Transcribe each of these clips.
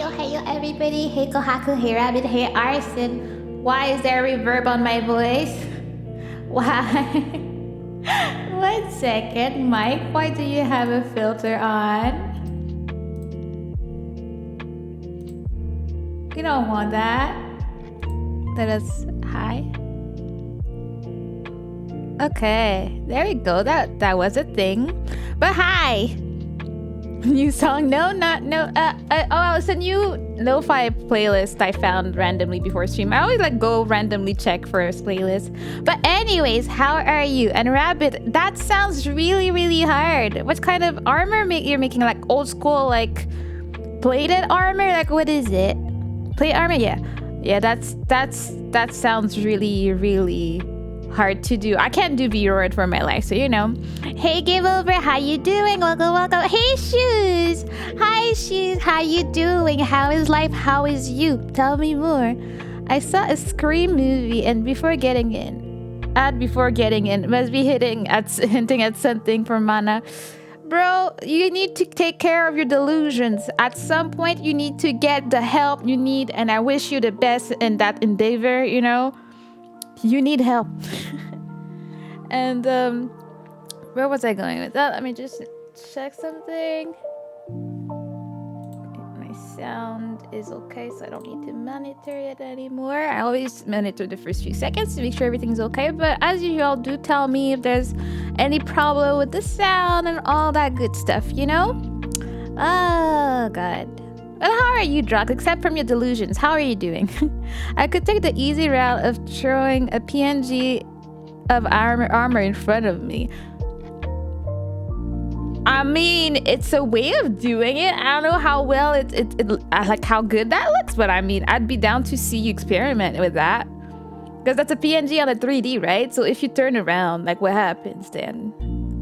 Hey yo, everybody. Hey Kohaku, hey Rabbit, hey Arson. Why is there reverb on my voice? Why? 1 second, Mike. Why do you have a filter on? You don't want that. Let us. Hi. Okay, there we go. That was a thing. But hi. New song? No, not no. Oh, it's a new lo-fi playlist I found randomly before stream. I always like go randomly check for a playlist. But anyways, how are you? And Rabbit, that sounds really, really hard. What kind of armor you're making? Like old school, like plated armor? Like what is it? Plate armor? Yeah, yeah. That sounds really, really hard to do. I can't do V-Roid for my life, so you know. Hey, Give Over, how you doing? Welcome. Hey, Shoes. Hi, Shoes. How you doing? How is life? How is you? Tell me more. I saw a Scream movie, and before getting in, must be hinting at something for Mana. Bro, you need to take care of your delusions. At some point, you need to get the help you need, and I wish you the best in that endeavor, you know? You need help. And where was I going with that? Let me just check something. My sound is okay, so I don't need to monitor it anymore. I always monitor the first few seconds to make sure everything's okay. But as usual, do tell me if there's any problem with the sound and all that good stuff, you know? Oh, God. Well, how are you, Drox? Except from your delusions, how are you doing? I could take the easy route of throwing a PNG of armor in front of me. I mean, it's a way of doing it. I don't know how well like how good that looks, but I mean, I'd be down to see you experiment with that. Because that's a PNG on a 3D, right? So if you turn around, like what happens then?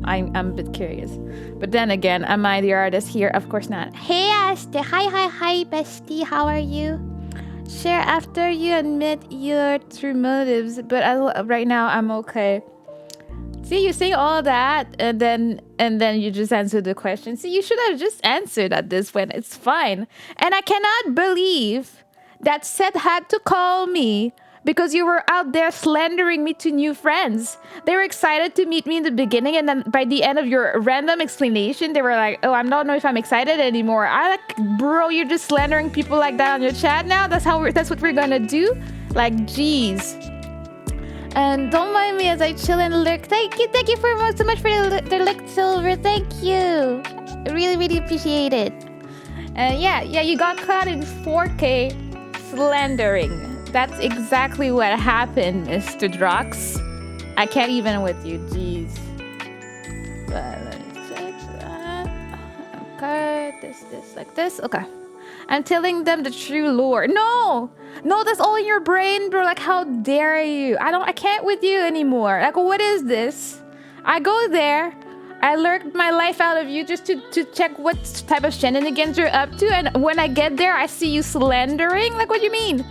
I'm a bit curious. But then again, am I the artist here? Of course not. Hey, Aste. Hi, bestie. How are you? Share after you admit your true motives. But right now, I'm okay. See, you say all that, and then you just answer the question. See, you should have just answered at this point. It's fine. And I cannot believe that Seth had to call me because you were out there slandering me to new friends. They were excited to meet me in the beginning, and then by the end of your random explanation, they were like, oh, I don't know if I'm excited anymore. I like, bro, you're just slandering people like that on your chat now? That's what we're gonna do? Like, jeez. And don't mind me as I chill and lurk. Thank you so much for the lurk, Silver. Thank you. I really, really appreciate it. Yeah, you got caught in 4K slandering. That's exactly what happened, Mr. Drox. I can't even with you, jeez. But let me check that. Okay, this, like this. Okay. I'm telling them the true lore. No, that's all in your brain, bro. Like, how dare you? I can't with you anymore. Like, what is this? I go there. I lurked my life out of you just to check what type of shenanigans you're up to. And when I get there, I see you slandering. Like, what do you mean?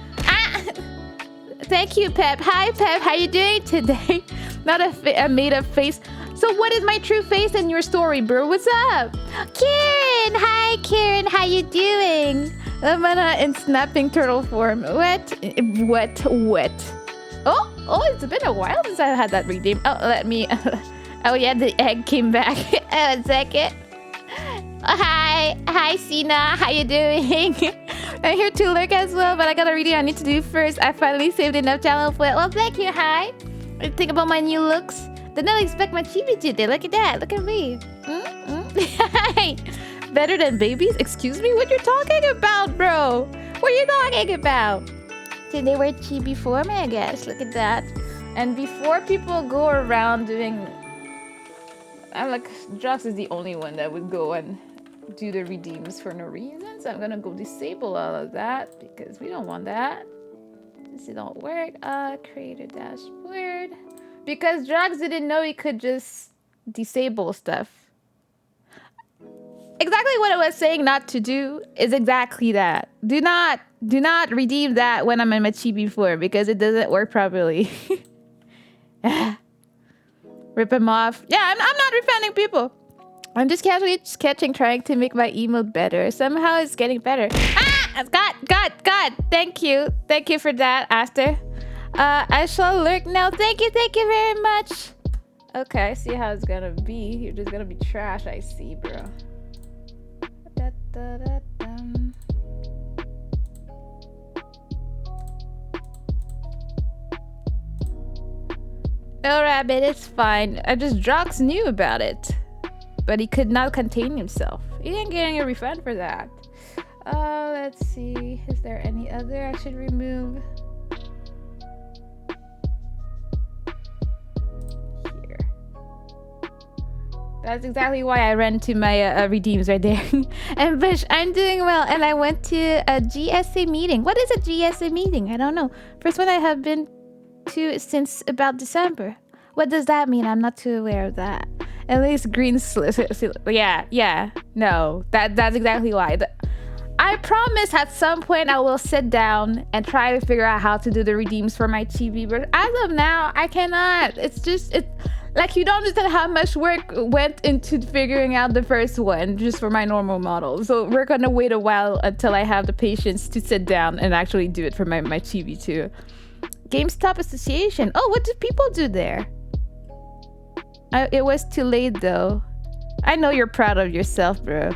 Thank you, Pep. Hi, Pep. How you doing today? Not a made-up face. So what is my true face in your story, bro? What's up? Karen! Hi, Karen. How you doing? I'm in snapping turtle form. What? Oh, it's been a while since I had that redeem. Oh, let me... oh, yeah, the egg came back. A second. Hi, Sina. How you doing? I'm here to lurk as well, but I got a reading I need to do first. I finally saved enough channel for it. Well, thank you. Hi. What do you think about my new looks? Did not expect my chibi today. Look at that. Look at me. Hi. Better than babies? Excuse me? What you talking about, bro? What are you talking about? Today we're chibi form, I guess. Look at that. And before people go around doing... I'm like, Drox is the only one that would go and do the redeems for no reason. So I'm gonna go disable all of that because we don't want that. This don't work. Create a dashboard. Because Drox didn't know he could just disable stuff. Exactly what I was saying not to do is exactly that. Do not redeem that when I'm in my chibi form because it doesn't work properly. Rip him off. Yeah, I'm not refunding people. I'm just casually sketching, trying to make my emote better. Somehow it's getting better. God. Thank you for that, Aster. I shall lurk now. Thank you very much. Okay, I see how it's gonna be. You're just gonna be trash, I see, bro. No, Rabbit, it's fine. Drox knew about it. But he could not contain himself. He didn't get any refund for that. Let's see. Is there any other I should remove? Here. That's exactly why I ran to my redeems right there. And Bush, I'm doing well. And I went to a GSA meeting. What is a GSA meeting? I don't know. First one I have been to since about December. What does that mean? I'm not too aware of that. At least green yeah. No, that's exactly why. I promise at some point I will sit down and try to figure out how to do the redeems for my chibi, but as of now, I cannot. It's like you don't understand how much work went into figuring out the first one just for my normal model. So we're gonna wait a while until I have the patience to sit down and actually do it for my chibi too. GameStop Association. Oh, what do people do there? It was too late though. I know you're proud of yourself, bro.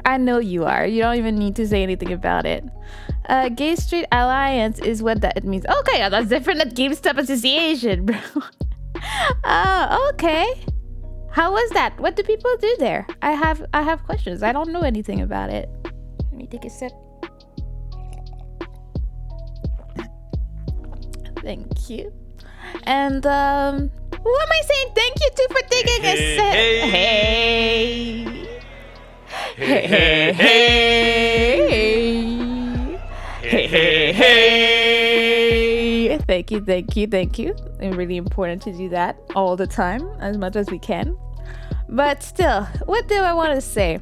I know you are. You don't even need to say anything about it. Gay Street Alliance is what that means. Okay, that's different than GameStop Association, bro. Oh, okay. How was that? What do people do there? I have questions. I don't know anything about it. Let me take a sip. Thank you. And who am I saying thank you to for taking a sip? Hey. Thank you. It's really important to do that all the time, as much as we can. But still, what do I want to say?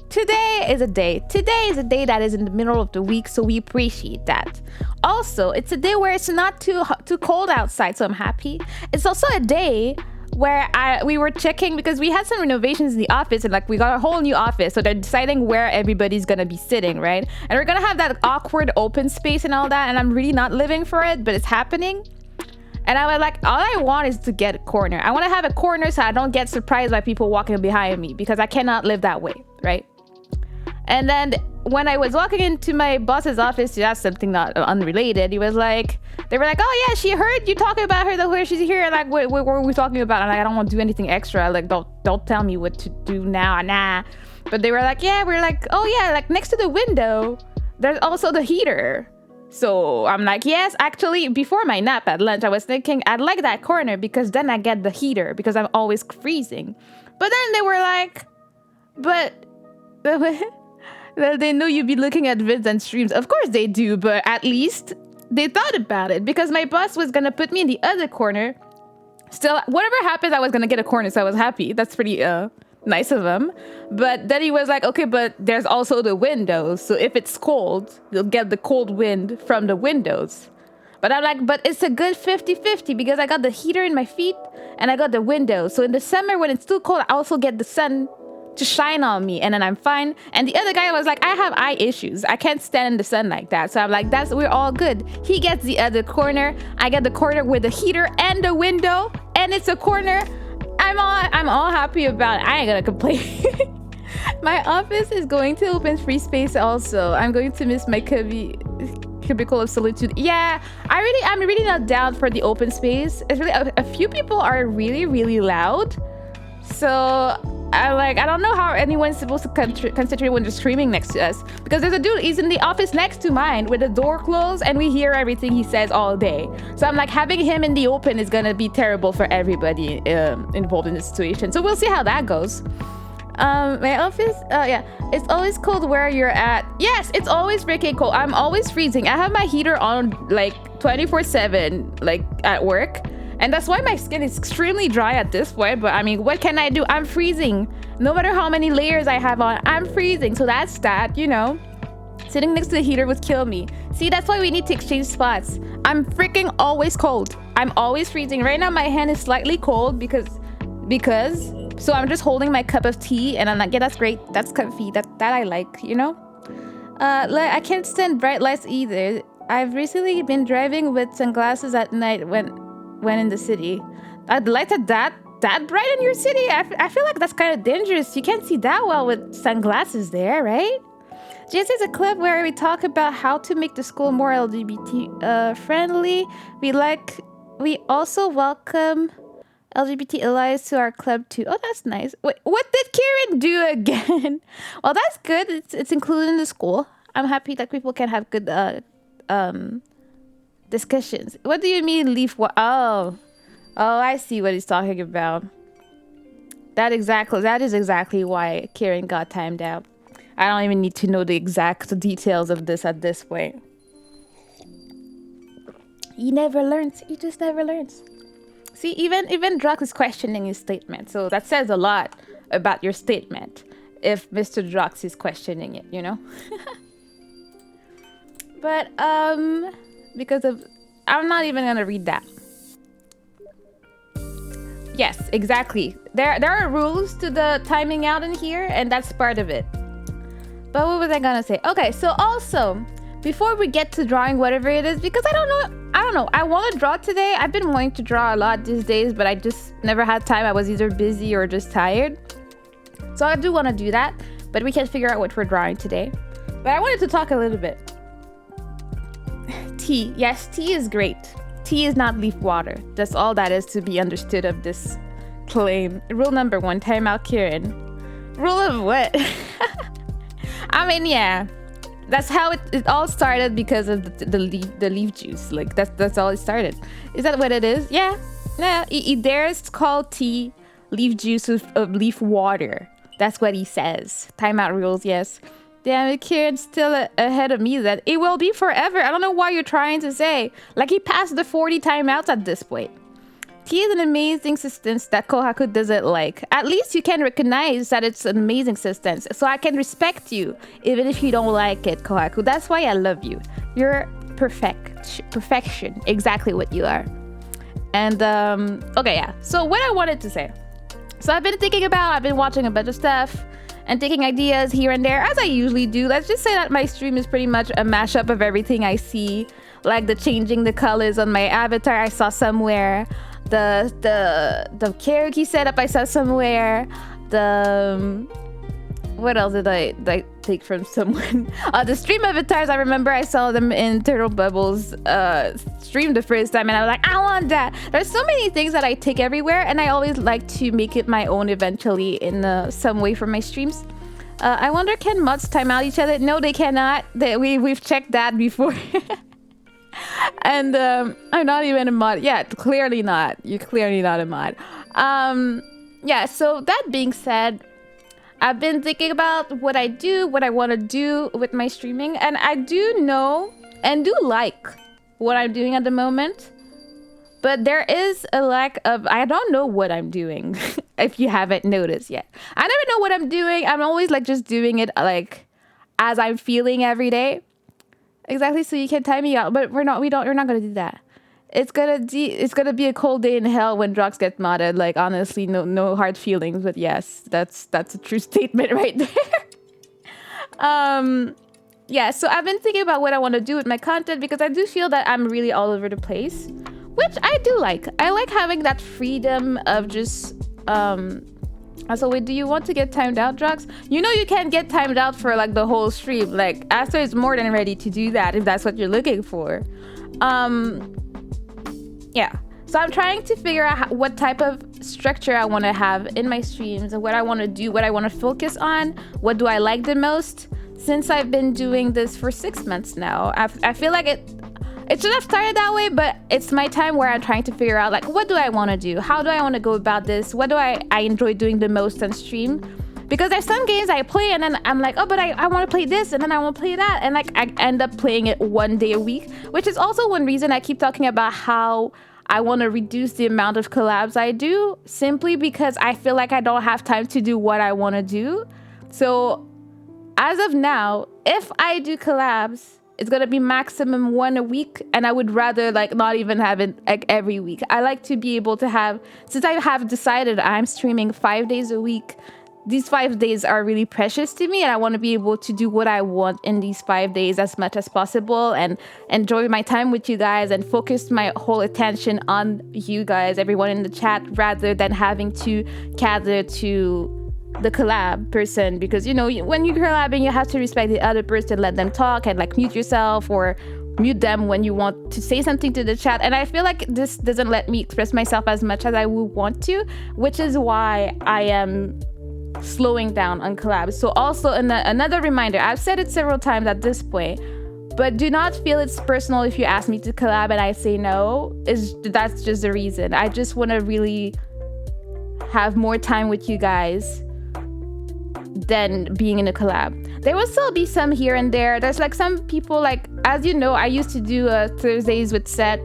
Today is a day that is in the middle of the week, so we appreciate that. Also, it's a day where it's not too cold outside, so I'm happy. It's also a day where we were checking because we had some renovations in the office and like we got a whole new office, so they're deciding where everybody's gonna be sitting, right? And we're gonna have that awkward open space and all that, and I'm really not living for it, but it's happening. And I was like, all I want is to get a corner. I want to have a corner so I don't get surprised by people walking behind me, because I cannot live that way, right? And then when I was walking into my boss's office to ask something not unrelated, they were like, oh yeah, she heard you talking about her, where she's here. Like, what were we talking about? And like, I don't want to do anything extra. Like, don't tell me what to do now. Nah. But they were like, yeah, we're like, oh yeah, like next to the window, there's also the heater. So I'm like, yes, actually, before my nap at lunch, I was thinking I'd like that corner because then I get the heater because I'm always freezing. But then they were like, but they know you'd be looking at vids and streams. Of course they do, but at least they thought about it, because my boss was going to put me in the other corner. Still, whatever happens, I was going to get a corner, so I was happy. That's pretty nice of him. But then he was like, okay, but there's also the windows. So if it's cold, you'll get the cold wind from the windows. But I'm like, but it's a good 50-50 because I got the heater in my feet and I got the windows. So in the summer when it's still cold, I also get the sun to shine on me, and then I'm fine. And the other guy was like, I have eye issues. I can't stand in the sun like that. So I'm like, we're all good. He gets the other corner. I get the corner with the heater and the window, and it's a corner. I'm all happy about it. I ain't gonna complain. My office is going to open free space also. I'm going to miss my cubicle of solitude. Yeah, I'm really not down for the open space. It's really a few people are really, really loud. So I don't know how anyone's supposed to concentrate when they're screaming next to us, because there's a dude, he's in the office next to mine with the door closed and we hear everything he says all day. So I'm like, having him in the open is gonna be terrible for everybody involved in the situation. So we'll see how that goes. My office, yeah, it's always cold where you're at. Yes, it's always freaking cold. I'm always freezing. I have my heater on like 24/7, like at work. And that's why my skin is extremely dry at this point. But I mean, what can I do? I'm freezing. No matter how many layers I have on, I'm freezing. So that's that, you know. Sitting next to the heater would kill me. See, that's why we need to exchange spots. I'm freaking always cold. I'm always freezing. Right now, my hand is slightly cold because. So I'm just holding my cup of tea and I'm like, yeah, that's great. That's comfy. That I like, you know. I can't stand bright lights either. I've recently been driving with sunglasses at night when in the city. I'd like that bright in your city. I feel like that's kind of dangerous. You can't see that well with sunglasses there, right? JS is a club where we talk about how to make the school more LGBT friendly. We also welcome LGBT allies to our club too. Oh, that's nice. Wait, what did Kieran do again? Well, that's good. It's included in the school. I'm happy that people can have good discussions. What do you mean leave what? Oh, I see what he's talking about. That is exactly why Kieran got timed out. I don't even need to know the exact details of this at this point. He never learns. He just never learns. See, even Drox is questioning his statement. So that says a lot about your statement if Mr. Drox is questioning it, you know? But because of, I'm not even gonna read that. Yes, exactly. There are rules to the timing out in here, and that's part of it. But what was I gonna say? Okay, so also, before we get to drawing whatever it is, because I don't know. I want to draw today. I've been wanting to draw a lot these days, but I just never had time. I was either busy or just tired. So I do want to do that, but we can't figure out what we're drawing today. But I wanted to talk a little bit. Tea. Yes, tea is great. Tea is not leaf water. That's all that is to be understood of this claim. Rule number 1, time out Kieran. Rule of what? I mean, yeah. That's how it all started, because of the leaf juice. Like, that's all it started. Is that what it is? Yeah. He dares call tea leaf juice of leaf water. That's what he says. Timeout rules, yes. Damn it, Kieran's still ahead of me. That it will be forever. I don't know what you're trying to say. Like, he passed the 40 timeouts at this point. Tea is an amazing substance that Kohaku doesn't like. At least you can recognize that it's an amazing substance. So I can respect you, even if you don't like it, Kohaku. That's why I love you. You're perfection. Exactly what you are. And okay, yeah. So what I wanted to say. So I've been watching a bunch of stuff and taking ideas here and there, as I usually do. Let's just say that my stream is pretty much a mashup of everything I see, like the changing the colors on my avatar I saw somewhere, the karaoke setup I saw somewhere, the what else did I take from someone? The stream avatars, I remember I saw them in Turtle Bubbles stream the first time, and I was like, I want that. There's so many things that I take everywhere, and I always like to make it my own eventually in some way for my streams. I wonder, can mods time out each other? No, they cannot. We've checked that before. And I'm not even a mod. Yeah, clearly not. You're clearly not a mod. Yeah, so that being said, I've been thinking about what I do, what I want to do with my streaming, and I do know and do like what I'm doing at the moment, but there is a lack of, I don't know what I'm doing, if you haven't noticed yet. I never know what I'm doing. I'm always like just doing it like as I'm feeling every day. Exactly, so you can time me out, but we're not gonna do that. It's gonna be a cold day in hell when Drox gets modded. Like, honestly, no hard feelings, but yes, that's a true statement right there. Yeah, so I've been thinking about what I want to do with my content, because I do feel that I'm really all over the place, which I do like. I like having that freedom of just so wait, do you want to get timed out, Drox? You know you can't get timed out for like the whole stream. Like, Aster is more than ready to do that if that's what you're looking for. Yeah, so I'm trying to figure out what type of structure I want to have in my streams and what I want to do, what I want to focus on, what do I like the most. Since I've been doing this for 6 months now, I feel like it should have started that way, but it's my time where I'm trying to figure out, like, what do I want to do? How do I want to go about this? What do I enjoy doing the most on stream? Because there's some games I play and then I'm like, oh, but I want to play this and then I want to play that. And like, I end up playing it one day a week, which is also one reason I keep talking about how I want to reduce the amount of collabs I do, simply because I feel like I don't have time to do what I want to do. So as of now, if I do collabs, it's going to be maximum one a week. And I would rather like not even have it like every week. I like to be able to have, since I have decided I'm streaming 5 days a week, these 5 days are really precious to me, and I want to be able to do what I want in these 5 days as much as possible and enjoy my time with you guys and focus my whole attention on you guys, everyone in the chat, rather than having to cater to the collab person. Because, you know, when you're collabing, you have to respect the other person, let them talk, and like mute yourself or mute them when you want to say something to the chat. And I feel like this doesn't let me express myself as much as I would want to, which is why I am slowing down on collabs. So also another reminder, I've said it several times at this point, but do not feel it's personal if you ask me to collab and I say no. That's just the reason. I just want to really have more time with you guys than being in a collab. There will still be some here and there. There's like some people, like, as you know, I used to do Thursdays with Seth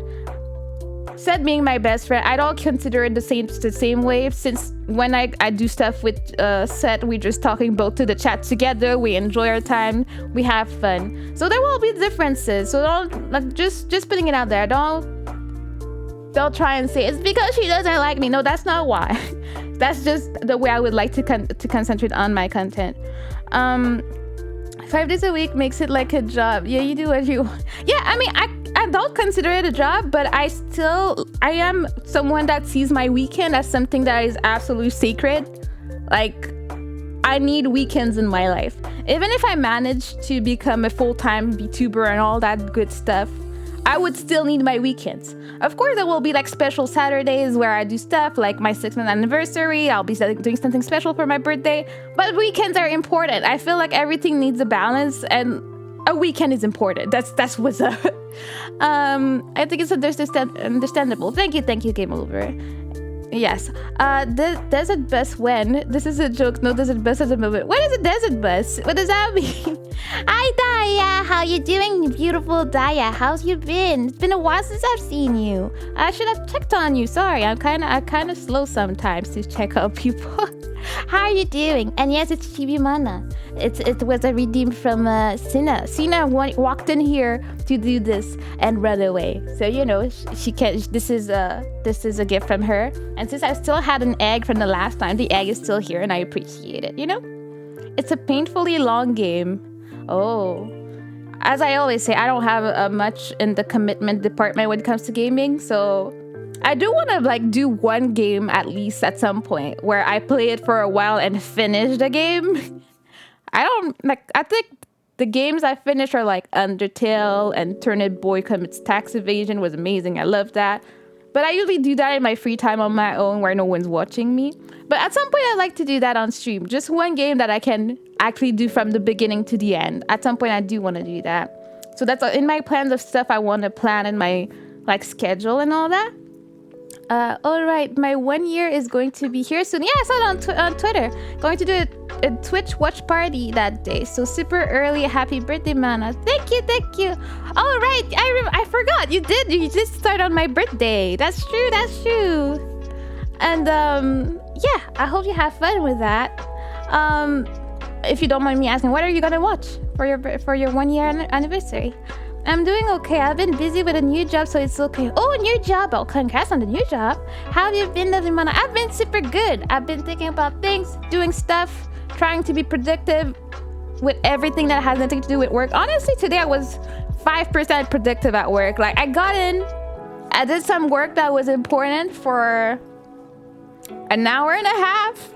being my best friend. I don't consider it the same way, since when I do stuff with Seth, we're just talking both to the chat together, we enjoy our time, we have fun. So there will be differences. So don't, like, just putting it out there. Don't try and say it's because she doesn't like me. No, that's not why. That's just the way I would like to concentrate on my content. 5 days a week makes it like a job. Yeah, you do what you want. Yeah, I mean, I don't consider it a job, but I am someone that sees my weekend as something that is absolutely sacred. Like, I need weekends in my life. Even if I manage to become a full-time VTuber and all that good stuff, I would still need my weekends. Of course, there will be like special Saturdays where I do stuff, like my 6th anniversary. I'll be doing something special for my birthday. But weekends are important. I feel like everything needs a balance, and a weekend is important. That's what's up. I think it's understandable. Thank you, Game Over. Yes. The desert bus when? This is a joke. No desert bus at the moment. What is a desert bus? What does that mean? Hi, Daya. How you doing, beautiful Daya? How's you been? It's been a while since I've seen you. I should have checked on you. Sorry, I'm kind of slow sometimes to check out people. How are you doing? And yes, it's Chibi Mana. It was a redeem from Sina. Sina walked in here to do this and run away. So you know she can. This is a gift from her. And since I still had an egg from the last time, the egg is still here, and I appreciate it. You know, it's a painfully long game. Oh. As I always say, I don't have much in the commitment department when it comes to gaming, so I do want to like do one game at least at some point where I play it for a while and finish the game. I think the games I finished are like Undertale and Turnip Boy Commits Tax Evasion was amazing. I love that. But I usually do that in my free time on my own where no one's watching me. But at some point, I like to do that on stream. Just one game that I can actually do from the beginning to the end. At some point, I do want to do that. So that's in my plans of stuff I want to plan in my like schedule and all that. All right, my 1 year is going to be here soon. Yeah, I saw it on Twitter. Going to do a Twitch watch party that day. So super early. Happy birthday, Mana. Thank you. All right, I forgot. You did start on my birthday. That's true. And yeah, I hope you have fun with that. If you don't mind me asking, what are you gonna watch for your 1 year anniversary? I'm doing okay. I've been busy with a new job, so it's okay. Oh, a new job. Oh, congrats on the new job. How have you been, lovely Mana? I've been super good. I've been thinking about things, doing stuff, trying to be productive with everything that has nothing to do with work. Honestly, today I was 5% productive at work. Like, I got in, I did some work that was important for an hour and a half.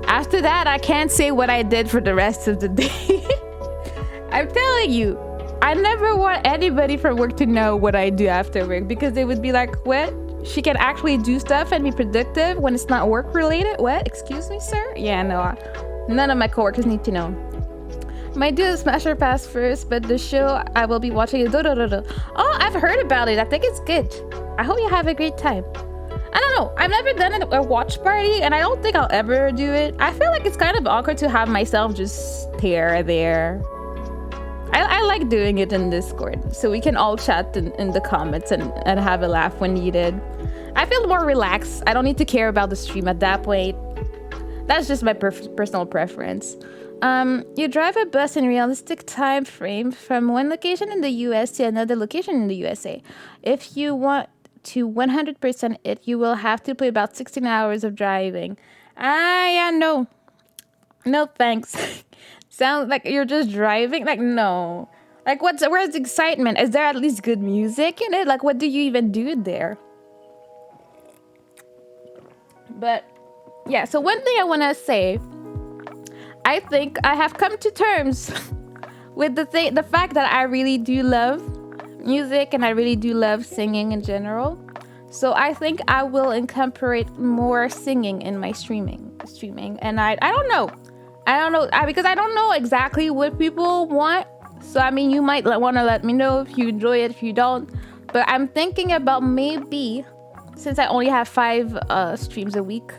After that, I can't say what I did for the rest of the day. I'm telling you. I never want anybody from work to know what I do after work because they would be like, what? She can actually do stuff and be productive when it's not work related? What? Excuse me, sir? Yeah, no. None of my coworkers need to know. Might do the Smasher Pass first, but the show I will be watching is Oh, I've heard about it. I think it's good. I hope you have a great time. I don't know. I've never done a watch party, and I don't think I'll ever do it. I feel like it's kind of awkward to have myself just stare there. I like doing it in Discord, so we can all chat in the comments and have a laugh when needed. I feel more relaxed. I don't need to care about the stream at that point. That's just my personal preference. You drive a bus in realistic time frame from one location in the US to another location in the USA. If you want to 100% it, you will have to play about 16 hours of driving. Yeah, no. No, thanks. Sounds like you're just driving. Like, no. Like, where's the excitement? Is there at least good music in it? Like, what do you even do there? But, yeah. So one thing I want to say, I think I have come to terms with the fact that I really do love music and I really do love singing in general. So I think I will incorporate more singing in my streaming. And I don't know. Because I don't know exactly what people want. So, I mean, you might want to let me know if you enjoy it, if you don't. But I'm thinking about maybe, since I only have 5 streams a week,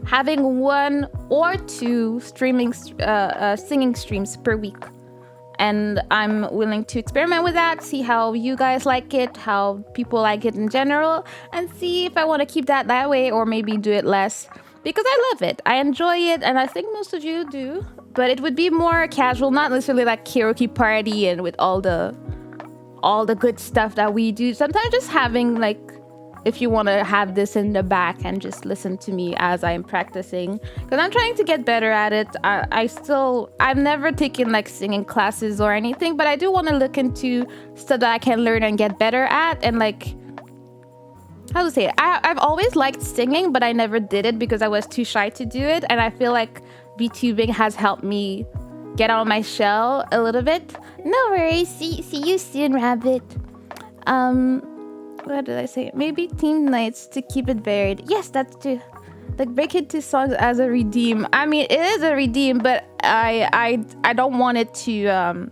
having 1 or 2 singing streams per week. And I'm willing to experiment with that, see how you guys like it, how people like it in general, and see if I want to keep that way or maybe do it less. Because I love it. I enjoy it, and I think most of you do. But it would be more casual, not necessarily like karaoke party and with all the good stuff that we do. Sometimes just having like, if you want to have this in the back and just listen to me as I'm practicing. Because I'm trying to get better at it. I've never taken like singing classes or anything, but I do want to look into stuff that I can learn and get better at. And like, how to say it? I've always liked singing, but I never did it because I was too shy to do it. And I feel like VTubing has helped me get out of my shell a little bit. No worries. See you soon, Rabbit. What did I say? Maybe team nights to keep it varied. Yes, that's true. Like break it to songs as a redeem. I mean, it is a redeem, but I don't want it to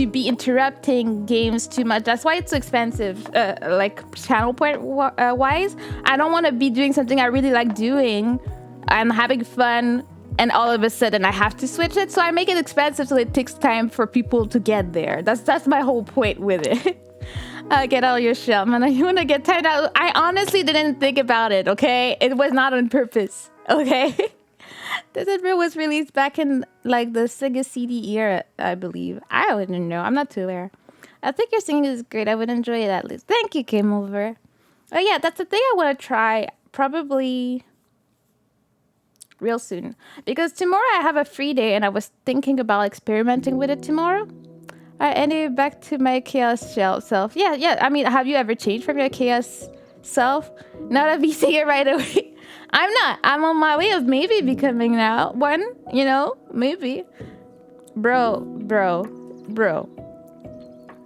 be interrupting games too much. That's why it's so expensive, like channel point wise. I don't want to be doing something I really like doing. I'm having fun and all of a sudden I have to switch it. So I make it expensive so it takes time for people to get there. That's my whole point with it. Get out of your shell, man. You want to get tired out. I honestly didn't think about it, okay? It was not on purpose, okay? This intro was released back in like the Sega CD era, I believe. I wouldn't know. I'm not too aware. I think your singing is great. I would enjoy it at least. Thank you, Game Over. Oh yeah, that's the thing I want to try probably real soon. Because tomorrow I have a free day and I was thinking about experimenting with it tomorrow. Anyway, back to my chaos shell self. Yeah. I mean, have you ever changed from your chaos self? Not if you see it right away. I'm not. I'm on my way of maybe becoming now one, you know, maybe. Bro.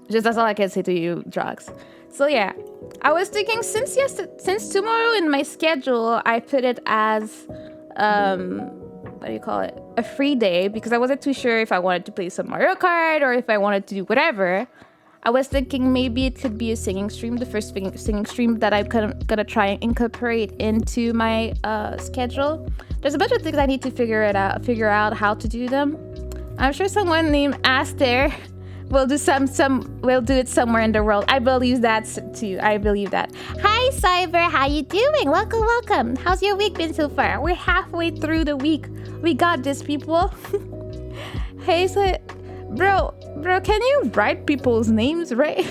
Just that's all I can say to you, Drox. So yeah, I was thinking since tomorrow in my schedule, I put it as, what do you call it? A free day because I wasn't too sure if I wanted to play some Mario Kart or if I wanted to do whatever. I was thinking maybe it could be a singing stream, the first singing stream that I'm gonna try and incorporate into my schedule. There's a bunch of things I need to figure out how to do them. I'm sure someone named Aster will do will do it somewhere in the world. I believe that too. I believe that. Hi Cyber, how you doing? Welcome. How's your week been so far? We're halfway through the week. We got this, people. Hey, so bro, can you write people's names, right?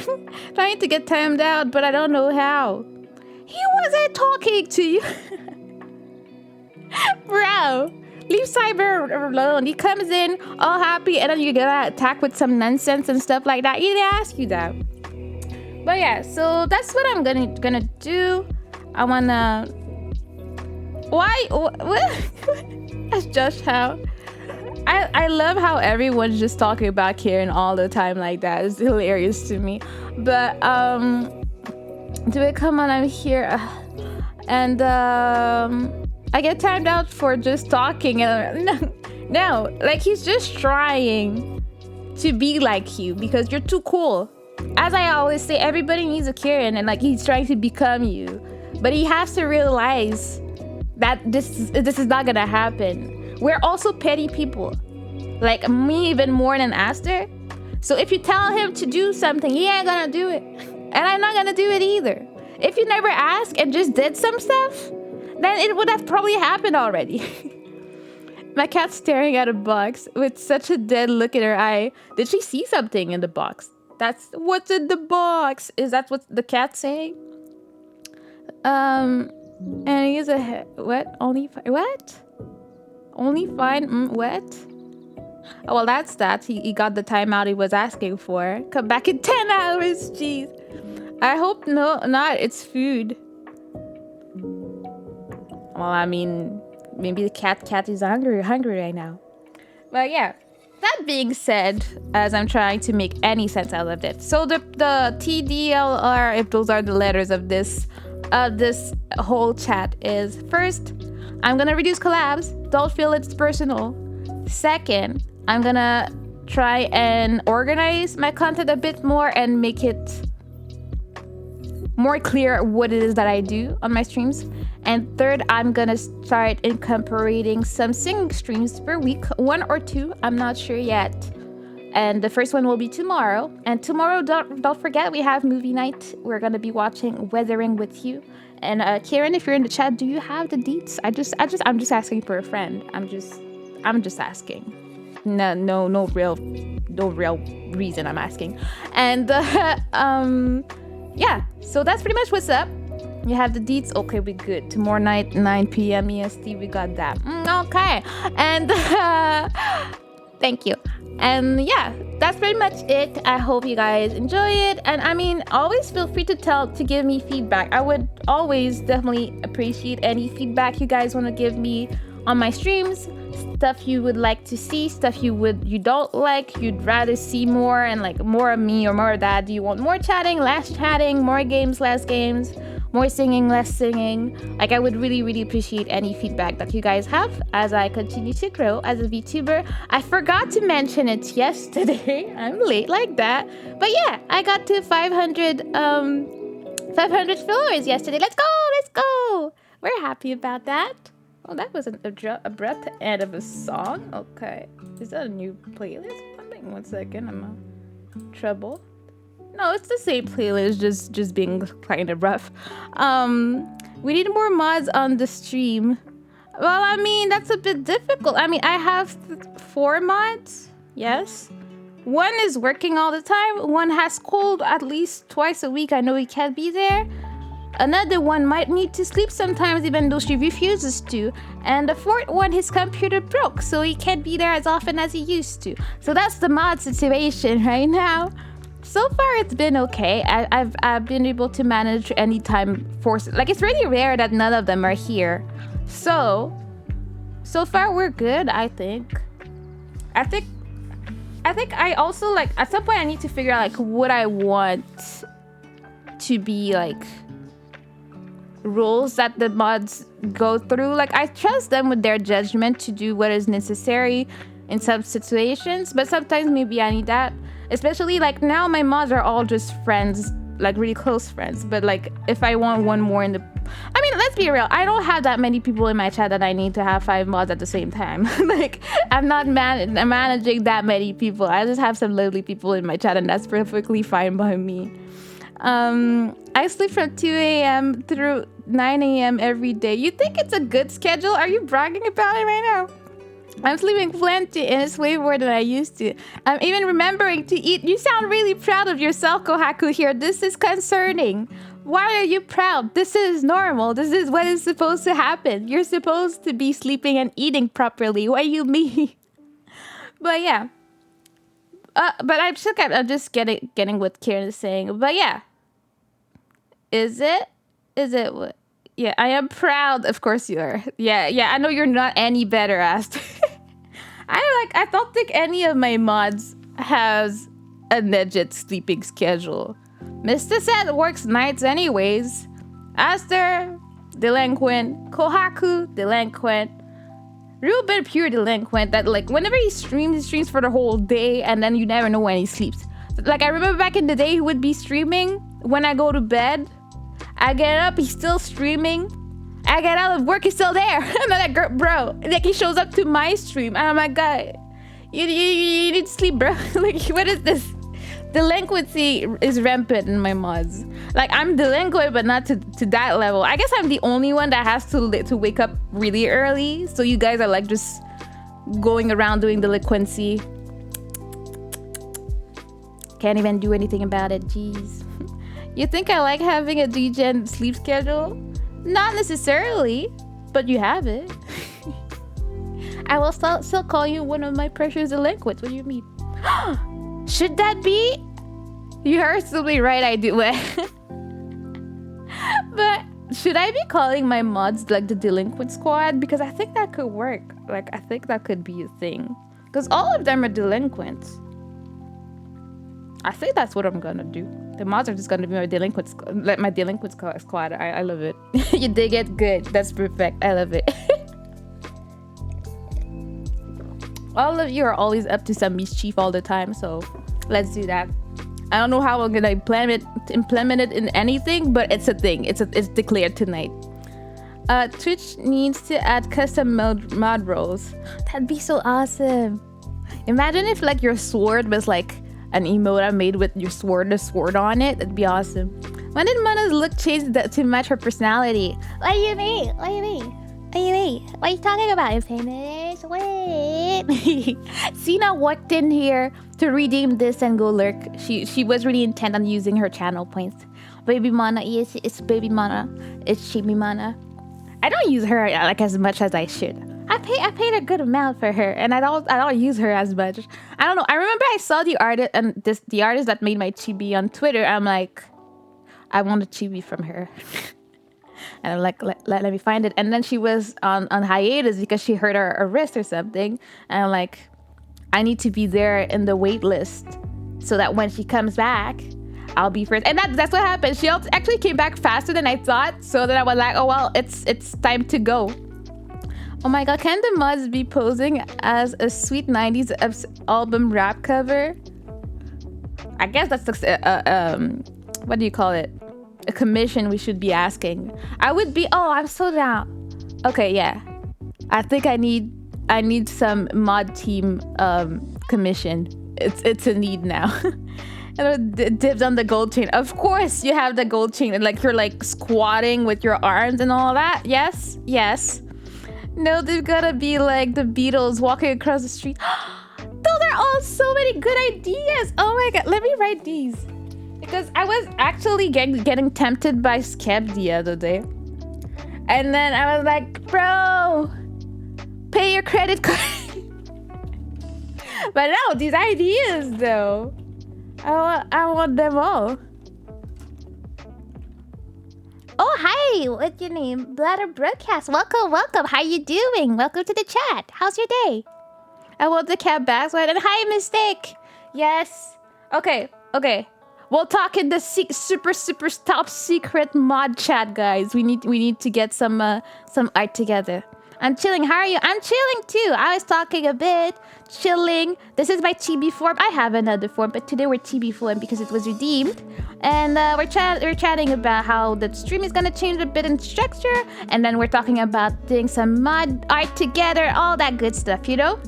Trying to get timed out, but I don't know how. He wasn't talking to you. Bro, leave Cyber alone. He comes in all happy and then you get attacked with some nonsense and stuff like that. He didn't ask you that. But yeah, so that's what I'm gonna do. I wanna... Why? What? That's just how... I love how everyone's just talking about Kieran all the time like that. It's hilarious to me. But do it? Come on, I'm here, and I get timed out for just talking. No, like he's just trying to be like you because you're too cool. As I always say, everybody needs a Kieran, and like he's trying to become you, but he has to realize that this is not gonna happen. We're also petty people. Like me even more than Aster. So if you tell him to do something, he ain't gonna do it. And I'm not gonna do it either. If you never ask and just did some stuff, then it would have probably happened already. My cat's staring at a box with such a dead look in her eye. Did she see something in the box? That's what's in the box. Is that what the cat's saying? And he's a what? What? Only fine, what? Oh, well, that's that. He got the timeout he was asking for. Come back in 10 hours, jeez. I hope not. It's food. Well, I mean, maybe the cat is hungry right now. But yeah, that being said, as I'm trying to make any sense out of it. So the TDLR, if those are the letters of this whole chat, is first, I'm gonna reduce collabs. Don't feel it's personal. Second, I'm gonna try and organize my content a bit more and make it more clear what it is that I do on my streams. And third, I'm gonna start incorporating some singing streams per week, 1 or 2, I'm not sure yet. And the first one will be tomorrow. And tomorrow, don't forget, we have movie night. We're gonna be watching Weathering with You. And Kieran, if you're in the chat, do you have the deets? I'm just asking for a friend. I'm just asking. No real reason I'm asking. And yeah, so that's pretty much what's up. You have the deets. Okay, we good. Tomorrow night, 9 p.m. EST, we got that. Okay, and thank you. And yeah, that's pretty much it. I hope you guys enjoy it. And I mean, always feel free to give me feedback. I would always definitely appreciate any feedback you guys want to give me on my streams. Stuff you would like to see, stuff you don't like, you'd rather see more, and like more of me or more of that. Do you want more chatting, less chatting, more games, less games, more singing, less singing? Like I would really appreciate any feedback that you guys have as I continue to grow as a VTuber. I forgot to mention it yesterday. I'm late like that. But yeah, I got to 500 followers yesterday. Let's go. We're happy about that. Oh, that was an abrupt end of a song. Okay. Is that a new playlist? One second. I'm in trouble. No, it's the same playlist, just being kind of rough. We need more mods on the stream. Well, I mean, that's a bit difficult. I mean, I have 4 mods. Yes. One is working all the time. One has cold at least twice a week. I know he can't be there. Another one might need to sleep sometimes even though she refuses to. And the fourth one, his computer broke, so he can't be there as often as he used to. So that's the mod situation right now. So far, it's been okay. I've been able to manage any time force. Like, it's really rare that none of them are here. So far we're good, I think. I think I also, like, at some point I need to figure out, like, what I want to be, like, rules that the mods go through. Like, I trust them with their judgment to do what is necessary in some situations, but sometimes maybe I need that. Especially, like, now my mods are all just friends, like, really close friends. But, like, if I want one more in the... I mean, let's be real. I don't have that many people in my chat that I need to have 5 mods at the same time. Like, I'm not managing that many people. I just have some lovely people in my chat, and that's perfectly fine by me. I sleep from 2 a.m. through 9 a.m. every day. You think it's a good schedule? Are you bragging about it right now? I'm sleeping plenty, and it's way more than I used to. I'm even remembering to eat. You sound really proud of yourself, Kohaku here. This is concerning. Why are you proud? This is normal. This is what is supposed to happen. You're supposed to be sleeping and eating properly. What do you mean? But yeah. But I'm just getting what Kieran is saying. But yeah. Is it what? Yeah, I am proud. Of course you are. Yeah. I know you're not any better, Ast. I don't think any of my mods has a legit sleeping schedule. Mr. Set works nights anyways. Aster, delinquent. Kohaku, delinquent. Ruben, pure delinquent. That, like, whenever he streams for the whole day, and then you never know when he sleeps. Like, I remember back in the day, he would be streaming. When I go to bed, I get up, he's still streaming. I get out of work, he's still there. And I'm like, bro, like, he shows up to my stream, and I'm like, God, you need to sleep, bro. Like, what is this? Delinquency is rampant in my mods. Like, I'm delinquent, but not to that level. I guess I'm the only one that has to wake up really early. So you guys are, like, just going around doing delinquency. Can't even do anything about it. Jeez. You think I like having a degen sleep schedule? Not necessarily, but you have it. I will still call you one of my precious delinquents. What do you mean? Should that be? You are absolutely right, I do it. But should I be calling my mods, like, the delinquent squad? Because I think that could work. Like, I think that could be a thing. Because all of them are delinquents. I think that's what I'm gonna do. The mods are just gonna be my delinquent squad. I love it. You dig it? Good. That's perfect. I love it. All of you are always up to some mischief all the time, so let's do that. I don't know how I'm gonna implement it in anything, but it's a thing. It's declared tonight. Twitch needs to add custom mod roles. That'd be so awesome. Imagine if, like, your sword was like an emote I made with your sword, the sword on it. That'd be awesome. When did Mana's look change to match her personality? What do you mean? What are you talking about, Infamous? Wait. Sina walked in here to redeem this and go lurk. She was really intent on using her channel points. Baby Mana, yes, it's Baby Mana. It's Chibi Mana. I don't use her, like, as much as I should. I paid a good amount for her, and I don't use her as much. I don't know. I remember I saw the artist that made my chibi on Twitter. I'm like, I want a chibi from her. And I'm like, let me find it. And then she was on hiatus because she hurt her wrist or something. And I'm like, I need to be there in the wait list so that when she comes back, I'll be first. And that's what happened. She actually came back faster than I thought. So then I was like, oh, well, it's time to go. Oh my God, can the mods be posing as a sweet 90s album rap cover? I guess that's what do you call it? A commission we should be asking. I would be, I'm so down. Okay, yeah. I think I need some mod team commission. It's a need now. Dibs on the gold chain. Of course you have the gold chain and like you're like squatting with your arms and all that. Yes, yes. No, they've gotta be like the Beatles walking across the street. Those are all so many good ideas. Oh my god, let me write these. Because I was actually getting tempted by Skeb the other day. And then I was like, bro, pay your credit card. But no, these ideas though. I want them all. Oh, hi. What's your name? Bladder Broadcast. Welcome, welcome. How you doing? Welcome to the chat. How's your day? I want the cat back. And hi, Mistake. Yes. Okay, okay. We'll talk in the super top secret mod chat, guys. We need to get some art together. I'm chilling. How are you? I'm chilling too. I was talking a bit. Chilling. This is my chibi form. I have another form, but today we're chibi form because it was redeemed. And we're chatting about how the stream is gonna change a bit in structure, and then we're talking about doing some mod art together, all that good stuff, you know?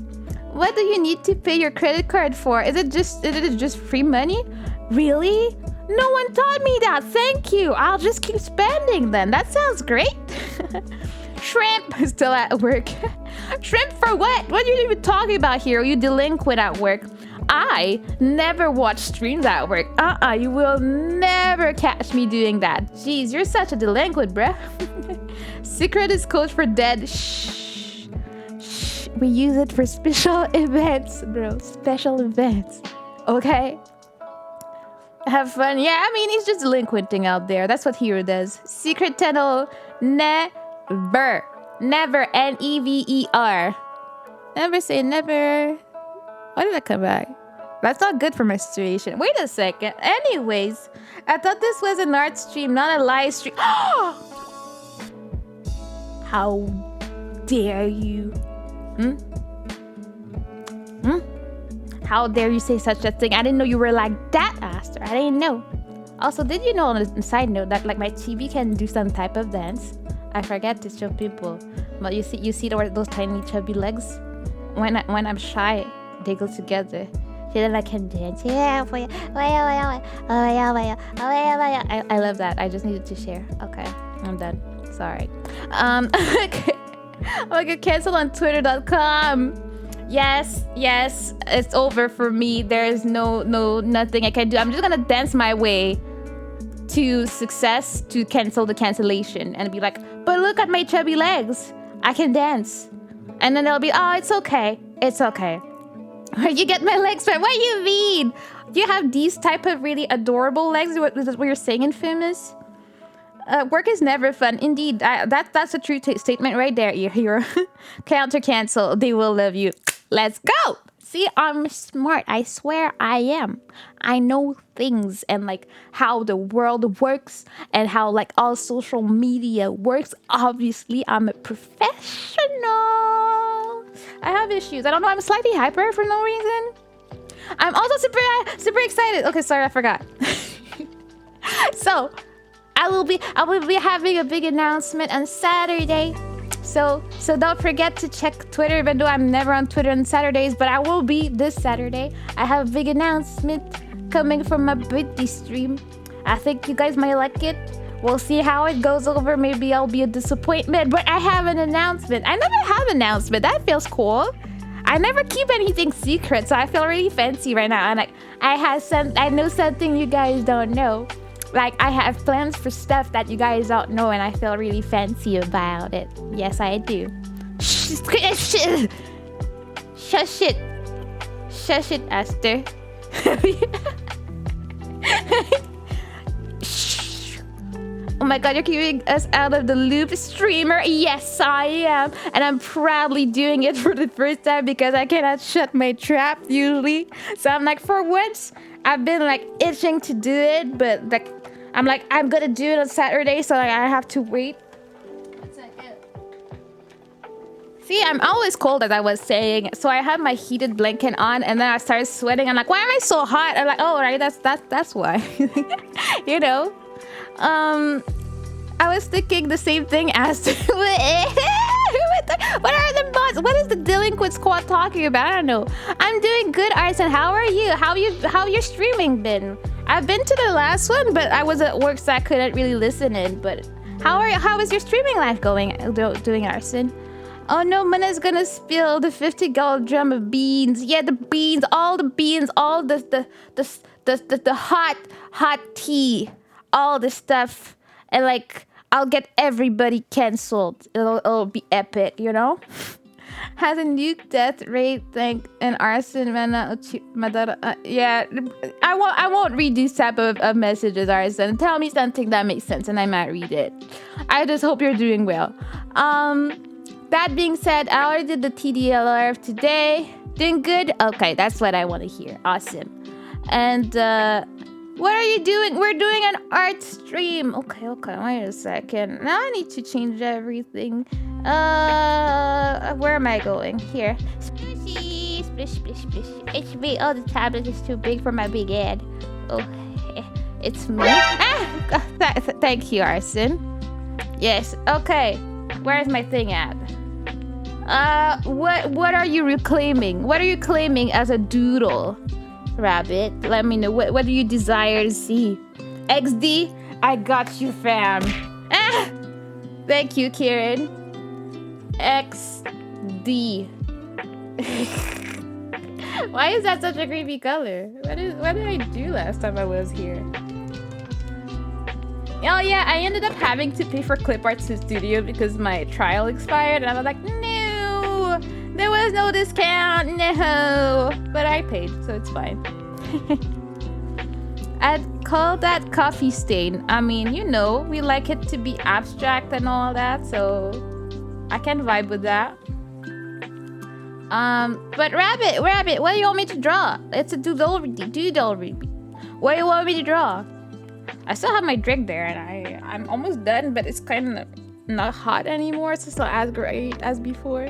What do you need to pay your credit card for? Is it just free money? Really? No one taught me that. Thank you. I'll just keep spending then. That sounds great. Shrimp is still at work. Shrimp for what? What are you even talking about here? Are you delinquent at work? I never watch streams at work. You will never catch me doing that. Jeez, you're such a delinquent, bruh. Secret is code for dead. Shh. Shh. We use it for special events, bro. Special events. Okay? Have fun. Yeah, I mean, he's just delinquenting out there. That's what Hero does. Secret tunnel. Never. Never. Never. Never say never. Why did that come back? That's not good for my situation. Wait a second. Anyways, I thought this was an art stream, not a live stream. How dare you? How dare you say such a thing? I didn't know you were like that, Aster. I didn't know. Also, did you know on a side note that like my chibi can do some type of dance? I forget to show people. But you see those tiny chubby legs? When I'm shy, they go together. See that I can dance. Yeah, I love that. I just needed to share. Okay, I'm done. Sorry. Okay. I'll get canceled on Twitter.com. Yes, it's over for me. There is nothing I can do. I'm just gonna dance my way to success to cancel the cancellation and be like, but look at my chubby legs. I can dance. And then they'll be, oh, it's okay. It's okay. Where'd you get my legs from? What do you mean? Do you have these type of really adorable legs? Is that what you're saying, Infamous? Work is never fun. Indeed, that's a true statement right there. You're counter cancel. They will love you. Let's go. See, I'm smart. I swear I am. I know things and like how the world works and how like all social media works. Obviously, I'm a professional. I have issues. I don't know. I'm slightly hyper for no reason. I'm also super excited. Okay, sorry, I forgot. So, I will be having a big announcement on Saturday. So don't forget to check Twitter, even though I'm never on Twitter on Saturdays, but I will be this Saturday. I have a big announcement coming from my birthday stream. I think you guys might like it. We'll see how it goes over. Maybe I'll be a disappointment, but I have an announcement. I never have an announcement. That feels cool. I never keep anything secret, so I feel really fancy right now. And I know something you guys don't know. Like, I have plans for stuff that you guys don't know, and I feel really fancy about it. Yes, I do. Shush it. Shush it, Esther. Oh my god, you're keeping us out of the loop, streamer. Yes, I am. And I'm proudly doing it for the first time because I cannot shut my trap usually. So I'm like, for once, I've been like itching to do it, but like, I'm like, I'm gonna do it on Saturday, so like, I have to wait. One second. See, I'm always cold, as I was saying. So I have my heated blanket on, and then I started sweating. I'm like, why am I so hot? I'm like, oh, right, that's why. You know. I was thinking the same thing as what are the mods? What is the delinquent squad talking about? I don't know. I'm doing good, Arson. How are you? How your streaming been? I've been to the last one, but I was at work, so I couldn't really listen in. But how is your streaming life going? Doing, Arson? Oh no, Mana's gonna spill the 50 drum of beans. Yeah, the beans, all the hot tea, all the stuff, and like I'll get everybody cancelled. It'll be epic, you know. Has a new death rate, thank an Arson yeah, I won't read these type of messages, Arson. Tell me something that makes sense and I might read it. I just hope you're doing well. That being said, I already did the TDLR of today. Doing good? Okay, that's what I want to hear. Awesome. And what are you doing? We're doing an art stream. Okay, wait a second. Now I need to change everything. Where am I going? Here. Splishy, splish. Oh, the tablet is too big for my big head. Oh, it's me. Thank you, Arson. Yes, okay. Where's my thing at? What are you reclaiming? What are you claiming as a doodle? Rabbit, let me know. What do you desire to see? XD, I got you, fam. Thank you, Kieran. XD. Why is that such a creepy color? What did I do last time I was here? Oh yeah, I ended up having to pay for Clipart Studio because my trial expired, and I was like, no, there was no discount, no. But I paid, so it's fine. I'd call that coffee stain. I mean, you know, we like it to be abstract and all that, so I can vibe with that. But Rabbit, what do you want me to draw? It's a doodle. What do you want me to draw? I still have my drink there, and I'm almost done, but it's kind of not hot anymore. It's not as great as before.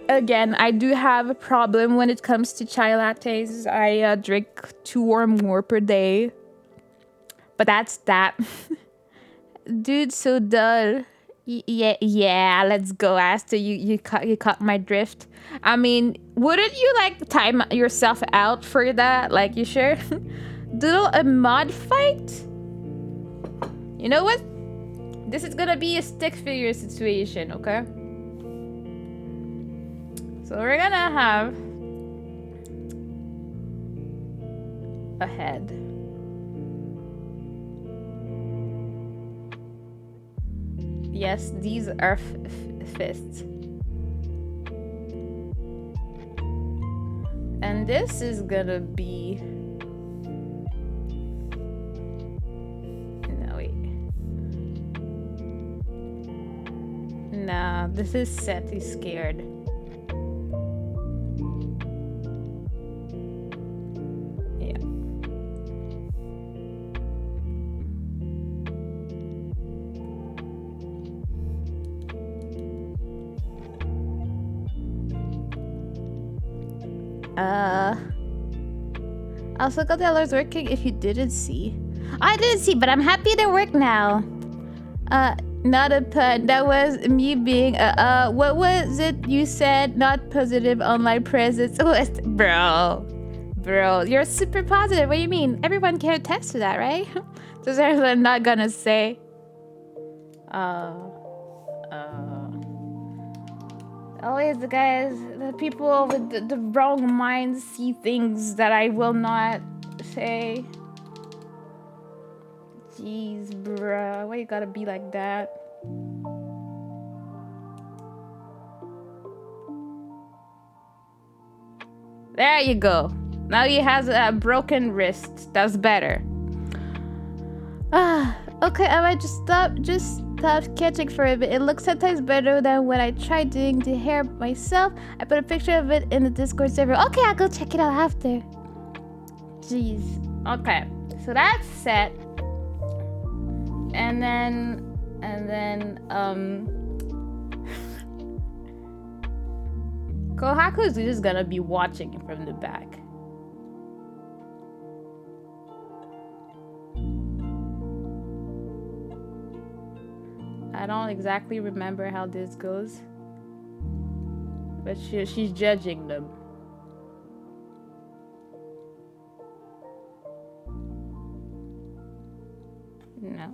Again, I do have a problem when it comes to chai lattes. I drink 2 or more per day. But that's that. Dude, so dull. Yeah, let's go, Asta. You caught my drift. I mean, wouldn't you like time yourself out for that? Like, you sure? Doodle a mod fight? You know what? This is gonna be a stick figure situation, okay? So we're gonna have a head. Yes, these are fists. And this is gonna be... No, wait. Nah, this is Seth. He's scared. Also got the alerts working if you didn't see. I didn't see, but I'm happy they work now. Not a pun. That was me being what was it you said? Not positive online presence. Bro, you're super positive. What do you mean? Everyone can attest to that, right? So I'm not gonna say. Always the guys, the people with the wrong minds see things that I will not say. Jeez, bruh, why you gotta be like that? There you go. Now he has a broken wrist. That's better. Okay, I might just stop sketching for a bit. It looks sometimes better than when I tried doing the hair myself. I put a picture of it in the Discord server. Okay, I'll go check it out after. Jeez. Okay, so that's set. And then Kohaku's just gonna be watching it from the back. I don't exactly remember how this goes. But she's judging them. No.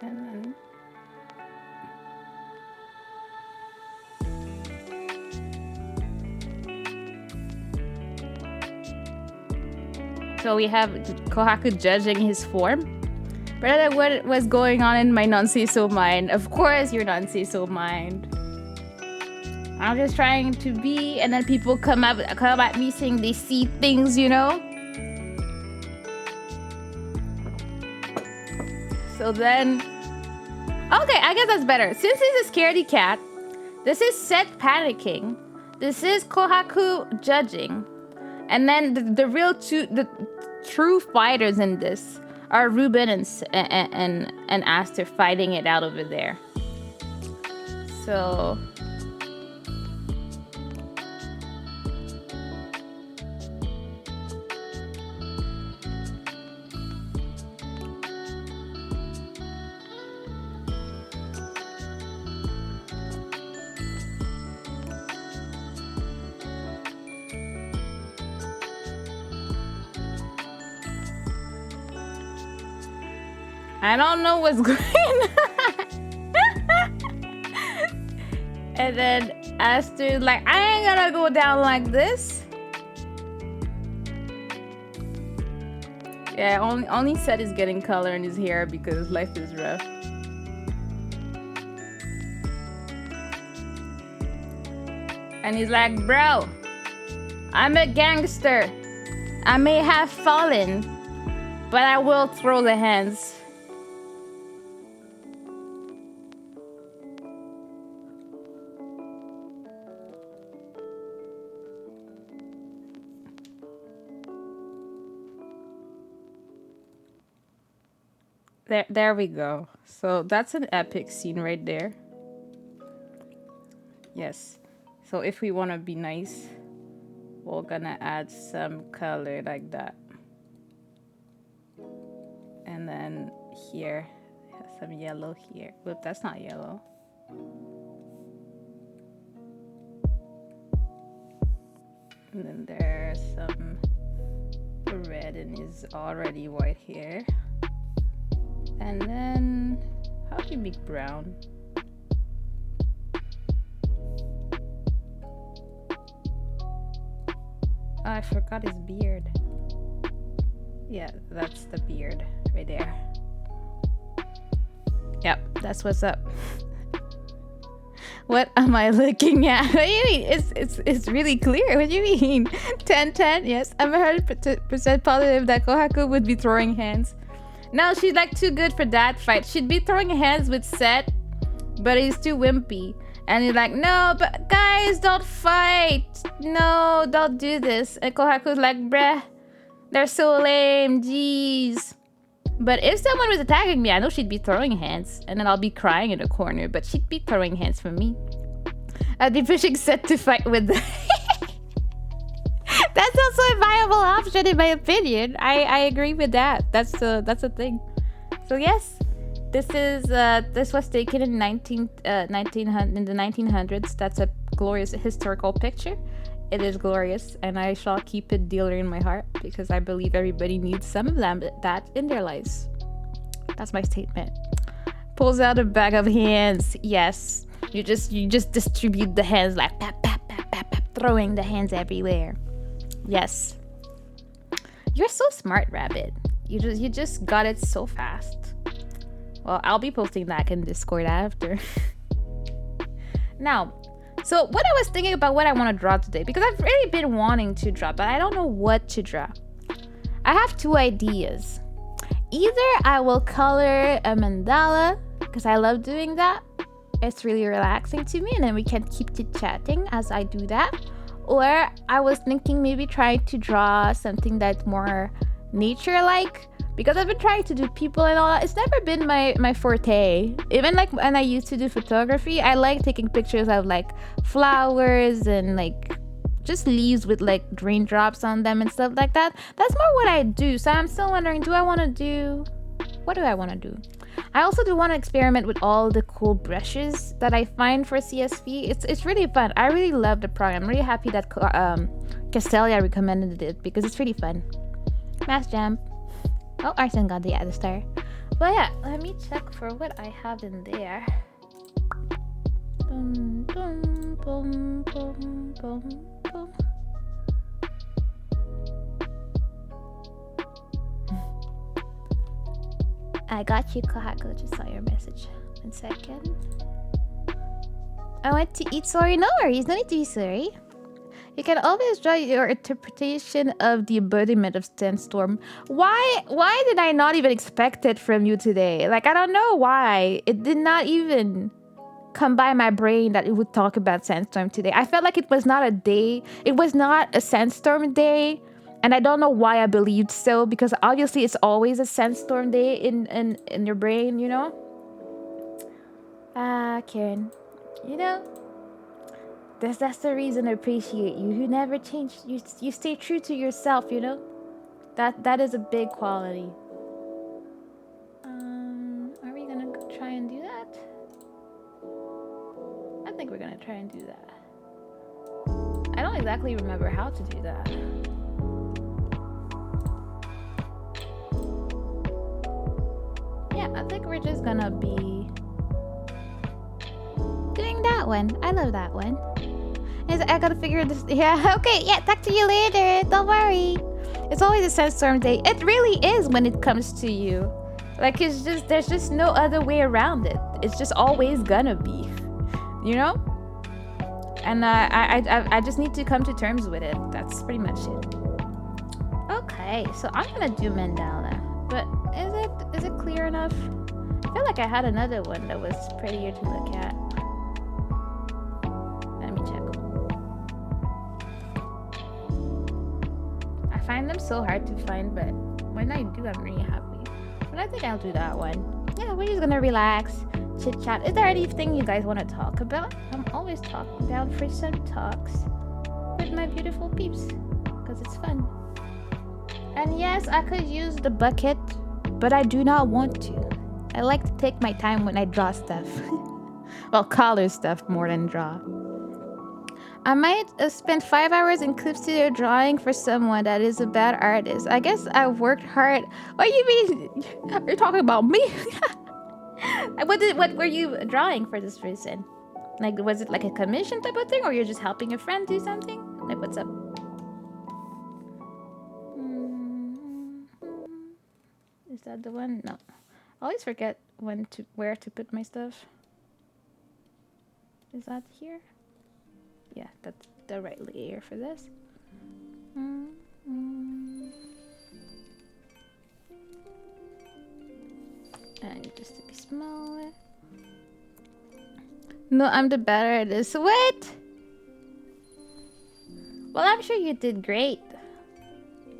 And then so we have Kohaku judging his form. But what was going on in my non-Seiso mind? Of course, your non-Seiso mind. I'm just trying to be, and then people come at me saying they see things, you know. So then, okay, I guess that's better. Since he's a scaredy cat, this is Set panicking. This is Kohaku judging, and then the true fighters in this are Ruben and Aster fighting it out over there. So I don't know what's going on. And then Aster like, I ain't gonna go down like this. Yeah, only Set is getting color in his hair because life is rough. And he's like, bro, I'm a gangster. I may have fallen, but I will throw the hands. There we go. So that's an epic scene right there. Yes. So if we want to be nice, we're gonna add some color like that. And then here, some yellow here. Whoop, that's not yellow. And then there's some red in his already white hair. And then, how do you make brown? Oh, I forgot his beard. Yeah, that's the beard right there. Yep, that's what's up. What am I looking at? What do you mean? It's really clear. What do you mean? 10-10? Yes, I'm 100% positive that Kohaku would be throwing hands. No, she's like too good for that fight. She'd be throwing hands with Set, but he's too wimpy. And he's like, no, but guys, don't fight. No, don't do this. And Kohaku's like, bruh, they're so lame. Jeez. But if someone was attacking me, I know she'd be throwing hands. And then I'll be crying in a corner. But she'd be throwing hands for me. I'd be pushing Set to fight with them. That's also a viable option in my opinion. I agree with that. That's a thing. So yes, this was taken in in the 1900s. That's a glorious historical picture. It is glorious, and I shall keep it dearly in my heart because I believe everybody needs some of that in their lives. That's my statement. Pulls out a bag of hands. Yes, you just distribute the hands like pap, pap, pap, pap, pap, throwing the hands everywhere. Yes. You're so smart, Rabbit. You just got it so fast. Well, I'll be posting that in Discord after. Now, so what I was thinking about what I want to draw today, because I've really been wanting to draw, but I don't know what to draw. I have two ideas. Either I will color a mandala, because I love doing that. It's really relaxing to me, and then we can keep chit-chatting as I do that. Or I was thinking maybe trying to draw something that's more nature-like, because I've been trying to do people and all that. It's never been my forte. Even like when I used to do photography, I like taking pictures of like flowers and like just leaves with like raindrops on them and stuff like that. That's more what I do. So I'm still wondering, what do I want to do? I also do want to experiment with all the cool brushes that I find for CSV. It's really fun. I really love the program. I'm really happy that Castelia recommended it because it's really fun. Mass Jam. Oh, Arson got the other star. But yeah, let me check for what I have in there. Boom, boom, boom, boom, boom, boom. I got you, Kahako. Just saw your message. 1 second. I went to eat. Sorry, no worries. No need to be sorry. You can always draw your interpretation of the embodiment of Sandstorm. Why did I not even expect it from you today? Like, I don't know why. It did not even come by my brain that it would talk about Sandstorm today. I felt like it was not a day. It was not a Sandstorm day. And I don't know why I believed so, because obviously it's always a Sandstorm day in your brain, you know? Karen, you know, that's the reason I appreciate you. You never change. You stay true to yourself, you know? That is a big quality. Are we gonna try and do that? I think we're gonna try and do that. I don't exactly remember how to do that. Yeah, I think we're just gonna be doing that one. I love that one. I gotta figure this. Yeah, okay, yeah, talk to you later. Don't worry. It's always a Sandstorm day. It really is when it comes to you. Like, it's just, there's just no other way around it. It's just always gonna be, you know? And I just need to come to terms with it. That's pretty much it. Okay, so I'm gonna do mandala. But is it clear enough? I feel like I had another one that was prettier to look at. Let me check. I find them so hard to find, but when I do, I'm really happy. But I think I'll do that one. Yeah, we're just gonna relax, chit chat. Is there anything you guys want to talk about? I'm always talking down for some talks with my beautiful peeps, because it's fun. And yes, I could use the bucket, but I do not want to. I like to take my time when I draw stuff. Well, color stuff more than draw. I might spend 5 hours in Clip Studio drawing for someone that is a bad artist. I guess I worked hard. What do you mean? You're talking about me? What were you drawing for this person? Like, was it like a commission type of thing, or you're just helping a friend do something? Like, what's up? Is that the one? No. I always forget where to put my stuff. Is that here? Yeah, that's the right layer for this. And just to be smaller. No, I'm the better at this. What? Well, I'm sure you did great.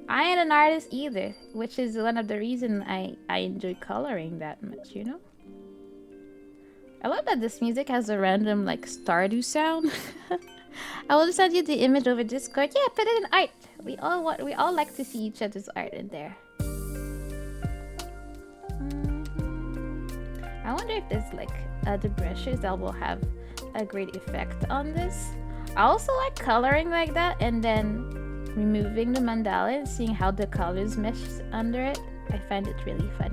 I ain't an artist either, which is one of the reasons I enjoy coloring that much, you know? I love that this music has a random, like, Stardew sound. I will send you the image over Discord. Yeah, put it in art. We all like to see each other's art in there. I wonder if there's, like, other brushes that will have a great effect on this. I also like coloring like that and then removing the mandala and seeing how the colors mesh under it. I find it really fun.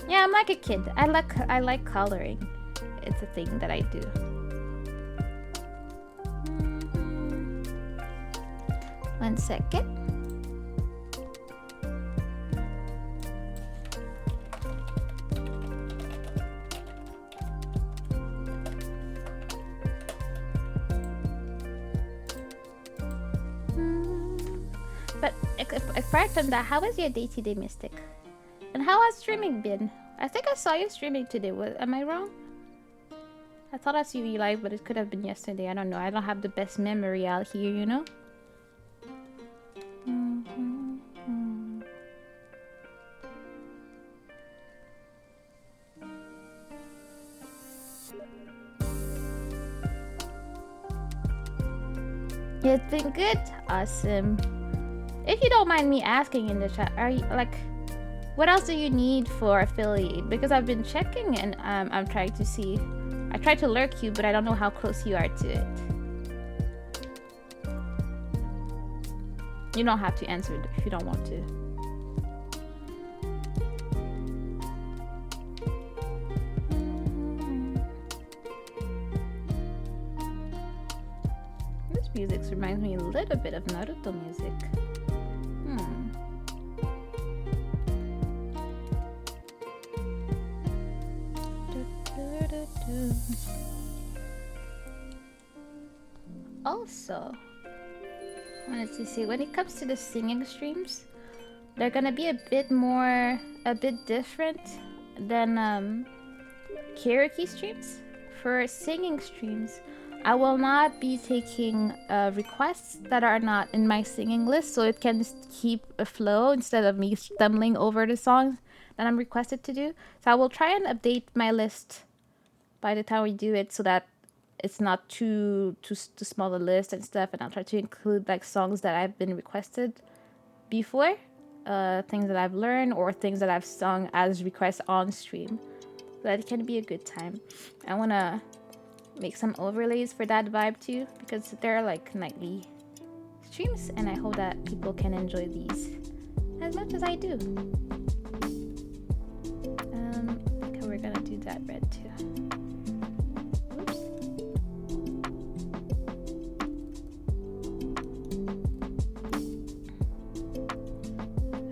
Yeah, I'm like a kid. I like coloring. It's a thing that I do. One second. But apart from that, how was your day today, Mystic? And how has streaming been? I think I saw you streaming today. Am I wrong? I thought I saw you live, but it could have been yesterday. I don't know. I don't have the best memory out here, you know? It's been good. Awesome. If you don't mind me asking in the chat, are you like, what else do you need for affiliate? Because I've been checking and I'm trying to see. I tried to lurk you, but I don't know how close you are to it. You don't have to answer it if you don't want to. This music reminds me a little bit of Naruto music. Also, I wanted to see, when it comes to the singing streams, they're gonna be a bit different than karaoke streams. For singing streams, I will not be taking requests that are not in my singing list, so it can just keep a flow instead of me stumbling over the songs that I'm requested to do. So I will try and update my list by the time we do it, so that it's not too small a list and stuff, and I'll try to include like songs that I've been requested before, things that I've learned or things that I've sung as requests on stream. So that it can be a good time. I wanna make some overlays for that vibe too, because they're like nightly streams, and I hope that people can enjoy these as much as I do. Okay, we're gonna do that red too.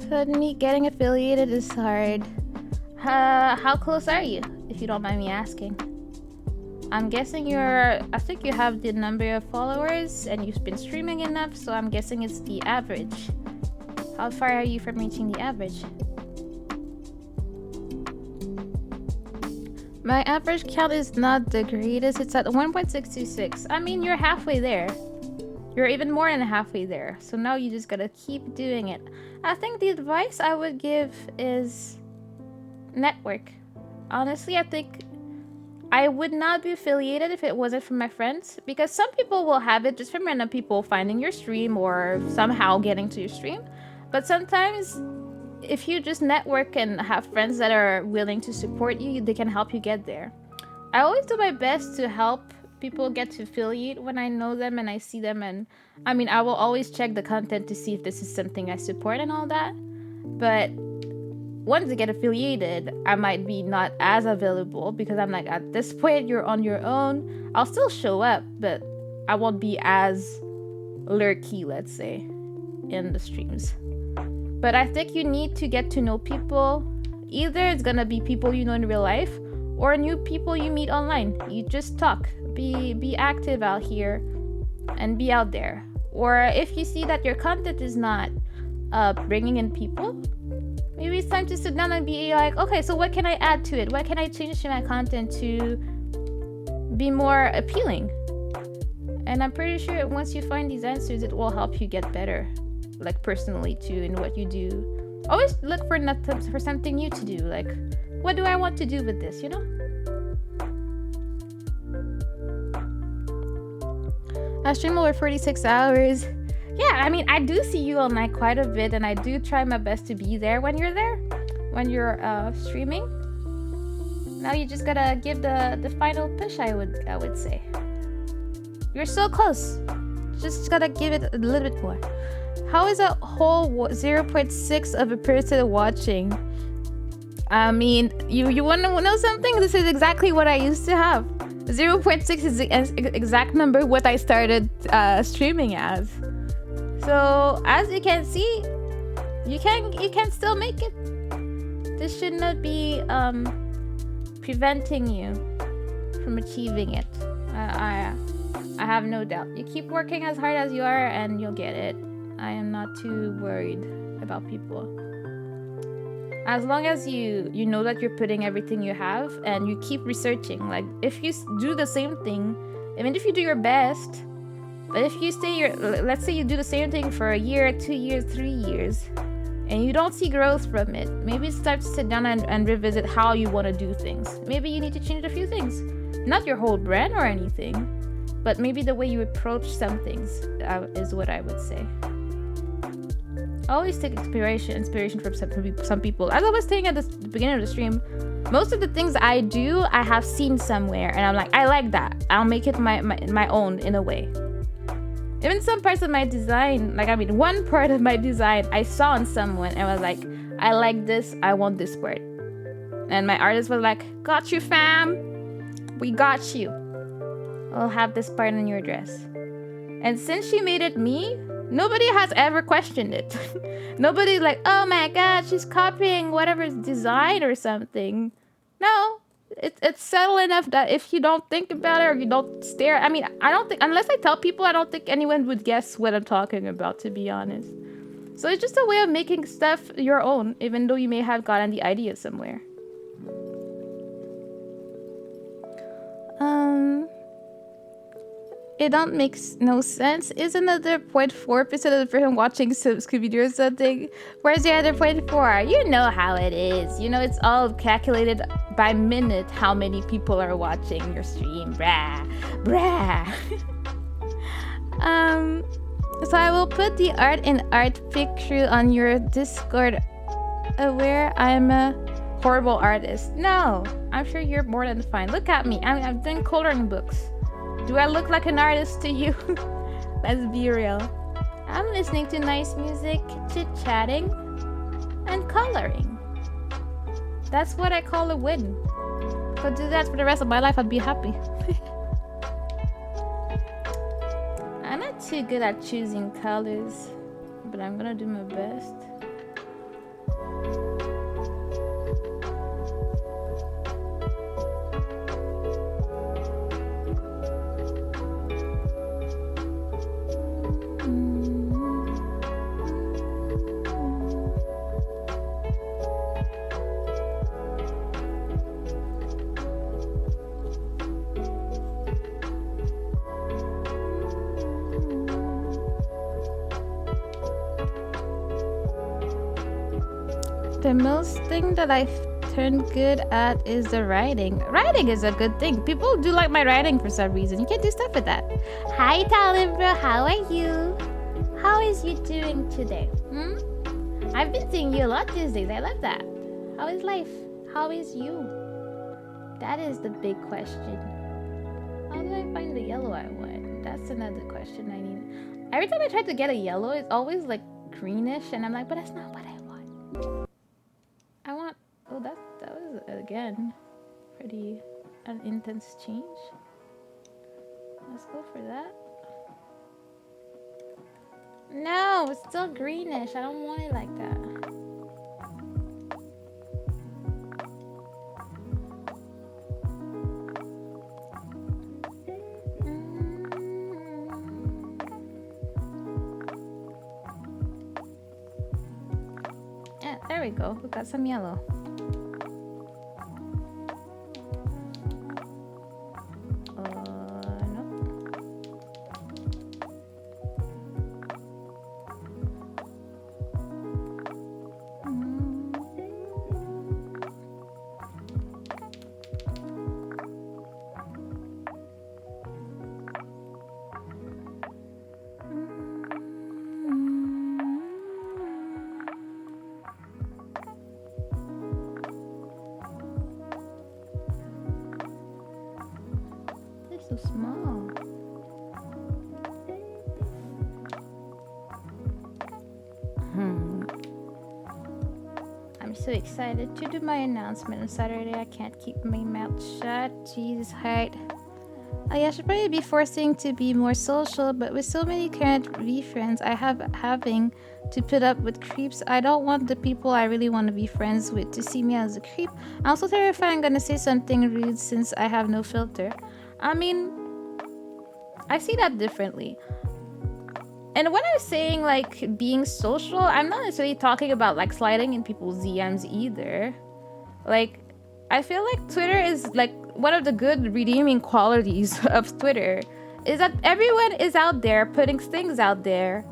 But me getting affiliated is hard. How close are you, if you don't mind me asking? I'm guessing I think you have the number of followers and you've been streaming enough, so I'm guessing it's the average. How far are you from reaching the average? My average count is not the greatest. It's at 1.626. I mean, you're halfway there. You're even more than halfway there. So now you just gotta keep doing it. I think the advice I would give is network. Honestly, I think I would not be affiliated if it wasn't from my friends, because some people will have it just from random people finding your stream or somehow getting to your stream. But sometimes if you just network and have friends that are willing to support you, they can help you get there. I always do my best to help people get to affiliate when I know them and I see them, and I mean, I will always check the content to see if this is something I support and all that. But once I get affiliated, I might be not as available, because I'm like, at this point you're on your own. I'll still show up, but I won't be as lurky, let's say, in the streams. But I think you need to get to know people. Either it's gonna be people you know in real life or new people you meet online. You just talk, be active out here and be out there. Or if you see that your content is not bringing in people, maybe it's time to sit down and be like, okay, so what can I add to it? What can I change to my content to be more appealing? And I'm pretty sure once you find these answers, it will help you get better, like personally too, in what you do. Always look for something new to do. Like, what do I want to do with this, you know? I stream over 46 hours. Yeah, I mean, I do see you online quite a bit, and I do try my best to be there when you're there, when you're streaming. Now you just gotta give the final push, I would say. You're so close. Just gotta give it a little bit more. How is a whole 0.6 of a person watching? I mean, you want to know something? This is exactly what I used to have. 0.6 is the exact number what I started streaming as. So as you can see, you can still make it. This should not be preventing you from achieving it. I have no doubt. You keep working as hard as you are and you'll get it. I am not too worried about people. As long as you know that you're putting everything you have and you keep researching. Like, if you do the same thing, I mean, if you do your best, but if you let's say you do the same thing for a year, 2 years, 3 years, and you don't see growth from it, maybe it's time to sit down and revisit how you want to do things. Maybe you need to change a few things. Not your whole brand or anything, but maybe the way you approach some things is what I would say. I always take inspiration from some people. As I was saying at the beginning of the stream, most of the things I do, I have seen somewhere, and I'm like, I like that. I'll make it my own in a way. Even some parts of my design, one part of my design I saw on someone and was like, I like this, I want this part. And my artist was like, got you, fam. We got you. I'll have this part in your dress. And since she made it me, nobody has ever questioned it. Nobody's like, oh my god, she's copying whatever's design or something. No, it's subtle enough that if you don't think about it or you don't stare, I don't think, unless I tell people, I don't think anyone would guess what I'm talking about, to be honest. So it's just a way of making stuff your own, even though you may have gotten the idea somewhere. It don't make no sense. Is another 0.4% of the person watching Scooby-Doo or something? Where's the other 0.4? You know how it is. You know, it's all calculated by minute how many people are watching your stream. Brah. So I will put the art and art picture on your Discord. Aware I'm a horrible artist. No, I'm sure you're more than fine. Look at me. I'm doing coloring books. Do I look like an artist to you? Let's be real. I'm listening to nice music, chit-chatting, and coloring. That's what I call a win. Could do that for the rest of my life, I'd be happy. I'm not too good at choosing colors, but I'm gonna do my best. The most thing that I've turned good at is the writing. Writing is a good thing. People do like my writing for some reason. You can do stuff with that. Hi, Talon bro. How are you? How is you doing today? I've been seeing you a lot these days. I love that. How is life? How is you? That is the big question. How do I find the yellow I want? That's another question I need. Every time I try to get a yellow, it's always like greenish, and I'm like, but that's not what I want. I want... Oh, that was, again, pretty an intense change. Let's go for that. No, it's still greenish. I don't want it like that. Yeah, there we go. We got some yellow. So small. I'm so excited to do my announcement on Saturday. I can't keep my mouth shut. Jesus heart. I should probably be forcing to be more social, but with so many current friends I have having to put up with creeps, I don't want the people I really want to be friends with to see me as a creep. I'm also terrified I'm gonna say something rude since I have no filter. I mean, I see that differently. And when I'm saying like being social, I'm not necessarily talking about like sliding in people's DMs either. Like, I feel like Twitter is like one of the good redeeming qualities of Twitter is that everyone is out there putting things out there.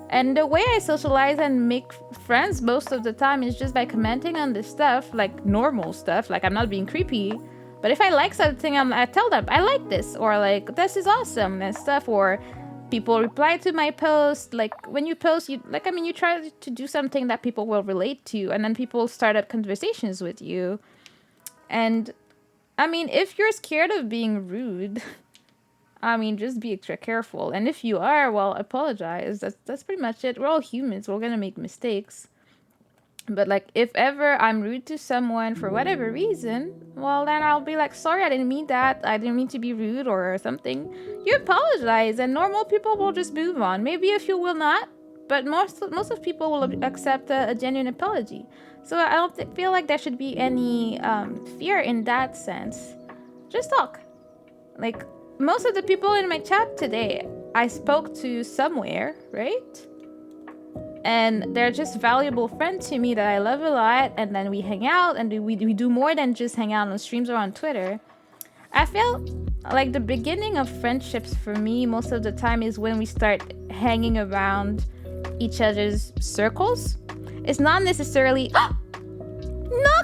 And the way I socialize and make friends most of the time is just by commenting on this stuff, like normal stuff, like I'm not being creepy. But if I like something, I tell them I like this, or like this is awesome and stuff. Or people reply to my post. Like when you post, you like, I mean, you try to do something that people will relate to, and then people start up conversations with you. And I mean, if you're scared of being rude, I mean, just be extra careful. And if you are, well, apologize. That's pretty much it. We're all humans. We're gonna make mistakes. But like, if ever I'm rude to someone for whatever reason, well, then I'll be like, sorry, I didn't mean that. I didn't mean to be rude or something. You apologize, and normal people will just move on. Maybe a few will not, but most of people will accept a genuine apology. So I don't feel like there should be any fear in that sense. Just talk. Like, most of the people in my chat today, I spoke to somewhere, right? And they're just valuable friends to me that I love a lot. And then we hang out, and we do more than just hang out on streams or on Twitter. I feel like the beginning of friendships for me most of the time is when we start hanging around each other's circles. It's not necessarily... Nokami!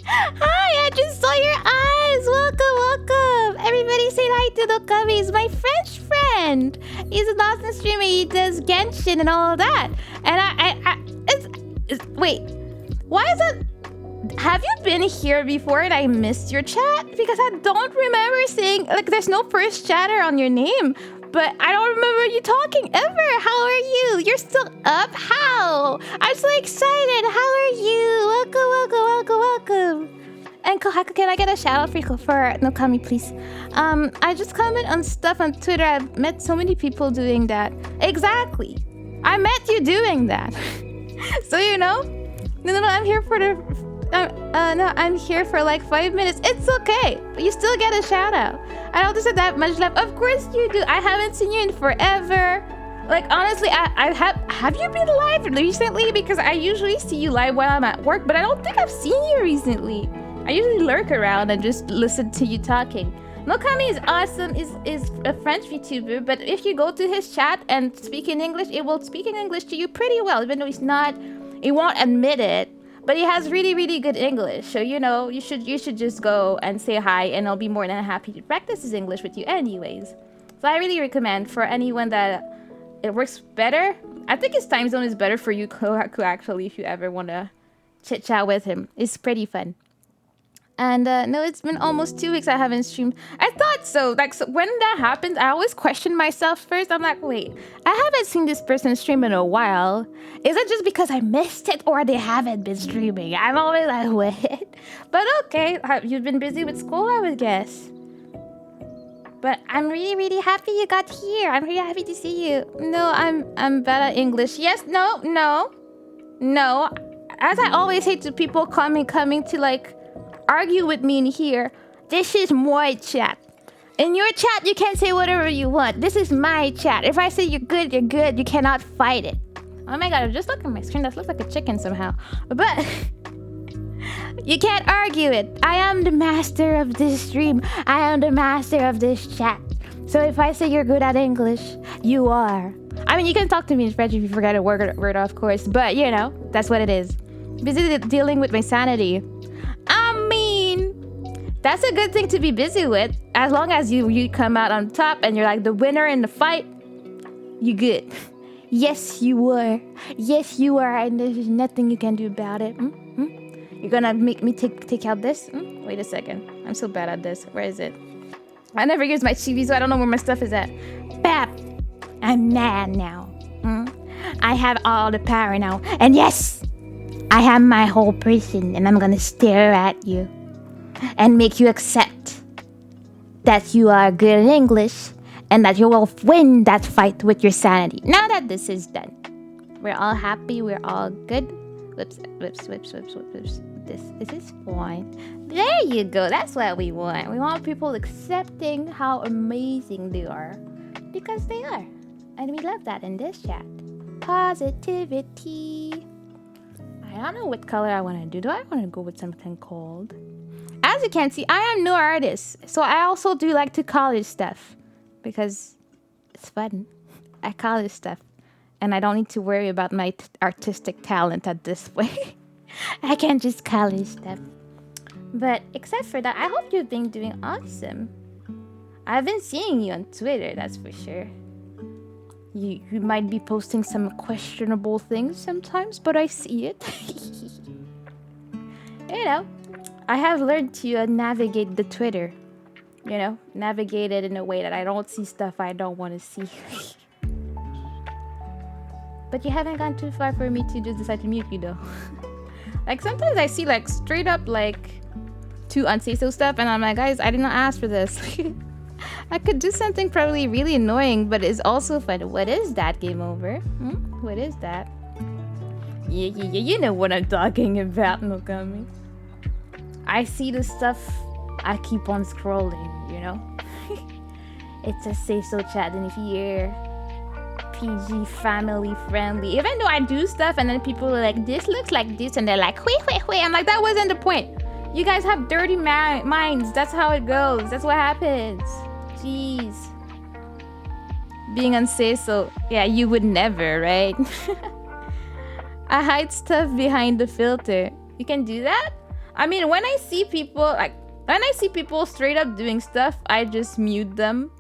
Hi, I just saw your eyes. Welcome. Everybody say hi to Nokami. He's my French friend. He's an awesome streamer. He does Genshin and all of that. And wait, why is that? Have you been here before and I missed your chat? Because I don't remember seeing, like, there's no first chatter on your name. But I don't remember you talking ever. How are you? You're still up? How? I'm so excited. How are you? Welcome. And Kohaku, can I get a shout out for Nokami, please? I just comment on stuff on Twitter. I've met so many people doing that. Exactly. I met you doing that. So, you know? No, I'm here for the... no, I'm here for like 5 minutes. It's okay. You still get a shout out. I don't deserve that much love. Of course you do. I haven't seen you in forever. Like, honestly, I have you been live recently? Because I usually see you live while I'm at work, but I don't think I've seen you recently. I usually lurk around and just listen to you talking. Nokami is awesome, is a French VTuber, but if you go to his chat and speak in English, it will speak in English to you pretty well, even though he won't admit it. But he has really, really good English. So, you know, you should just go and say hi, and I'll be more than happy to practice his English with you anyways. So I really recommend for anyone that it works better. I think his time zone is better for you, Kohaku, actually, if you ever want to chit-chat with him. It's pretty fun. And no, it's been almost 2 weeks I haven't streamed. I thought so. Like, so when that happens, I always question myself first. I'm like, wait, I haven't seen this person stream in a while. Is it just because I missed it, or they haven't been streaming? I'm always like, what? But okay, you've been busy with school, I would guess. But I'm really, really happy you got here. I'm really happy to see you. No, I'm bad at English. Yes, no. As I always say to people coming to like argue with me in here, this is my chat. In your chat, you can say whatever you want. This is my chat. If I say you're good, you're good. You cannot fight it. Oh my god, just look at my screen. That looks like a chicken somehow. But you can't argue it. I am the master of this stream. I am the master of this chat. So if I say you're good at English, you are. I mean, you can talk to me in French if you forget a word, of course. But, you know, that's what it is. Busy dealing with my sanity. I mean, that's a good thing to be busy with. As long as you come out on top and you're like the winner in the fight, you good. Yes, you are. Yes, you are. And there's nothing you can do about it. You're gonna make me take out this? Wait a second. I'm so bad at this. Where is it? I never use my chibi, so I don't know where my stuff is at. Bap! I'm mad now. I have all the power now. And yes! I have my whole person, and I'm gonna stare at you and make you accept that you are good in English and that you will win that fight with your sanity. Now that this is done, we're all happy, we're all good. Whoops. This is fine. There you go. That's what we want. We want people accepting how amazing they are, because they are. And we love that in this chat. Positivity. I don't know what color I want to do. Do I want to go with something cold? As you can see, I am no artist. So I also do like to color stuff, because it's fun. I color stuff. And I don't need to worry about my artistic talent at this point. I can just color stuff. But except for that, I hope you've been doing awesome. I've been seeing you on Twitter, that's for sure. You might be posting some questionable things sometimes, but I see it. You know, I have learned to navigate the Twitter. You know, navigate it in a way that I don't see stuff I don't want to see. But you haven't gone too far for me to just decide to mute you though. Like sometimes I see like straight up like too unsay-so stuff and I'm like, guys, I did not ask for this. I could do something probably really annoying, but it's also fun. What is that, Game Over? What is that? Yeah, you know what I'm talking about, Nokami. I see the stuff, I keep on scrolling, you know? It's a safe so chat in here. PG, family friendly. Even though I do stuff and then people are like, this looks like this, and they're like, wait. I'm like, that wasn't the point. You guys have dirty minds. That's how it goes. That's what happens. Jeez. Being unsay-so. Yeah, you would never, right? I hide stuff behind the filter. You can do that? I mean, when I see people straight up doing stuff, I just mute them.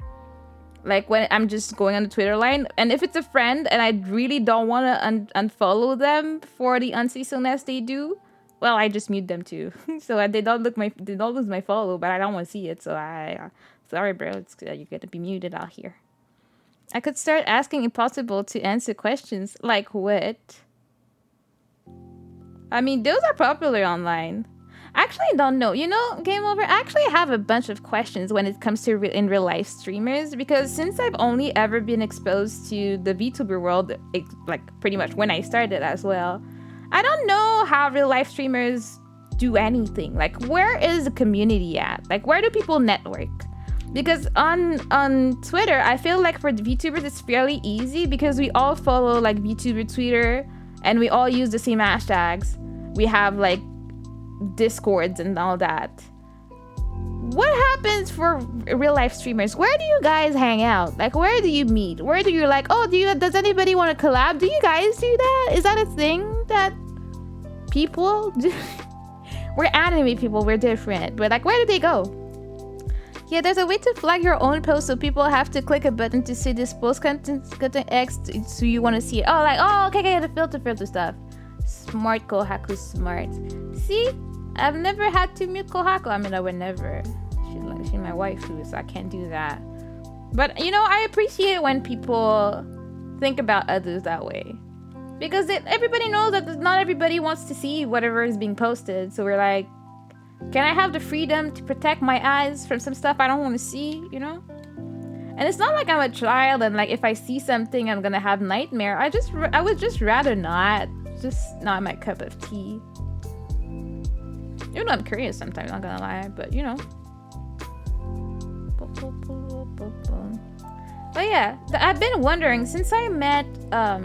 Like when I'm just going on the Twitter line, and if it's a friend and I really don't want to unfollow them for the unsay-so-ness they do, well, I just mute them too. So they don't lose my follow, but I don't want to see it. So sorry, bro, you're gonna be muted out here. I could start asking impossible to answer questions. Like what? I mean, those are popular online. I actually don't know. You know, Game Over, I actually have a bunch of questions when it comes to in real life streamers, because since I've only ever been exposed to the VTuber world, like pretty much when I started as well, I don't know how real life streamers do anything. Like, where is the community at? Like, where do people network? Because on Twitter, I feel like for the VTubers, it's fairly easy because we all follow like VTuber Twitter and we all use the same hashtags. We have like Discords and all that. What happens for real life streamers? Where do you guys hang out? Like, where do you meet? Where do you like, oh, does anybody want to collab? Do you guys do that? Is that a thing that people do? We're anime people, we're different. But like, where do they go? Yeah, there's a way to flag your own post, so people have to click a button to see this post content X, so you want to see it. Oh, like, oh, okay, the filter stuff. Smart Kohaku, smart. See? I've never had to mute Kohaku. I mean, I would never. She's my waifu, so I can't do that. But, you know, I appreciate it when people think about others that way. Because everybody knows that not everybody wants to see whatever is being posted. So we're like, can I have the freedom to protect my eyes from some stuff I don't want to see, you know? And it's not like I'm a child and like if I see something I'm gonna have nightmare. I would just rather not. Just not my cup of tea. Even though I'm curious sometimes, not gonna lie, but you know. But yeah, I've been wondering, since I met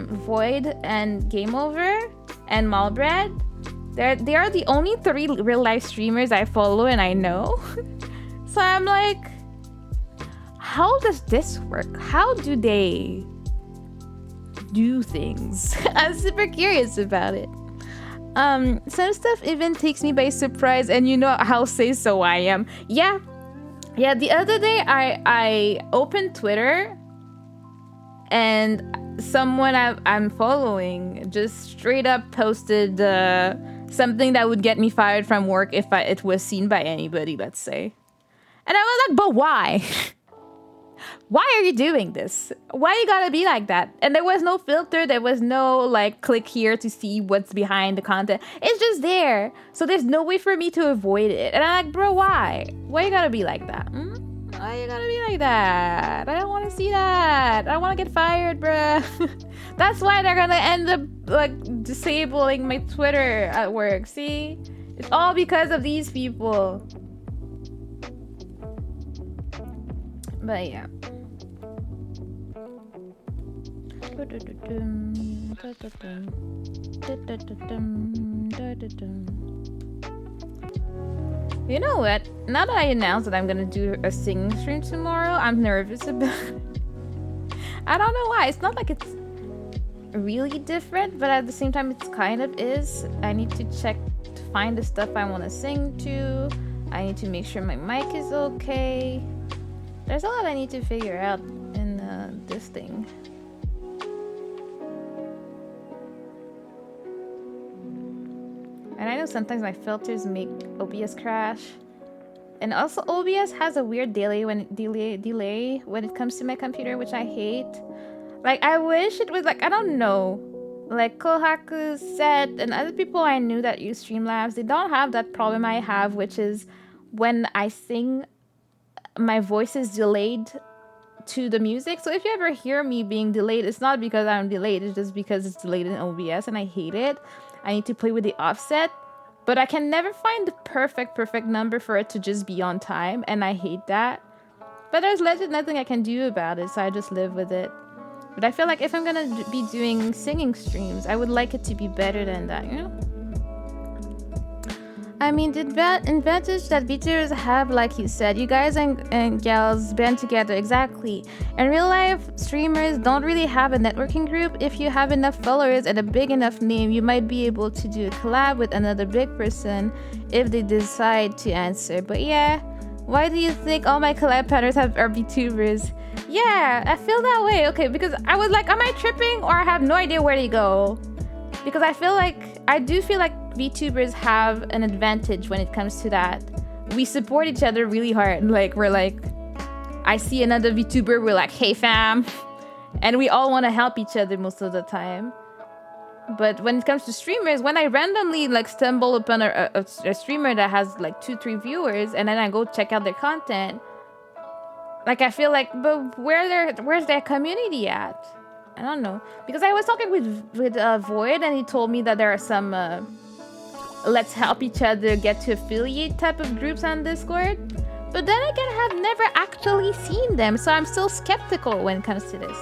Void and Game Over and Malbread, they are the only 3 real life streamers I follow and I know. So I'm like, how does this work? How do they do things? I'm super curious about it. Some stuff even takes me by surprise, and you know how say-so I am. Yeah, the other day I opened Twitter and someone I'm following just straight up posted something that would get me fired from work if it was seen by anybody, let's say. And I was like, but why? Why are you doing this? Why you gotta be like that? And there was no filter. There was no like click here to see what's behind the content. It's just there. So there's no way for me to avoid it. And I'm like, bro, why? Why you gotta be like that? Why you gotta be like that? I don't want to see that. I don't want to get fired, bruh. That's why they're gonna end up like disabling my Twitter at work. See? It's all because of these people. But yeah. You know what? Now that I announced that I'm gonna do a singing stream tomorrow, I'm nervous about it. I don't know why. It's not like it's really different, but at the same time, it kind of is. I need to check to find the stuff I want to sing to. I need to make sure my mic is okay. There's a lot I need to figure out in this thing. And I know sometimes my filters make OBS crash. And also OBS has a weird delay when it comes to my computer, which I hate. Like, I wish it was like, I don't know. Like Kohaku said, and other people I knew that use Streamlabs, they don't have that problem I have, which is when I sing, my voice is delayed to the music. So if you ever hear me being delayed, it's not because I'm delayed, it's just because it's delayed in OBS and I hate it. I need to play with the offset, but I can never find the perfect number for it to just be on time, and I hate that. But there's legit nothing I can do about it, so I just live with it. But I feel like if I'm gonna be doing singing streams, I would like it to be better than that, you know? I mean, the advantage that VTubers have, like you said, you guys and gals band together, exactly. In real life, streamers don't really have a networking group. If you have enough followers and a big enough name, you might be able to do a collab with another big person if they decide to answer. But yeah, why do you think all my collab partners are VTubers? Yeah, I feel that way. Okay, because I was like, am I tripping or I have no idea where to go? Because I do feel like VTubers have an advantage when it comes to that. We support each other really hard. Like, we're like, I see another VTuber, we're like, hey fam. And we all want to help each other most of the time. But when it comes to streamers, when I randomly like stumble upon a streamer that has like 2-3 viewers, and then I go check out their content, like I feel like, but where's their community at? I don't know, because I was talking with Void, and he told me that there are some let's help each other get to affiliate type of groups on Discord. But then again, I have never actually seen them, so I'm still skeptical when it comes to this.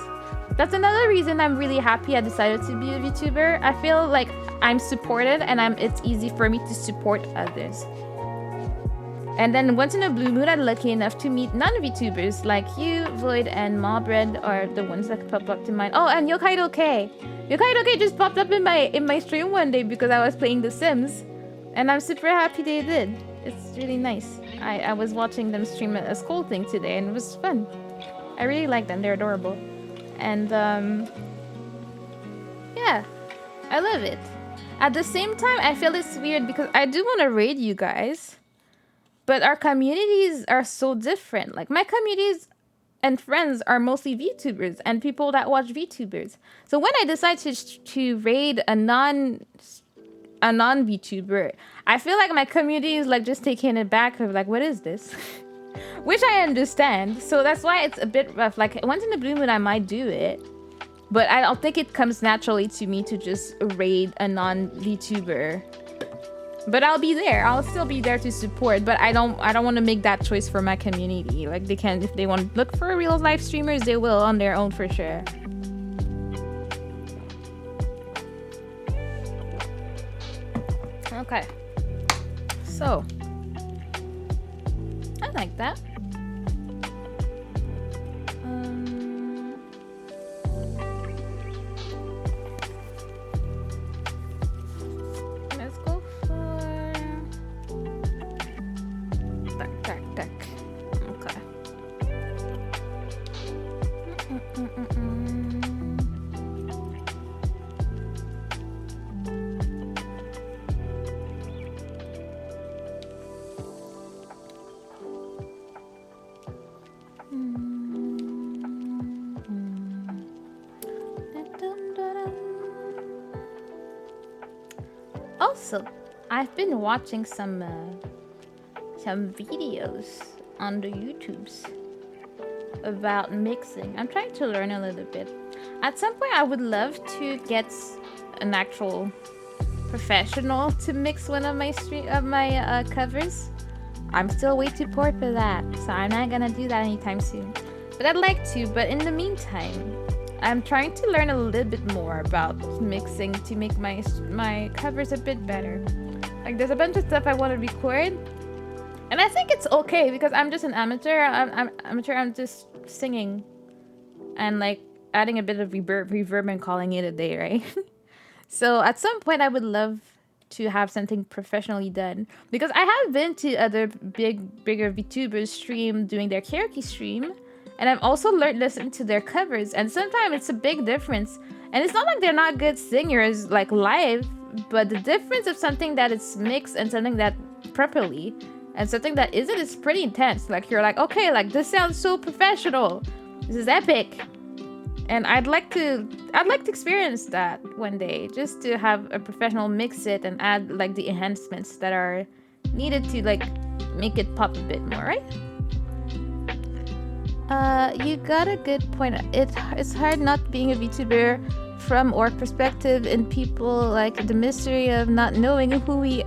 That's another reason I'm really happy I decided to be a VTuber. I feel like I'm supported, and it's easy for me to support others. And then once in a blue moon, I'm lucky enough to meet non-VTubers like you, Void, and Mobred are the ones that pop up to mind. Oh, and Yokaido K. Yokaido K just popped up in my stream one day because I was playing The Sims. And I'm super happy they did. It's really nice. I was watching them stream a school thing today, and it was fun. I really like them. They're adorable. And yeah, I love it. At the same time, I feel it's weird because I do want to raid you guys, but our communities are so different. Like, my communities and friends are mostly VTubers and people that watch VTubers. So when I decide to raid a non-VTuber, I feel like my community is like just taking it back of like, what is this? Which I understand. So that's why it's a bit rough. Like, once in a blue moon, I might do it, but I don't think it comes naturally to me to just raid a non-VTuber. But I'll be there. I'll still be there to support, but I don't want to make that choice for my community. Like, they can, if they want to look for real life streamers, they will on their own for sure. Okay. So, I like that. Let's go for deck. Okay. Also, I've been watching some videos on the YouTubes about mixing. I'm trying to learn a little bit. At some point, I would love to get an actual professional to mix one of my covers. I'm still way too poor for that, so I'm not gonna do that anytime soon. But I'd like to. But in the meantime, I'm trying to learn a little bit more about mixing to make my covers a bit better. Like, there's a bunch of stuff I want to record, and I think it's okay because I'm just an amateur. I'm just singing and like adding a bit of reverb and calling it a day, right? So at some point, I would love to have something professionally done. Because I have been to other bigger VTubers stream doing their karaoke stream, and I've also listened to their covers, and sometimes it's a big difference. And it's not like they're not good singers like live, but the difference of something that is mixed and something that properly and something that isn't is pretty intense. Like you're like, okay, like this sounds so professional. This is epic. And I'd like to experience that one day, just to have a professional mix it and add like the enhancements that are needed to like make it pop a bit more, right? You got a good point. It's hard not being a VTuber from our perspective, and people like the mystery of not knowing who we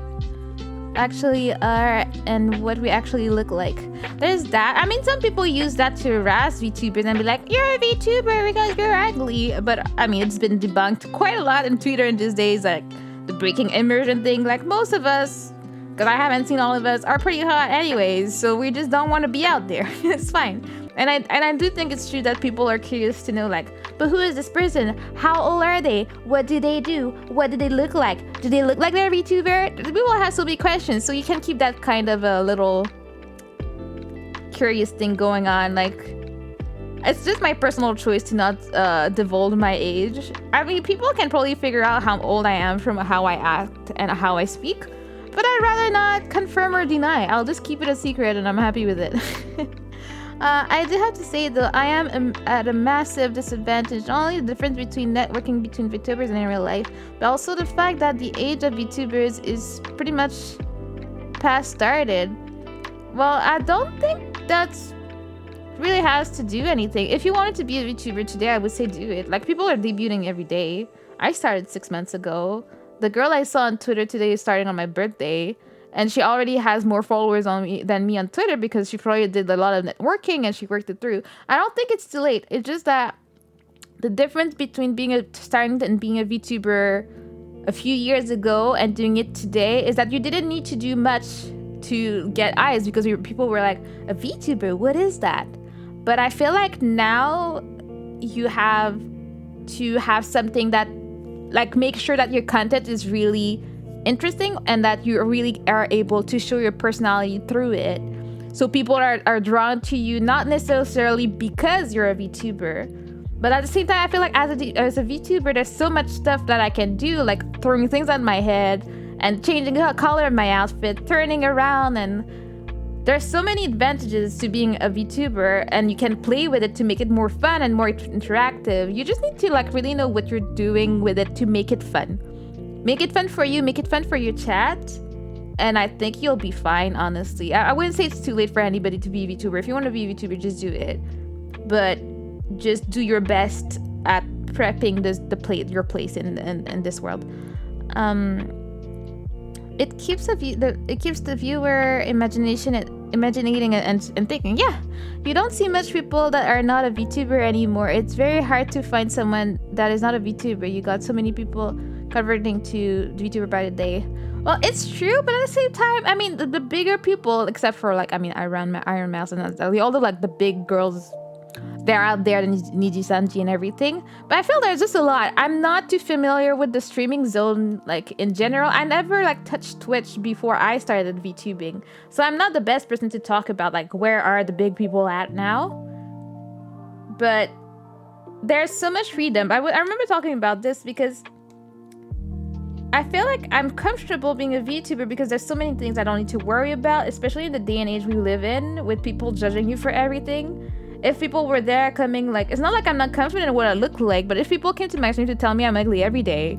actually are and what we actually look like. There's that. I mean, some people use that to harass VTubers and be like, you're a VTuber because you're ugly. But I mean, it's been debunked quite a lot in Twitter in these days, like the breaking immersion thing. Like most of us, because I haven't seen all of us, are pretty hot anyways, so we just don't want to be out there. It's fine. And I do think it's true that people are curious to know, like, but who is this person? How old are they? What do they do? What do they look like? Do they look like they're a VTuber? People have so many questions, so you can keep that kind of a little curious thing going on. Like, it's just my personal choice to not divulge my age. I mean, people can probably figure out how old I am from how I act and how I speak, but I'd rather not confirm or deny. I'll just keep it a secret, and I'm happy with it. I do have to say though, I am at a massive disadvantage. Not only the difference between networking between VTubers and in real life, but also the fact that the age of VTubers is pretty much past started. Well, I don't think that's really has to do anything. If you wanted to be a VTuber today, I would say do it. Like, people are debuting every day. I started 6 months ago. The girl I saw on Twitter today is starting on my birthday. And she already has more followers than me on Twitter because she probably did a lot of networking and she worked it through. I don't think it's too late. It's just that the difference between starting and being a VTuber a few years ago and doing it today is that you didn't need to do much to get eyes, because people were like, a VTuber, what is that? But I feel like now you have to have something that, like, make sure that your content is really interesting and that you really are able to show your personality through it, so people are drawn to you, not necessarily because you're a VTuber, but at the same time I feel like as a VTuber there's so much stuff that I can do, like throwing things on my head and changing the color of my outfit, turning around, and there's so many advantages to being a VTuber, and you can play with it to make it more fun and more interactive. You just need to like really know what you're doing with it to make it fun. Make it fun for you, make it fun for your chat, and I think you'll be fine, honestly. I wouldn't say it's too late for anybody to be a VTuber. If you want to be a VTuber, just do it. But just do your best at prepping your place in this world. It keeps the viewer imaginating and thinking. Yeah, you don't see much people that are not a VTuber anymore. It's very hard to find someone that is not a VTuber. You got so many people converting to VTuber by the day. Well, it's true, but at the same time, I mean, the bigger people, except for like, I mean, Iron Mouse and all the like the big girls, they're out there, the Nijisanji and everything. But I feel there's just a lot. I'm not too familiar with the streaming zone, like in general. I never like touched Twitch before I started VTubing, so I'm not the best person to talk about like where are the big people at now. But there's so much freedom. I remember talking about this because I feel like I'm comfortable being a VTuber because there's so many things I don't need to worry about, especially in the day and age we live in, with people judging you for everything. If people were there coming, like, it's not like I'm not confident in what I look like, but if people came to my stream to tell me I'm ugly every day,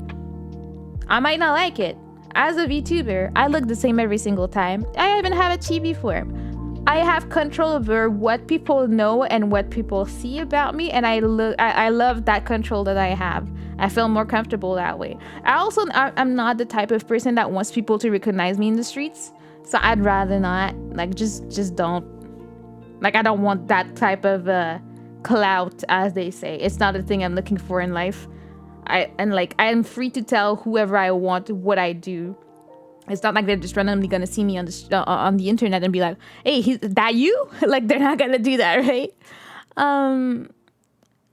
I might not like it. As a VTuber, I look the same every single time. I even have a chibi form. I have control over what people know and what people see about me, and I love that control that I have. I feel more comfortable that way. I'm not the type of person that wants people to recognize me in the streets, so I'd rather not. Like, just don't. Like, I don't want that type of clout, as they say. It's not a thing I'm looking for in life. I'm free to tell whoever I want what I do. It's not like they're just randomly gonna see me on the internet and be like, "Hey, that you?" Like, they're not gonna do that, right?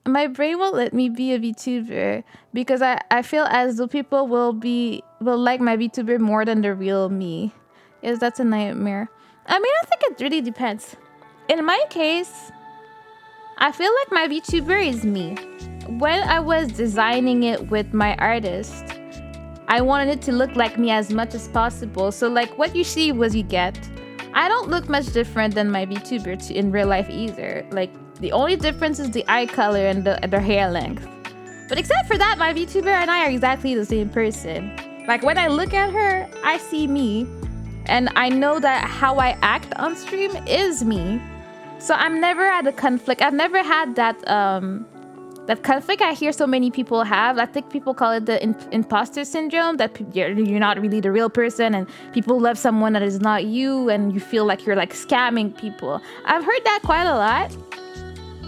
my brain won't let me be a VTuber because I feel as though people will like my VTuber more than the real me. Yes, that's a nightmare. I mean, I think it really depends. In my case, I feel like my VTuber is me. When I was designing it with my artist, I wanted it to look like me as much as possible. So like what you see was you get. I don't look much different than my VTuber in real life either. Like the only difference is the eye color and the hair length. But except for that, my VTuber and I are exactly the same person. Like when I look at her, I see me. And I know that how I act on stream is me. So I'm never at a conflict. I've never had that that conflict I hear so many people have. I think people call it the imposter syndrome, that you're not really the real person and people love someone that is not you and you feel like you're like scamming people. I've heard that quite a lot.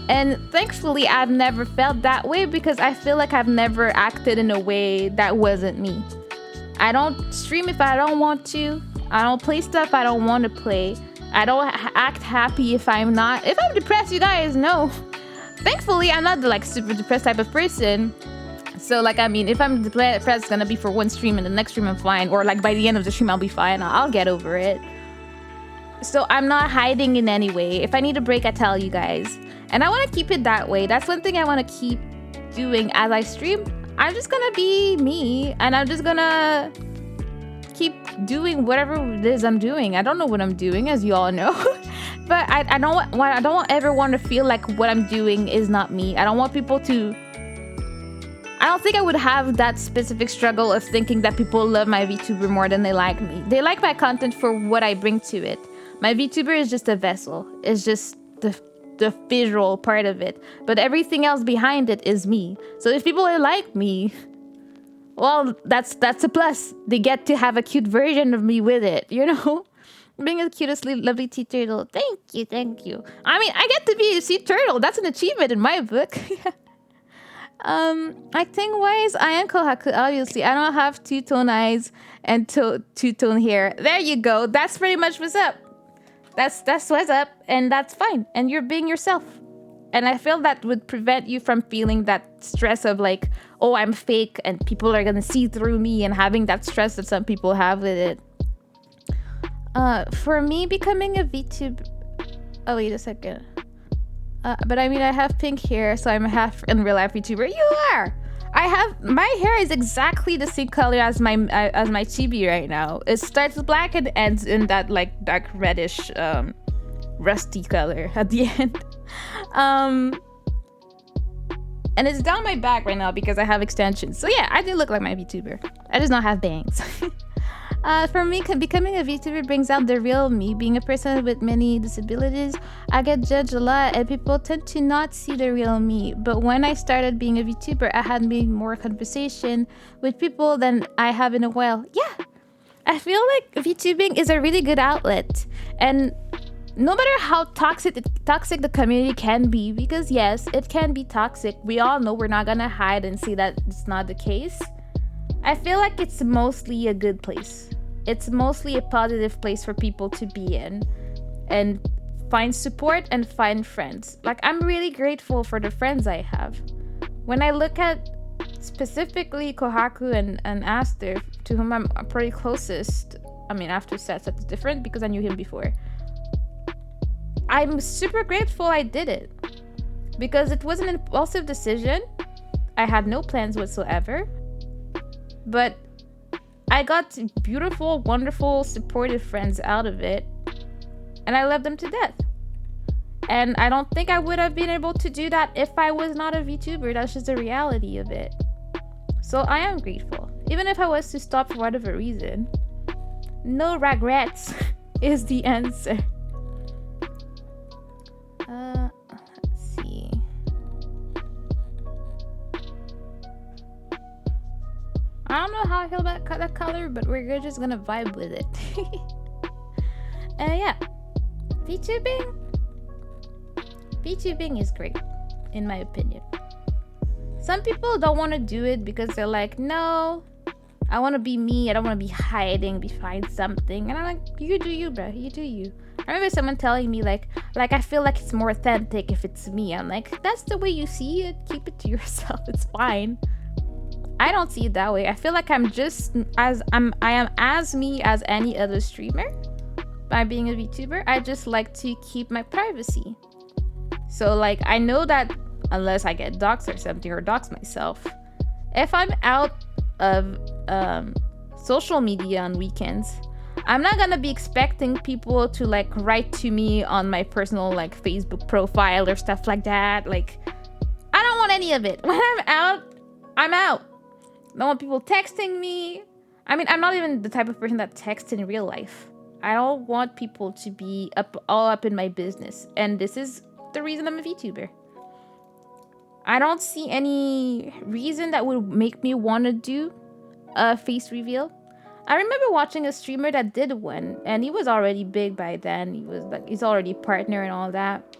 And thankfully, I've never felt that way because I feel like I've never acted in a way that wasn't me. I don't stream if I don't want to. I don't play stuff I don't want to play. I don't act happy if I'm not. If I'm depressed, you guys know. Thankfully, I'm not the like super depressed type of person. So like, I mean, if I'm depressed, it's gonna be for one stream and the next stream I'm fine. Or like by the end of the stream, I'll be fine. I'll get over it. So I'm not hiding in any way. If I need a break, I tell you guys. And I want to keep it that way. That's one thing I want to keep doing as I stream. I'm just gonna be me. And I'm just gonna keep doing whatever it is I'm doing. I don't know what I'm doing, as you all know. But I don't ever want to feel like what I'm doing is not me. I don't want people to... I don't think I would have that specific struggle of thinking that people love my VTuber more than they like me. They like my content for what I bring to it. My VTuber is just a vessel. It's just the visual part of it. But everything else behind it is me. So if people like me, well, that's a plus. They get to have a cute version of me with it, you know? Being the cutest, lovely sea turtle. Thank you. I mean, I get to be a sea turtle. That's an achievement in my book. Acting-wise, I am Kohaku, obviously. I don't have two-tone eyes and two-tone hair. There you go. That's pretty much what's up. That's what's up, and that's fine. And you're being yourself. And I feel that would prevent you from feeling that stress of like, oh, I'm fake and people are gonna see through me, and having that stress that some people have with it. For me, becoming a VTuber... Oh, wait a second. But I mean, I have pink hair, so I'm a half in real life VTuber. You are! My hair is exactly the same color as my chibi right now. It starts with black and ends in that like dark reddish, rusty color at the end. And it's down my back right now because I have extensions. So yeah, I do look like my VTuber. I just don't have bangs. For me, becoming a VTuber brings out the real me. Being a person with many disabilities, I get judged a lot and people tend to not see the real me. But when I started being a VTuber, I had made more conversation with people than I have in a while. Yeah, I feel like VTubing is a really good outlet. And no matter how toxic the community can be, because yes, it can be toxic. We all know, we're not gonna hide and say that it's not the case. I feel like it's mostly a good place. It's mostly a positive place for people to be in and find support and find friends. Like, I'm really grateful for the friends I have. When I look at specifically Kohaku and Aster, to whom I'm pretty closest, I mean, after Seth, that's different because I knew him before. I'm super grateful I did it because it was an impulsive decision. I had no plans whatsoever. But I got beautiful, wonderful, supportive friends out of it. And I love them to death. And I don't think I would have been able to do that if I was not a VTuber. That's just the reality of it. So I am grateful. Even if I was to stop for whatever reason. No regrets is the answer. Let's see. I don't know how I feel about that color, but we're just gonna vibe with it. Yeah, VTubing is great, in my opinion. Some people don't want to do it because they're like, no, I want to be me. I don't want to be hiding behind something. And I'm like, you do you, bro. You do you. I remember someone telling me like I feel like it's more authentic if it's me. I'm like, that's the way you see it. Keep it to yourself. It's fine. I don't see it that way. I feel like I am as me as any other streamer by being a VTuber. I just like to keep my privacy. So like I know that unless I get doxxed or something or dox myself, if I'm out of social media on weekends, I'm not gonna be expecting people to like write to me on my personal like Facebook profile or stuff like that. Like I don't want any of it. When I'm out, I'm out. I don't want people texting me. I mean, I'm not even the type of person that texts in real life. I don't want people to be all up in my business. And this is the reason I'm a VTuber. I don't see any reason that would make me want to do a face reveal. I remember watching a streamer that did one, and he was already big by then. He's already partner and all that.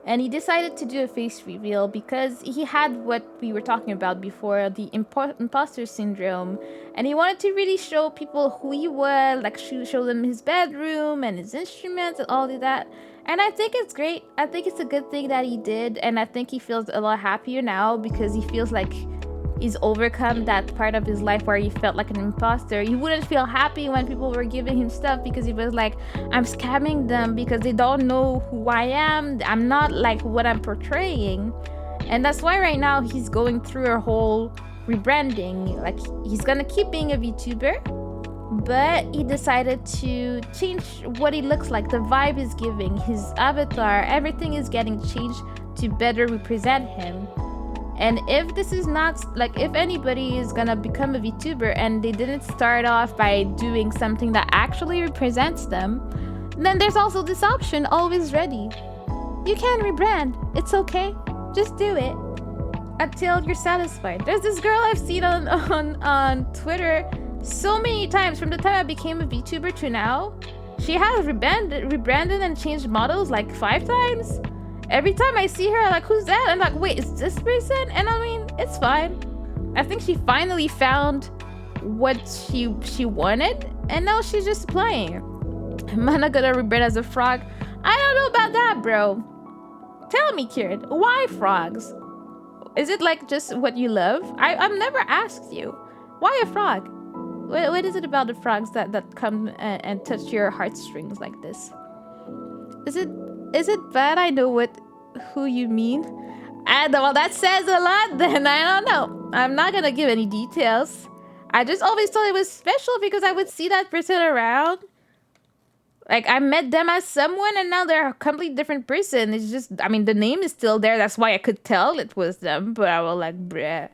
And he decided to do a face reveal because he had what we were talking about before, the imposter syndrome. And he wanted to really show people who he was, like show them his bedroom and his instruments and all of that. And I think it's great. I think it's a good thing that he did. And I think he feels a lot happier now because he feels like he's overcome that part of his life where he felt like an imposter. He wouldn't feel happy when people were giving him stuff because he was like, I'm scamming them because they don't know who I am. I'm not like what I'm portraying. And that's why right now he's going through a whole rebranding. Like he's gonna keep being a VTuber, but he decided to change what he looks like, the vibe he's giving, his avatar, everything is getting changed to better represent him. And if this is not, like, if anybody is gonna become a VTuber and they didn't start off by doing something that actually represents them, then there's also this option, always ready. You can rebrand. It's okay. Just do it until you're satisfied. There's this girl I've seen on Twitter so many times from the time I became a VTuber to now. She has rebranded and changed models like 5 times. Every time I see her, I'm like, who's that? I'm like, wait, is this person? And I mean, it's fine. I think she finally found what she wanted, and now she's just playing. Am I not gonna rebrand as a frog? I don't know about that, bro. Tell me, Kieran, why frogs? Is it like just what you love? I've never asked you. Why a frog? What is it about the frogs that come and touch your heartstrings like this? Is it bad? I know who you mean. And well, that says a lot then. I don't know. I'm not gonna give any details. I just always thought it was special because I would see that person around. Like I met them as someone and now they're a completely different person. It's just, I mean, the name is still there. That's why I could tell it was them. But I was like, bruh.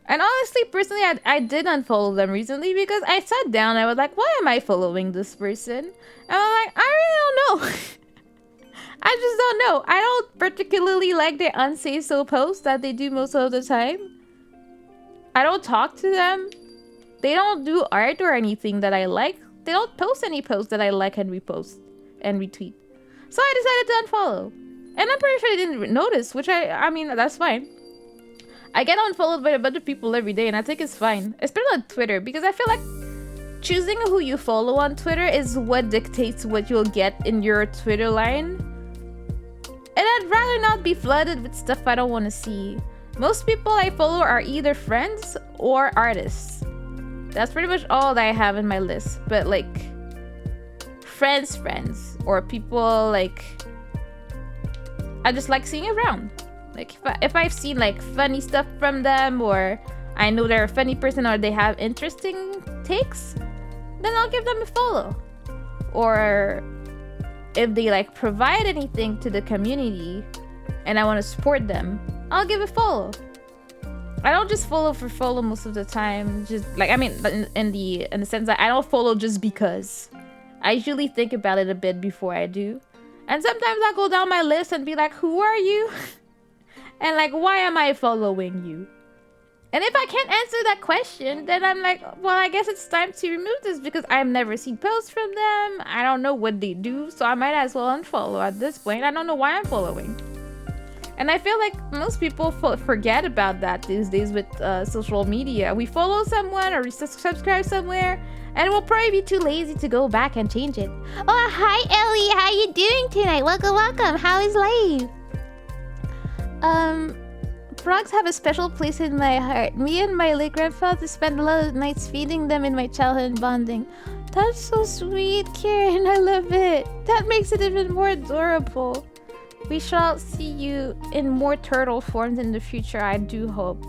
And honestly, personally, I did unfollow them recently because I sat down and I was like, why am I following this person? And I'm like, I really don't know. I just don't know. I don't particularly like their unsay so posts that they do most of the time. I don't talk to them. They don't do art or anything that I like. They don't post any posts that I like and repost and retweet. So I decided to unfollow. And I'm pretty sure they didn't notice, which I mean, that's fine. I get unfollowed by a bunch of people every day, and I think it's fine. Especially on Twitter, because I feel like choosing who you follow on Twitter is what dictates what you'll get in your Twitter line. And I'd rather not be flooded with stuff I don't want to see. Most people I follow are either friends or artists. That's pretty much all that I have in my list. But like, friends, or people like, I just like seeing around. Like if I've seen like funny stuff from them, or I know they're a funny person, or they have interesting takes, then I'll give them a follow. Or if they like provide anything to the community and I want to support them, I'll give a follow. I don't just follow for follow most of the time. Just like, I mean, but in the sense that I don't follow just because. I usually think about it a bit before I do. And sometimes I go down my list and be like, who are you? And like, why am I following you? And if I can't answer that question, then I'm like, well, I guess it's time to remove this because I've never seen posts from them. I don't know what they do, so I might as well unfollow at this point. I don't know why I'm following. And I feel like most people forget about that these days with social media. We follow someone or we subscribe somewhere, and we'll probably be too lazy to go back and change it. Oh, hi Ellie, how you doing tonight? Welcome. How is life? Frogs have a special place in my heart. Me and my late grandfather spent a lot of nights feeding them in my childhood bonding. That's so sweet, Karen. I love it. That makes it even more adorable. We shall see you in more turtle forms in the future, I do hope.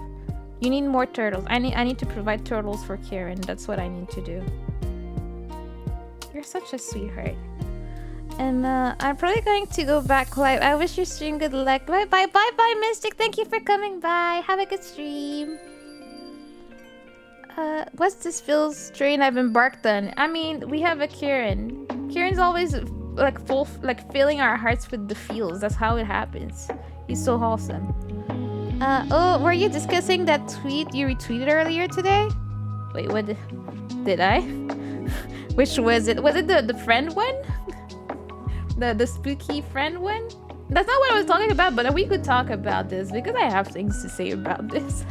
You need more turtles. I need to provide turtles for Karen. That's what I need to do. You're such a sweetheart. And I'm probably going to go back live. I wish your stream good luck. Bye, Mystic. Thank you for coming by. Have a good stream. What's this Phil's strain I've embarked on? I mean, we have a Kieran. Kieran's always filling our hearts with the feels. That's how it happens. He's so wholesome. Oh, were you discussing that tweet you retweeted earlier today? Wait, what did I? Which was it? Was it the friend one? The spooky friend one? That's not what I was talking about, but we could talk about this because I have things to say about this.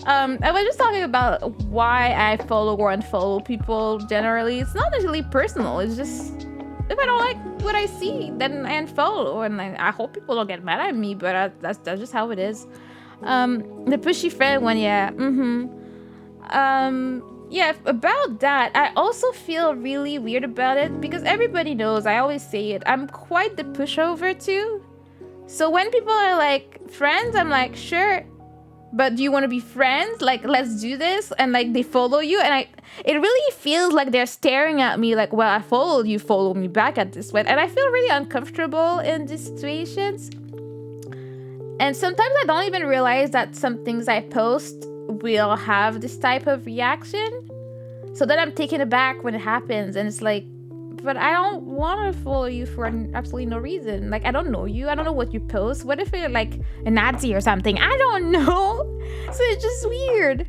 I was just talking about why I follow or unfollow people generally. It's not necessarily personal. It's just if I don't like what I see, then I unfollow. And I hope people don't get mad at me, but that's just how it is. The pushy friend one, yeah. Yeah, about that, I also feel really weird about it because everybody knows, I always say it, I'm quite the pushover too. So when people are like, friends, I'm like, sure. But do you want to be friends? Like, let's do this. And like, they follow you. And it really feels like they're staring at me like, well, I followed you, follow me back at this point. And I feel really uncomfortable in these situations. And sometimes I don't even realize that some things I post will have this type of reaction. So then I'm taken aback when it happens. And it's like, but I don't want to follow you for absolutely no reason. Like, I don't know you. I don't know what you post. What if you're like a Nazi or something? I don't know. So it's just weird.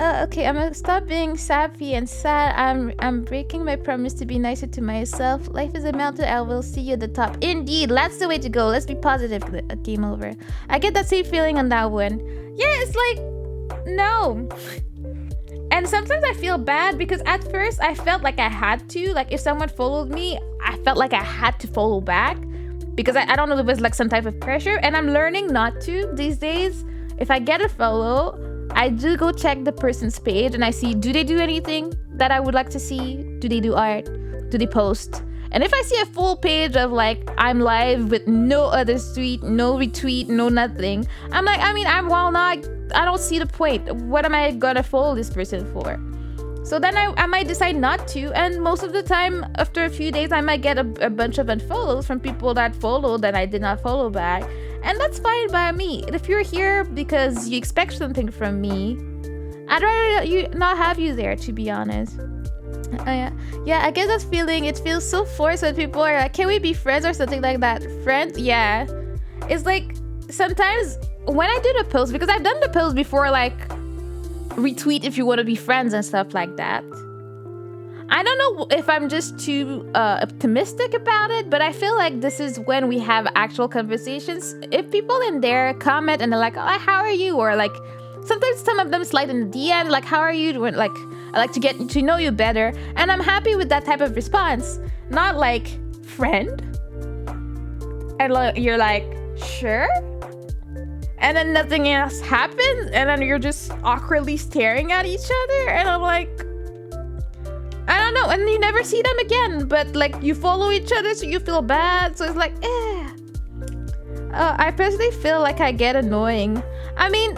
Okay, I'm gonna stop being sappy and sad. I'm breaking my promise to be nicer to myself. Life is a mountain. I will see you at the top. Indeed, that's the way to go. Let's be positive. Game over. I get that same feeling on that one. Yeah, it's like, no. And sometimes I feel bad because at first I felt like I had to. Like if someone followed me, I felt like I had to follow back. Because I don't know, there was like some type of pressure. And I'm learning not to these days. If I get a follow, I do go check the person's page and I see, do they do anything that I would like to see? Do they do art? Do they post? And if I see a full page of like, I'm live with no other tweet, no retweet, no nothing, I'm like, I don't see the point. What am I gonna follow this person for? So then I might decide not to. And most of the time, after a few days, I might get a bunch of unfollows from people that followed that I did not follow back. And that's fine by me. If you're here because you expect something from me, I'd rather not have you there, to be honest. Yeah, I get that feeling. It feels so forced when people are like, can we be friends or something like that? Friends? Yeah. It's like, sometimes when I do the post, because I've done the post before, like, retweet if you want to be friends and stuff like that. I don't know if I'm just too optimistic about it, but I feel like this is when we have actual conversations. If people in there comment and they're like, oh, how are you? Or like, sometimes some of them slide in the DM, like, how are you doing? Like, I like to get to know you better. And I'm happy with that type of response. Not like, friend? And you're like, sure? And then nothing else happens. And then you're just awkwardly staring at each other. And I'm like, I don't know. And you never see them again. But like, you follow each other, so you feel bad. So it's like, I personally feel like I get annoying. I mean,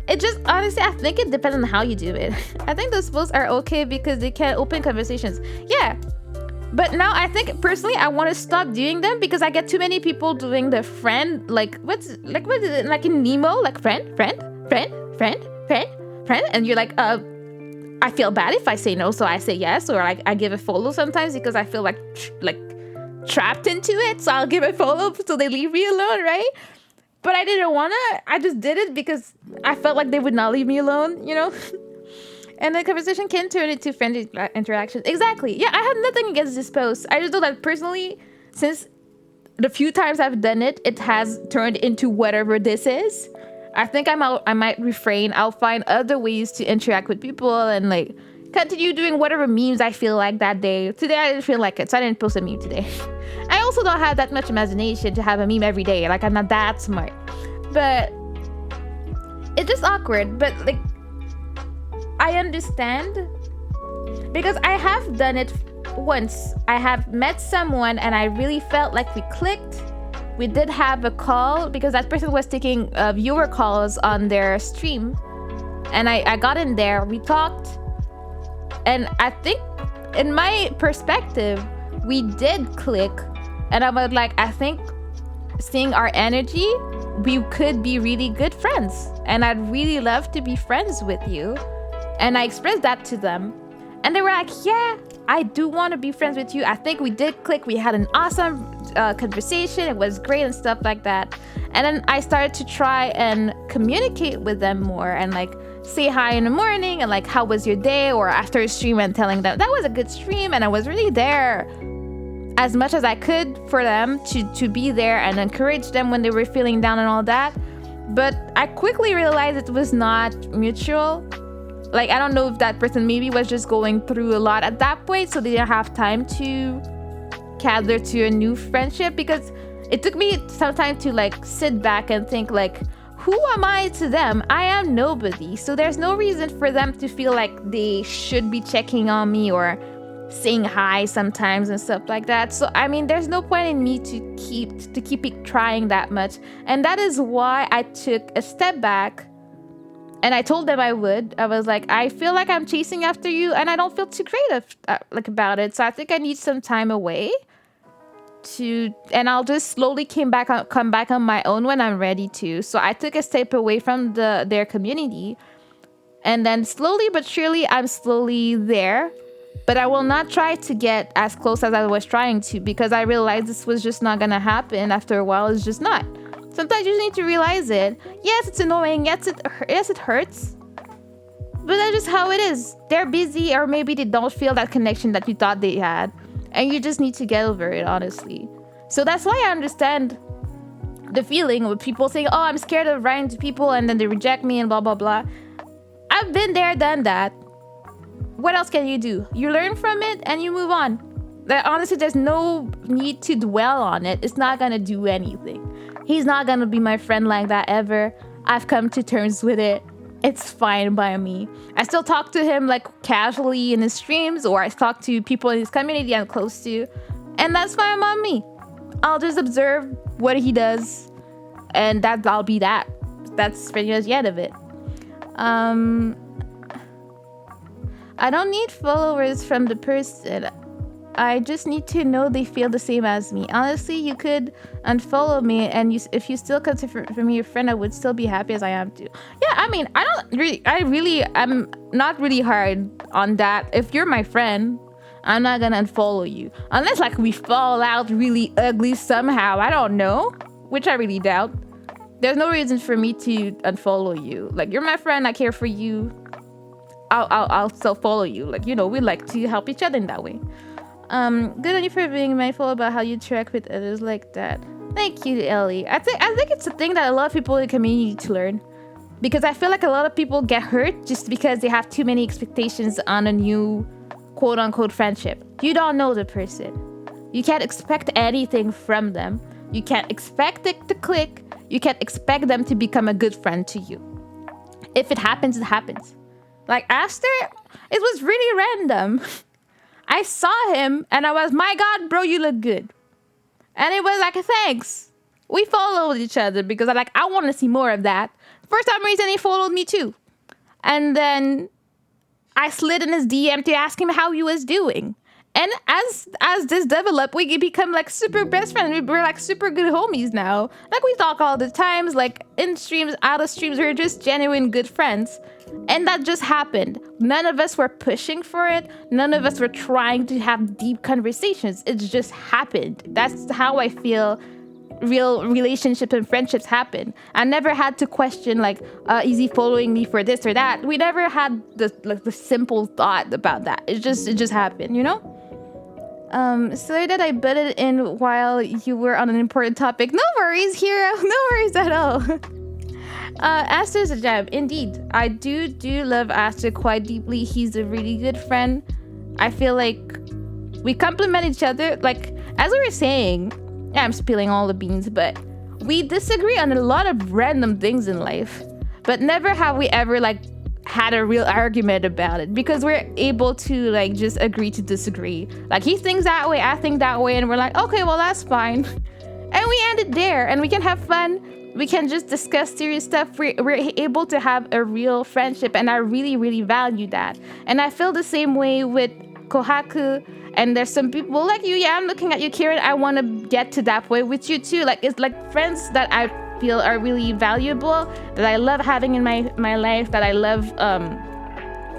it just, honestly, I think it depends on how you do it. I think those posts are okay because they can open conversations. Yeah. But now I think personally I want to stop doing them because I get too many people doing the friend, like what is it? Like in Nemo, like friend. And you're like, I feel bad if I say no, so I say yes, or I give a follow sometimes because I feel like trapped into it. So I'll give a follow so they leave me alone, right? But I didn't want to. I just did it because I felt like they would not leave me alone, you know? And the conversation can turn into friendly interaction. Exactly. Yeah, I have nothing against this post. I just know that personally, since the few times I've done it, it has turned into whatever this is. I think I might refrain. I'll find other ways to interact with people and like continue doing whatever memes I feel like that day. Today I didn't feel like it, so I didn't post a meme today. I also don't have that much imagination to have a meme every day. Like, I'm not that smart. But it's just awkward. But like, I understand because I have done it once. I have met someone and I really felt like we clicked. We did have a call because that person was taking viewer calls on their stream. And I got in there, we talked. And I think in my perspective, we did click. And I was like, I think seeing our energy, we could be really good friends. And I'd really love to be friends with you. And I expressed that to them. And they were like, yeah, I do want to be friends with you. I think we did click. We had an awesome conversation. It was great and stuff like that. And then I started to try and communicate with them more and like say hi in the morning and like, how was your day? Or after a stream and telling them that was a good stream. And I was really there as much as I could for them to be there and encourage them when they were feeling down and all that. But I quickly realized it was not mutual. Like, I don't know if that person maybe was just going through a lot at that point, so they didn't have time to gather to a new friendship, because it took me some time to like sit back and think like, who am I to them? I am nobody. So there's no reason for them to feel like they should be checking on me or saying hi sometimes and stuff like that. So I mean, there's no point in me to keep trying that much. And that is why I took a step back and I told them I would. I was like, I feel like I'm chasing after you and I don't feel too creative about it. So I think I need some time away and I'll just slowly come back on my own when I'm ready to. So I took a step away from their community, and then slowly but surely I'm slowly there. But I will not try to get as close as I was trying to, because I realized this was just not gonna happen. After a while, it's just not. Sometimes you just need to realize it. Yes, it's annoying. Yes, it hurts. But that's just how it is. They're busy, or maybe they don't feel that connection that you thought they had. And you just need to get over it, honestly. So that's why I understand the feeling with people saying, oh, I'm scared of writing to people and then they reject me and blah, blah, blah. I've been there, done that. What else can you do? You learn from it and you move on. Honestly, there's no need to dwell on it. It's not going to do anything. He's not going to be my friend like that ever. I've come to terms with it. It's fine by me. I still talk to him like casually in his streams, or I talk to people in his community I'm close to. And that's fine by me. I'll just observe what he does, and I'll be that. That's pretty much the end of it. I don't need followers from the person. I just need to know they feel the same as me. Honestly, you could unfollow me, and if you still consider me your friend, I would still be happy as I am too. Yeah, I mean, I'm not really hard on that. If you're my friend, I'm not gonna unfollow you. Unless like we fall out really ugly somehow, I don't know, which I really doubt. There's no reason for me to unfollow you. Like, you're my friend, I care for you. I'll still follow you. Like, we like to help each other in that way. Good on you for being mindful about how you interact with others like that. Thank you, Ellie. I think it's a thing that a lot of people in the community need to learn, because I feel like a lot of people get hurt just because they have too many expectations on a new quote-unquote friendship. You don't know the person. You can't expect anything from them. You can't expect it to click. You can't expect them to become a good friend to you. If it happens, it happens. Like, after, it was really random. I saw him and I was, my God, bro, you look good. And it was like, thanks. We followed each other because I want to see more of that. For some reason, he followed me too. And then I slid in his DM to ask him how he was doing. And as this developed, we become like super best friends. We're like super good homies now. Like, we talk all the times, like in streams, out of streams. We're just genuine good friends. And that just happened. None of us were pushing for it. None of us were trying to have deep conversations. It just happened. That's how I feel real relationships and friendships happen. I never had to question like, is he following me for this or that? We never had the simple thought about that. It just happened, Sorry that I butted in while you were on an important topic. No worries, Hero. No worries at all. Aster's a gem. Indeed. I do love Aster quite deeply. He's a really good friend. I feel like we complement each other. Like, as we were saying, yeah, I'm spilling all the beans, but we disagree on a lot of random things in life. But never have we ever, like, had a real argument about it, because we're able to, like, just agree to disagree. Like, he thinks that way, I think that way, and we're like, okay, well, that's fine. And we end it there, and we can have fun. We can just discuss serious stuff. We're able to have a real friendship, and I really, really value that. And I feel the same way with Kohaku. And there's some people like you. Yeah, I'm looking at you, Kieran. I want to get to that point with you too. Like, it's like friends that I feel are really valuable, that I love having in my life, that I love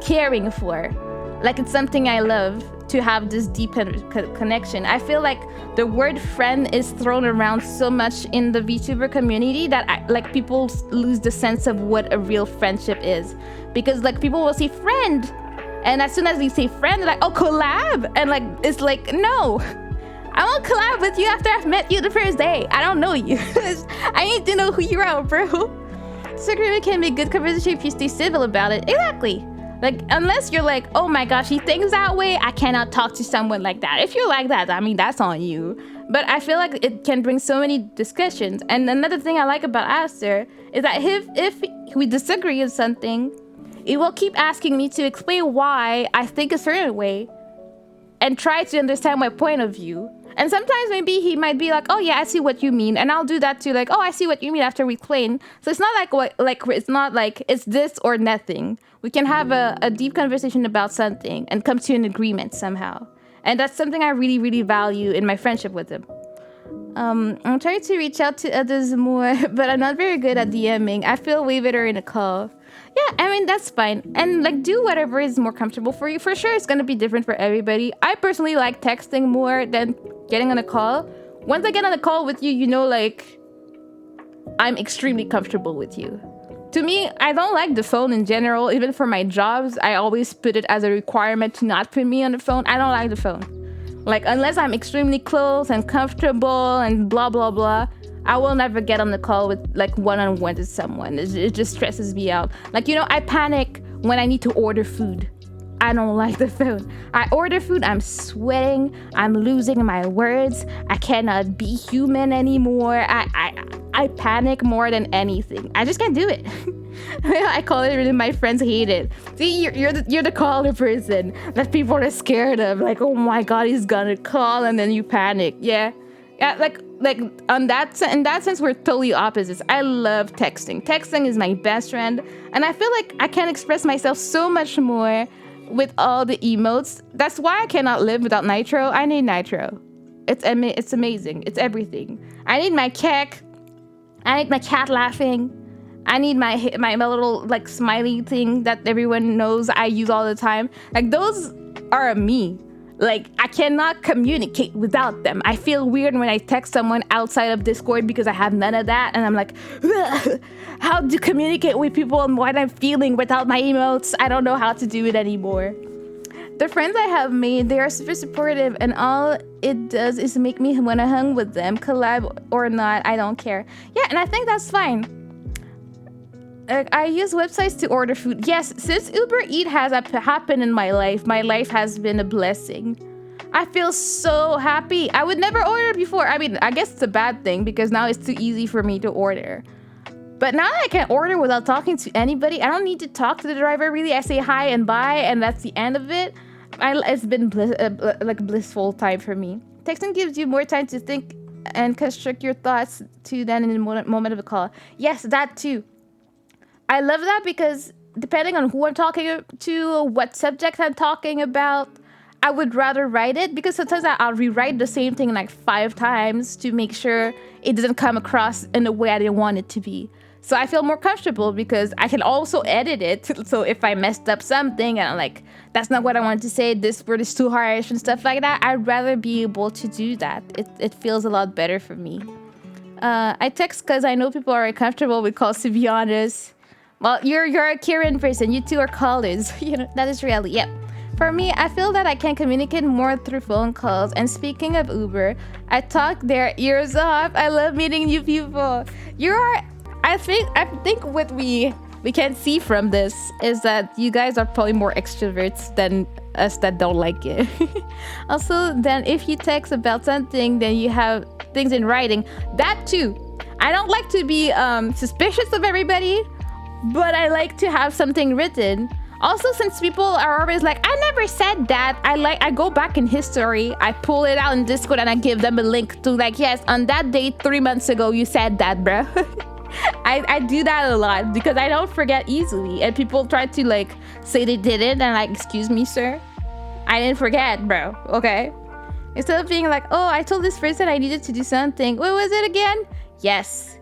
caring for. Like, it's something I love to have this deep connection. I feel like the word friend is thrown around so much in the VTuber community that like people lose the sense of what a real friendship is. Because like people will say friend, and as soon as you say friend, they're like, oh, collab. And like, it's like, no, I won't collab with you after I've met you the first day. I don't know you. I need to know who you are, bro. Disagreement can be good conversation if you stay civil about it. Exactly. Like, unless you're like, oh my gosh, he thinks that way, I cannot talk to someone like that. If you're like that, I mean, that's on you. But I feel like it can bring so many discussions. And another thing I like about Aster is that if we disagree on something, it will keep asking me to explain why I think a certain way and try to understand my point of view. And sometimes maybe he might be like, oh yeah, I see what you mean. And I'll do that too. Like, oh, I see what you mean after we explain. So it's not it's not like it's this or nothing. We can have a deep conversation about something and come to an agreement somehow. And that's something I really, really value in my friendship with him. I'm trying to reach out to others more, but I'm not very good at DMing. I feel way better in a call. Yeah, I mean, that's fine. And like, do whatever is more comfortable for you. For sure, it's going to be different for everybody. I personally like texting more than getting on a call. Once I get on a call with you, you know, like, I'm extremely comfortable with you. To me, I don't like the phone in general. Even for my jobs, I always put it as a requirement to not put me on the phone. I don't like the phone. Like, unless I'm extremely close and comfortable and blah, blah, blah, I will never get on the call with, like, one-on-one with someone. It just stresses me out. Like, you know, I panic when I need to order food. I don't like the phone. I order food, I'm sweating, I'm losing my words, I cannot be human anymore. I panic more than anything. I just can't do it. I call it, and my friends hate it. See, you're the caller person that people are scared of. Like, oh my god, he's gonna call, and then you panic. Yeah, like in that sense, we're totally opposites. I love texting. Texting is my best friend, and I feel like I can express myself so much more with all the emotes. That's why I cannot live without Nitro. I need Nitro. It's amazing. It's everything. I need my kek. I need my cat laughing. I need my little like smiley thing that everyone knows I use all the time. Like, those are me. Like, I cannot communicate without them. I feel weird when I text someone outside of Discord because I have none of that. And I'm like, how to communicate with people and what I'm feeling without my emotes? I don't know how to do it anymore. The friends I have made, they are super supportive, and all it does is make me want to hang with them, collab or not, I don't care. Yeah, and I think that's fine. I use websites to order food. Yes, since Uber Eats has happened in my life has been a blessing. I feel so happy. I would never order before. I mean, I guess it's a bad thing because now it's too easy for me to order. But now I can order without talking to anybody. I don't need to talk to the driver, really. I say hi and bye, and that's the end of it. It's been like a blissful time for me. Texting gives you more time to think and construct your thoughts to then in the moment of a call. Yes, that too. I love that because depending on who I'm talking to, what subject I'm talking about, I would rather write it, because sometimes I'll rewrite the same thing like 5 times to make sure it doesn't come across in the way I didn't want it to be. So I feel more comfortable because I can also edit it. So if I messed up something and I'm like, that's not what I wanted to say, this word is too harsh and stuff like that, I'd rather be able to do that. It feels a lot better for me. I text because I know people are uncomfortable with calls, to be honest. Well, you're a Kieran person. You two are callers. You know, that is reality. Yep. For me, I feel that I can communicate more through phone calls. And speaking of Uber, I talk their ears off. I love meeting new people. I think what we can see from this is that you guys are probably more extroverts than us that don't like it. Also, then if you text about something, then you have things in writing. That too. I don't like to be suspicious of everybody, but I like to have something written. Also, since people are always like, I never said that, I go back in history, I pull it out in Discord and I give them a link to like, yes, on that date 3 months ago, you said that, bro. I do that a lot because I don't forget easily. And people try to like say they did it and like, excuse me, sir, I didn't forget, bro. Okay. Instead of being like, oh, I told this person I needed to do something. What was it again? Yes,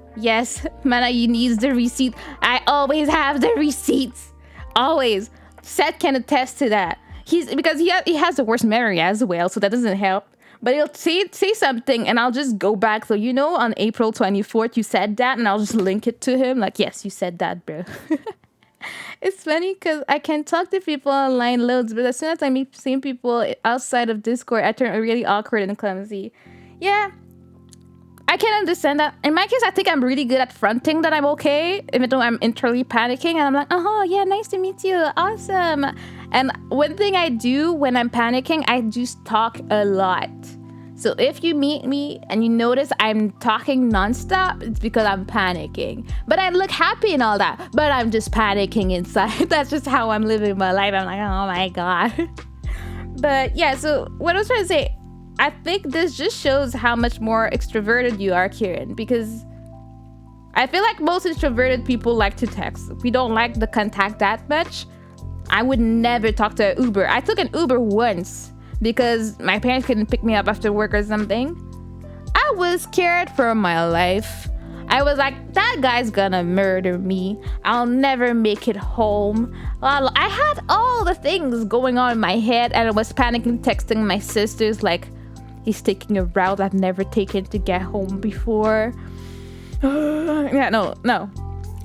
Mana, you need the receipt. I always have the receipts. Always. Seth can attest to that. Because he has the worst memory as well, so that doesn't help. But he'll say something, and I'll just go back. So, you know, on April 24th, you said that, and I'll just link it to him. Like, yes, you said that, bro. It's funny because I can talk to people online loads, but as soon as I meet same people outside of Discord, I turn really awkward and clumsy. Yeah, I can understand that. In my case, I think I'm really good at fronting that I'm okay, even though I'm internally panicking. And I'm like, oh, yeah, nice to meet you. Awesome. And one thing I do when I'm panicking, I just talk a lot. So if you meet me and you notice I'm talking nonstop, it's because I'm panicking. But I look happy and all that, but I'm just panicking inside. That's just how I'm living my life. I'm like, oh my God. But yeah, so what I was trying to say, I think this just shows how much more extroverted you are, Kieran, because I feel like most introverted people like to text. We don't like the contact that much. I would never talk to an Uber. I took an Uber once because my parents couldn't pick me up after work or something. I was scared for my life. I was like, that guy's gonna murder me. I'll never make it home. I had all the things going on in my head, and I was panicking, texting my sisters like, he's taking a route I've never taken to get home before. Yeah, no.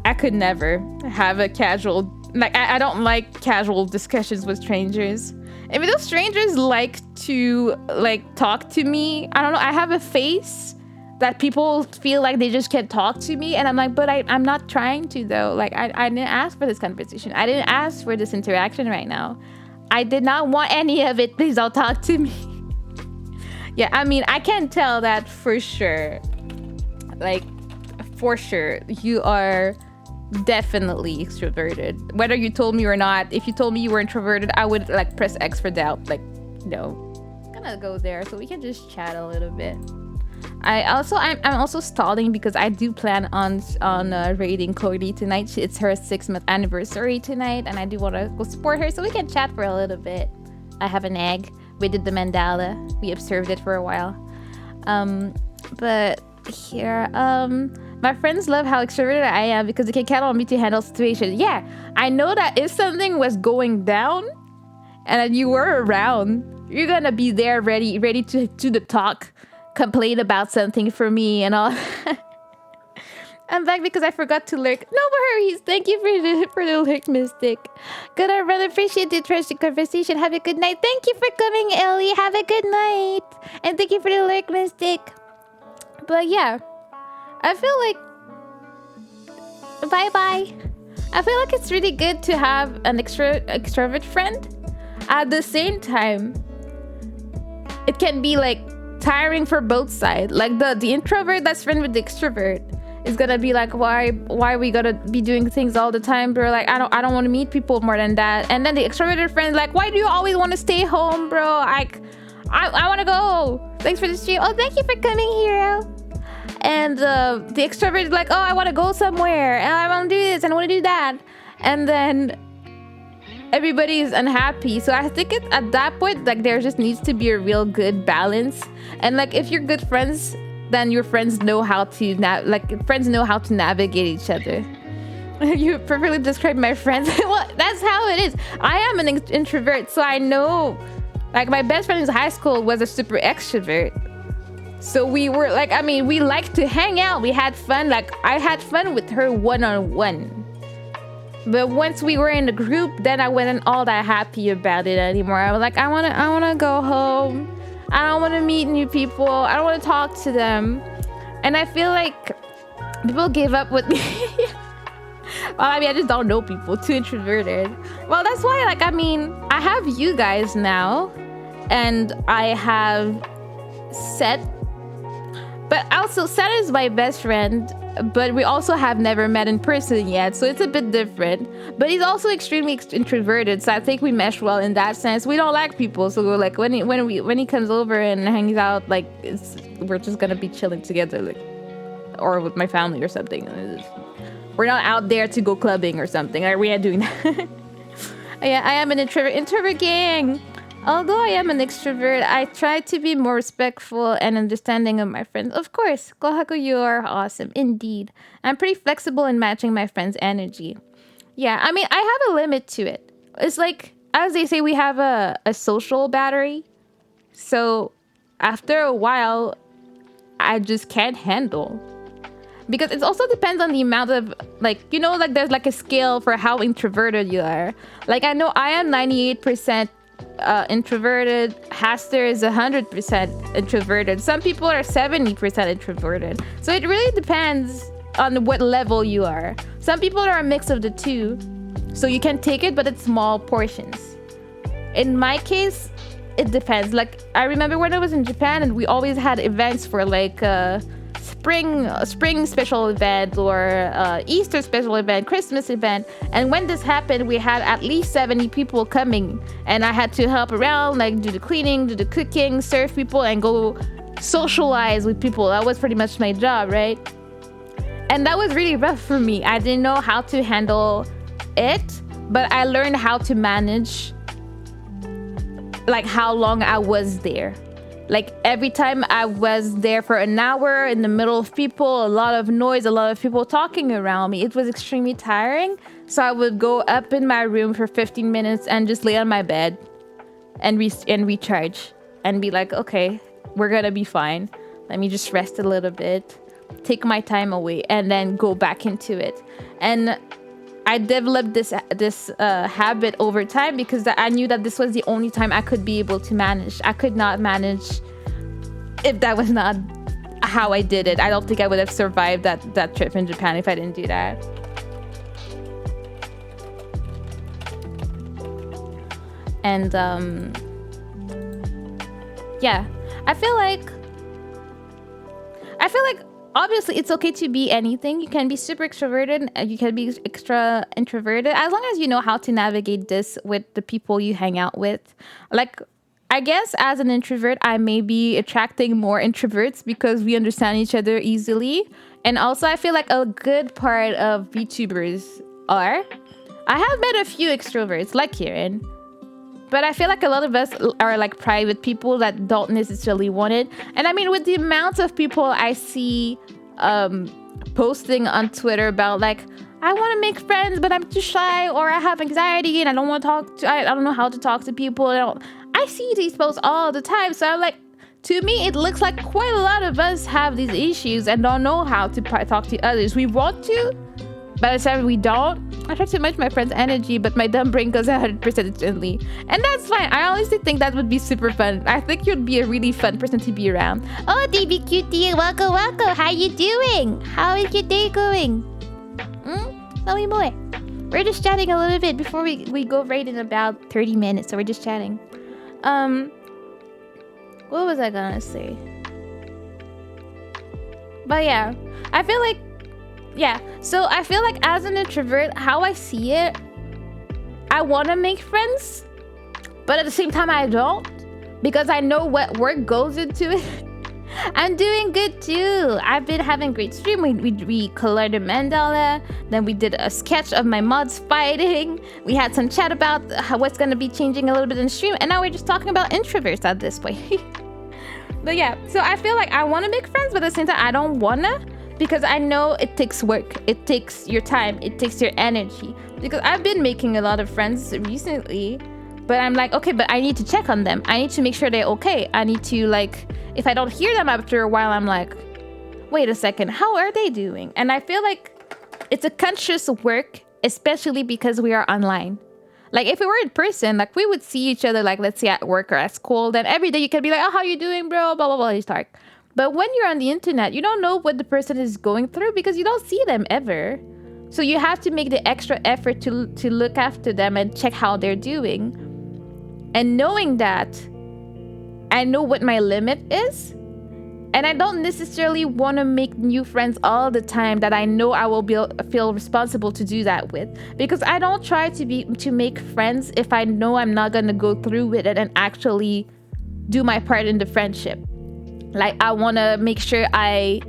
I could never have a casual... Like, I don't like casual discussions with strangers. Even though strangers like to, like, talk to me, I don't know, I have a face that people feel like they just can't talk to me. And I'm like, but I'm not trying to, though. Like, I didn't ask for this conversation. I didn't ask for this interaction right now. I did not want any of it. Please don't talk to me. Yeah, I mean, I can tell that for sure. Like, for sure, you are definitely extroverted. Whether you told me or not, if you told me you were introverted, I would like press X for doubt. Like, no. I'm gonna go there so we can just chat a little bit. I'm also stalling because I do plan on raiding Cody tonight. It's her 6-month anniversary tonight, and I do want to go support her so we can chat for a little bit. I have an egg. We did the mandala. We observed it for a while. But here, my friends love how extroverted I am because they can count on me to handle situations. Yeah, I know that if something was going down and you were around, you're gonna be there ready to do the talk, complain about something for me and all. I'm back because I forgot to lurk. No worries. Thank you for the lurk, Mystic. Good, I really appreciate the interesting conversation. Have a good night. Thank you for coming, Ellie. Have a good night. And thank you for the lurk, Mystic. But yeah, I feel like... Bye-bye. I feel like it's really good to have an extrovert friend. At the same time, it can be like tiring for both sides. Like the introvert that's friend with the extrovert is gonna be like, why we gotta be doing things all the time, bro? Like, I don't want to meet people more than that. And then the extroverted friend is like, why do you always want to stay home, bro? I want to go. Thanks for the stream. Oh, thank you for coming, Hero. And the extrovert is like, oh, I want to go somewhere, and I want to do this, and I want to do that. And then everybody is unhappy. So I think at that point, like, there just needs to be a real good balance. And like, if you're good friends, then your friends know how to navigate each other. You perfectly described my friends. Well, that's how it is. I am an introvert, so I know. Like, my best friend in high school was a super extrovert. So we were like, I mean, we liked to hang out. We had fun. Like, I had fun with her one-on-one. But once we were in the group, then I wasn't all that happy about it anymore. I was like, I wanna go home. I don't want to meet new people. I don't want to talk to them. And I feel like people gave up with me. Well, I mean, I just don't know people. Too introverted. Well, that's why, like, I mean, I have you guys now, and I have Seth. But also, Seth is my best friend, but we also have never met in person yet, so it's a bit different. But he's also extremely introverted, so I think we mesh well in that sense. We don't like people, so we're like, when he comes over and hangs out, like, we're just gonna be chilling together, like, or with my family or something. We're not out there to go clubbing or something. Like, we are doing that. Yeah, I am an introvert gang. Although I am an extrovert, I try to be more respectful and understanding of my friends. Of course, Kohaku, you are awesome. Indeed. I'm pretty flexible in matching my friends' energy. Yeah, I mean, I have a limit to it. It's like, as they say, we have a social battery. So after a while, I just can't handle. Because it also depends on the amount of, like, you know, like there's like a scale for how introverted you are. Like, I know I am 98% introverted. Haster is 100% introverted. Some people are 70% introverted. So it really depends on what level you are. Some people are a mix of the two. So you can take it, but it's small portions. In my case, it depends. Like, I remember when I was in Japan and we always had events for like spring special event or Easter special event, Christmas event. And when this happened, we had at least 70 people coming, and I had to help around, like do the cleaning, do the cooking, serve people, and go socialize with people. That was pretty much my job, right? And that was really rough for me. I didn't know how to handle it, but I learned how to manage, like, how long I was there. Like, every time I was there for an hour in the middle of people, a lot of noise, a lot of people talking around me, it was extremely tiring. So I would go up in my room for 15 minutes and just lay on my bed and recharge and be like, okay, we're gonna be fine. Let me just rest a little bit, take my time away, and then go back into it. And I developed this habit over time because I knew that this was the only time I could be able to manage. I could not manage if that was not how I did it. I don't think I would have survived that trip in Japan if I didn't do that. And yeah, I feel like obviously it's okay to be anything. You can be super extroverted and you can be extra introverted, as long as you know how to navigate this with the people you hang out with. Like, I guess as an introvert, I may be attracting more introverts because we understand each other easily. And also, I feel like a good part of VTubers are. I have met a few extroverts, like Kieran. But I feel like a lot of us are like private people that don't necessarily want it. And I mean, with the amount of people I see posting on Twitter about like, I want to make friends, but I'm too shy, or I have anxiety and I don't want to talk to, I don't know how to talk to people. I see these posts all the time. So I'm like, to me, it looks like quite a lot of us have these issues and don't know how to talk to others. We want to, but at the time we don't. I try to match my friend's energy, but my dumb brain goes 100% instantly. And that's fine. I honestly think that would be super fun. I think you'd be a really fun person to be around. Oh, DB Cutie, welcome. How you doing? How is your day going? Tell me more. We're just chatting a little bit before we go right in about 30 minutes. So we're just chatting. What was I gonna say? But yeah, I feel like, so I feel like as an introvert, how I see it, I want to make friends, but at the same time I don't, because I know what work goes into it. I'm doing good too. I've been having great stream. We colored a mandala, then we did a sketch of my mods fighting. We had some chat about what's going to be changing a little bit in the stream, and now we're just talking about introverts at this point. But yeah, so I feel like I want to make friends, but at the same time I don't want to. Because I know it takes work, it takes your time, it takes your energy. Because I've been making a lot of friends recently, but I'm like, okay, but I need to check on them. I need to make sure they're okay. I need to, like, if I don't hear them after a while, I'm like, wait a second, how are they doing? And I feel like it's a conscious work especially because we are online. Like if we were in person, like we would see each other, like let's say at work or at school, then every day you can be like, oh, how you doing, bro? Blah, blah, blah, you start. But when you're on the internet, you don't know what the person is going through because you don't see them ever. So you have to make the extra effort to look after them and check how they're doing. And knowing that, I know what my limit is. And I don't necessarily want to make new friends all the time that I know I will feel responsible to do that with. Because I don't try to make friends if I know I'm not going to go through with it and actually do my part in the friendship. Like, I want to make sure I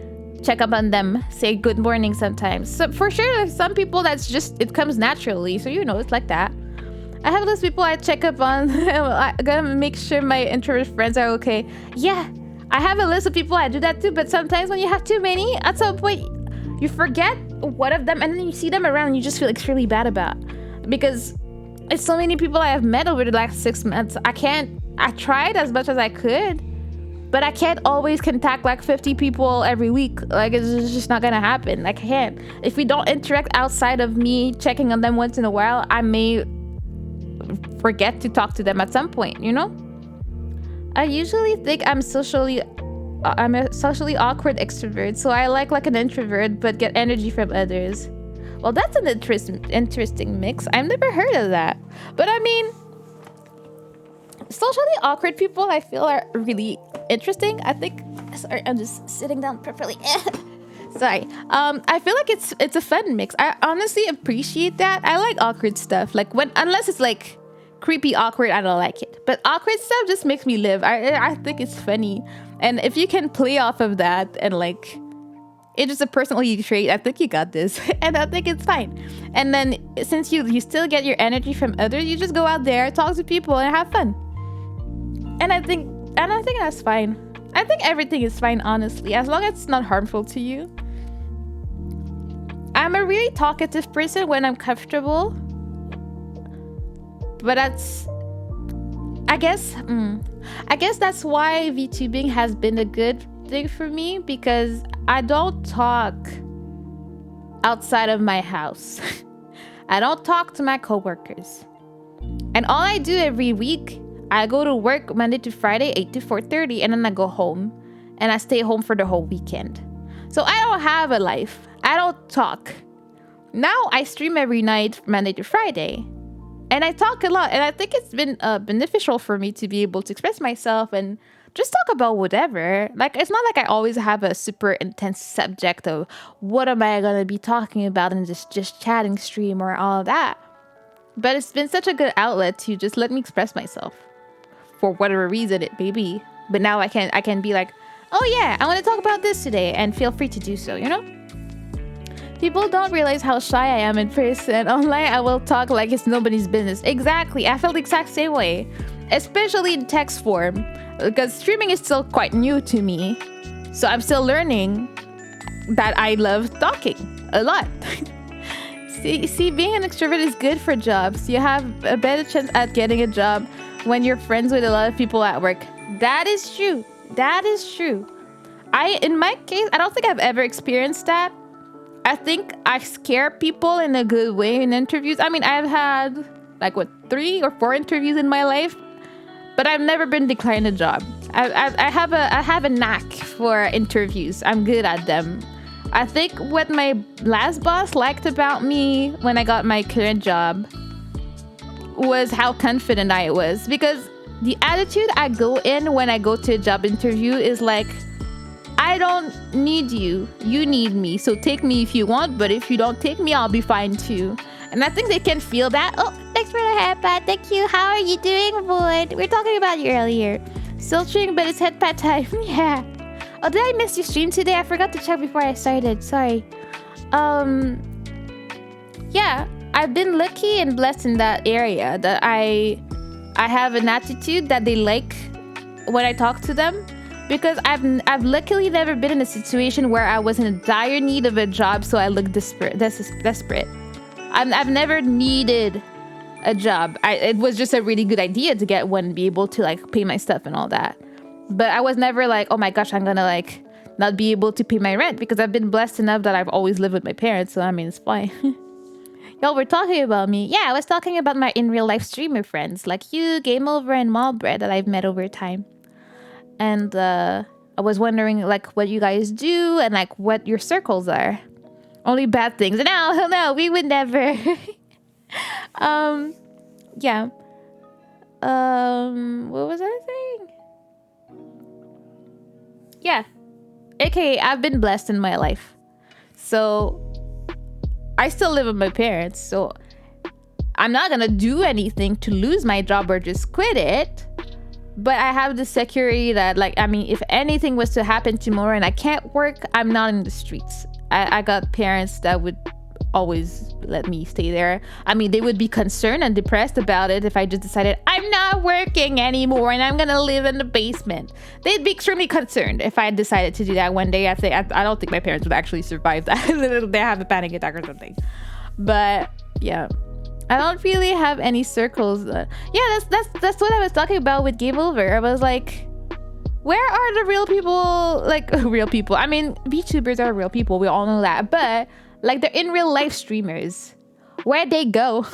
check up on them, say good morning sometimes. So for sure, some people that's just, it comes naturally. So, it's like that. I have those people I check up on. I gotta make sure my introvert friends are okay. Yeah, I have a list of people I do that too. But sometimes when you have too many, at some point, you forget one of them and then you see them around and you just feel extremely bad about. Because it's so many people I have met over the last 6 months. I tried as much as I could. But I can't always contact like 50 people every week. Like, it's just not gonna happen. Like, I can't. If we don't interact outside of me checking on them once in a while, I may forget to talk to them at some point, I usually think I'm a socially awkward extrovert. So I like an introvert, but get energy from others. Well, that's an interesting mix. I've never heard of that. But I mean, socially awkward people I feel are really interesting. I think, sorry, I'm just sitting down properly. Sorry. I feel like it's a fun mix. I honestly appreciate that. I like awkward stuff. Like unless it's like creepy awkward, I don't like it. But awkward stuff just makes me live. I think it's funny. And if you can play off of that and like it's just a personality trait, I think you got this. And I think it's fine. And then since you still get your energy from others, you just go out there, talk to people and have fun. And I think that's fine. I think everything is fine, honestly, as long as it's not harmful to you. I'm a really talkative person when I'm comfortable. But I guess that's why VTubing has been a good thing for me, because I don't talk outside of my house. I don't talk to my coworkers. And all I do every week, I go to work Monday to Friday, 8 to 4:30, and then I go home. And I stay home for the whole weekend. So I don't have a life. I don't talk. Now I stream every night, Monday to Friday. And I talk a lot. And I think it's been beneficial for me to be able to express myself and just talk about whatever. Like, it's not like I always have a super intense subject of what am I going to be talking about in this just chatting stream or all of that. But it's been such a good outlet to just let me express myself for whatever reason it may be. But now I can be like, oh yeah, I want to talk about this today, and feel free to do so, People don't realize how shy I am in person. Online, I will talk like it's nobody's business. Exactly. I felt the exact same way, especially in text form, because streaming is still quite new to me. So I'm still learning that I love talking a lot. See, being an extrovert is good for jobs. You have a better chance at getting a job when you're friends with a lot of people at work. That is true. That is true. In my case, I don't think I've ever experienced that. I think I scare people in a good way in interviews. I mean, I've had 3 or 4 interviews in my life, but I've never been declined a job. I have a knack for interviews. I'm good at them. I think what my last boss liked about me when I got my current job was how confident I was, because the attitude I go in when I go to a job interview is like, I don't need you. You need me. So take me if you want, but if you don't take me, I'll be fine too. And I think they can feel that. Oh, thanks for the headpad. Thank you. How are you doing, boy? We were talking about you earlier. Still streaming, but it's headpad time. Yeah. Oh, did I miss your stream today? I forgot to check before I started. Sorry. Yeah, I've been lucky and blessed in that area that I have an attitude that they like when I talk to them. Because I've luckily never been in a situation where I was in dire need of a job, so I look desperate. I've never needed a job. It was just a really good idea to get one and be able to pay my stuff and all that. But I was never like, oh my gosh, I'm gonna not be able to pay my rent, because I've been blessed enough that I've always lived with my parents. So I mean, it's fine. Y'all were talking about me. Yeah, I was talking about my in real life streamer friends like you, Game Over, and Malbread that I've met over time. And I was wondering like what you guys do and like what your circles are. Only bad things. No, we would never. Yeah. What was I saying? Yeah. AKA, I've been blessed in my life. So I still live with my parents, so I'm not gonna do anything to lose my job or just quit it. But I have the security that, like, I mean, if anything was to happen tomorrow and I can't work, I'm not in the streets. I got parents that would always let me stay there. I mean, they would be concerned and depressed about it if I just decided I'm not working anymore and I'm gonna live in the basement. They'd be extremely concerned if I decided to do that one day. I don't think my parents would actually survive that. They have a panic attack or something. But yeah, I don't really have any circles. Yeah, that's what I was talking about with Game Over. I was like, where are the real people? Like real people. I mean, VTubers are real people. We all know that, but like they're in real life streamers. Where'd they go?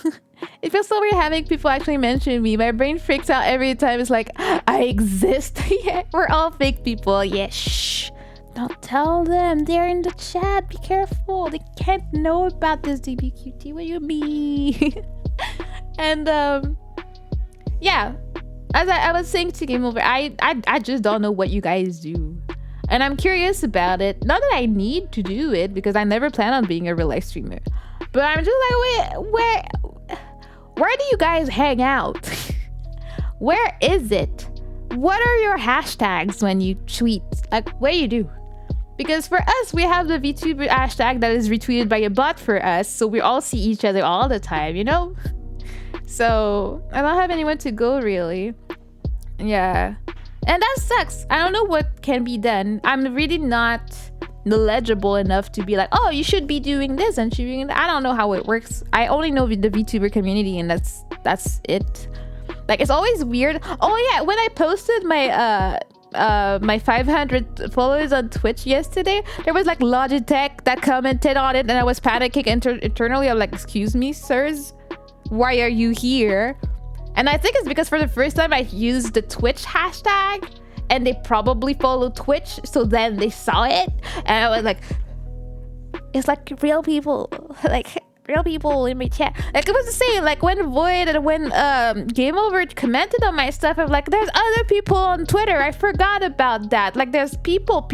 It feels so weird having people actually mention me. My brain freaks out every time. It's like, I exist. Yeah, we're all fake people. Yeah, shh. Don't tell them. They're in the chat. Be careful. They can't know about this DBQT. What do you mean? And yeah. As I was saying to Game Over, I just don't know what you guys do. And I'm curious about it. Not that I need to do it, because I never plan on being a real life streamer. But I'm just like, where do you guys hang out? Where is it? What are your hashtags when you tweet? Like, what do you do? Because for us, we have the VTuber hashtag that is retweeted by a bot for us. So we all see each other all the time, you know? So I don't have anyone to go, really. Yeah. And that sucks. I don't know what can be done. I'm really not knowledgeable enough to be like, oh, you should be doing this and doing that. I don't know how it works. I only know the VTuber community, and that's it. Like, it's always weird. Oh yeah, when I posted my my 500 followers on Twitch yesterday, there was like Logitech that commented on it, and I was panicking internally. I'm like, excuse me, sirs, why are you here? And I think it's because for the first time I used the Twitch hashtag, and they probably follow Twitch, so then they saw it, and I was like, it's like real people, like real people in my chat. Like, it was the same, like when Void and when Game Over commented on my stuff, I'm like, there's other people on Twitter, I forgot about that. Like, there's people,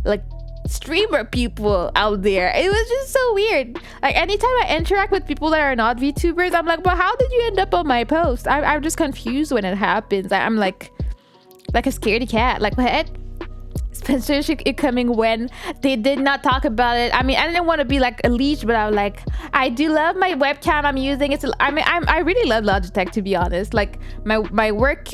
like streamer people out there. It was just so weird. Like, anytime I interact with people that are not VTubers, I'm like, well, how did you end up on my post? I'm just confused when it happens. I'm like a scaredy cat. Like, what? Censorship coming when they did not talk about it. I mean, I didn't want to be like a leech, but I was like, I do love my webcam I'm using. I really love Logitech, to be honest. Like, my work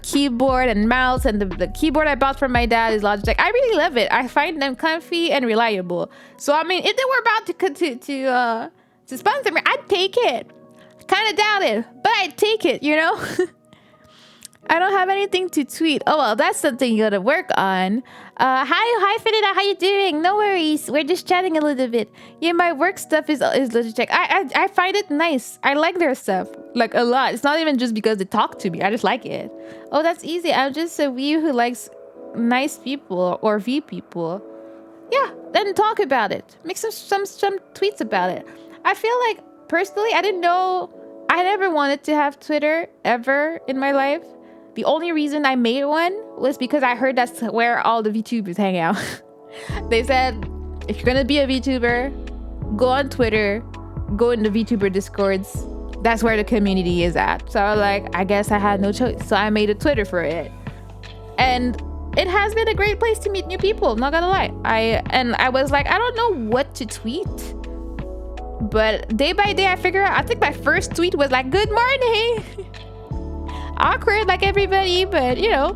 keyboard and mouse, and the keyboard I bought from my dad is Logitech. I really love it. I find them comfy and reliable. So I mean, if they were about to sponsor me, I'd take it. Kind of doubt it, but I'd take it, you know. I don't have anything to tweet. Oh, well, that's something you gotta work on. Hi, Finita, how you doing? No worries. We're just chatting a little bit. Yeah, my work stuff is Logitech. I find it nice. I like their stuff, like, a lot. It's not even just because they talk to me. I just like it. Oh, that's easy. I'm just a Wii who likes nice people or V people. Yeah, then talk about it. Make some tweets about it. I feel like, personally, I didn't know. I never wanted to have Twitter ever in my life. The only reason I made one was because I heard that's where all the VTubers hang out. They said, if you're gonna be a VTuber, go on Twitter, go in the VTuber Discords. That's where the community is at. So I was like, I guess I had no choice. So I made a Twitter for it. And it has been a great place to meet new people, not gonna lie. I was like, I don't know what to tweet. But day by day I figure out, I think my first tweet was like, good morning. Awkward like everybody, but you know,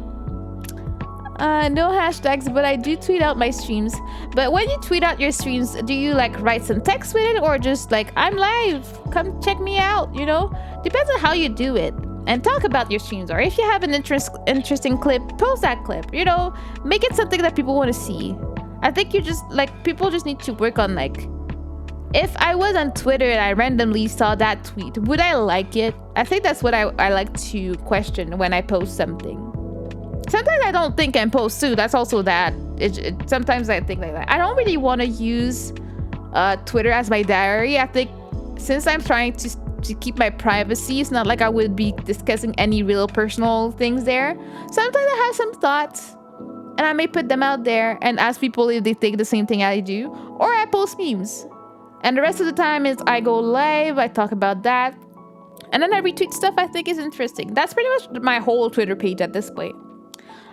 no hashtags, but I do tweet out my streams. But when you tweet out your streams, do you like write some text with it, or just like, I'm live, come check me out, you know? Depends on how you do it. And talk about your streams, or if you have an interesting clip, post that clip, you know? Make it something that people want to see. I think you just, like, people just need to work on like if I was on Twitter and I randomly saw that tweet, would I like it? I think that's what I like to question when I post something. Sometimes I don't think and post too. That's also that. Sometimes I think like that. I don't really want to use Twitter as my diary. I think since I'm trying to keep my privacy, it's not like I would be discussing any real personal things there. Sometimes I have some thoughts and I may put them out there and ask people if they think the same thing I do, or I post memes. And the rest of the time is I go live, I talk about that, and then I retweet stuff I think is interesting. That's pretty much my whole Twitter page at this point.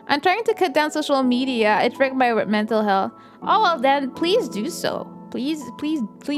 I'm trying to cut down social media. It wrecked my mental health. Oh, well then please do so. Please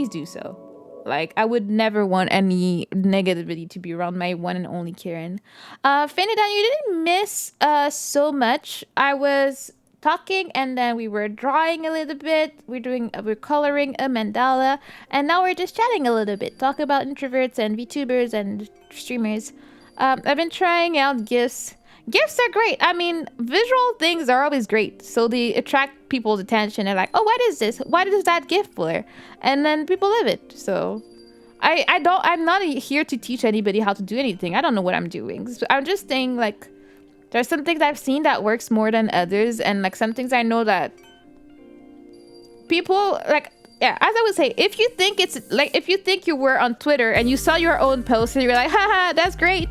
do so. Like, I would never want any negativity to be around my one and only Kieran. Finidan, you didn't miss so much. I was talking and then we were drawing a little bit. We're coloring a mandala, and now we're just chatting a little bit, talk about introverts and VTubers and streamers. I've been trying out GIFs. GIFs are great. I mean, visual things are always great, so they attract people's attention. They're like, oh, what is this? What is that GIF for? And then people love it. So I'm not here to teach anybody how to do anything. I don't know what I'm doing. So I'm just saying, like, there's some things I've seen that works more than others, and like some things I know that people like. Yeah, as I would say, if you think you were on Twitter and you saw your own post and you're like, haha, that's great,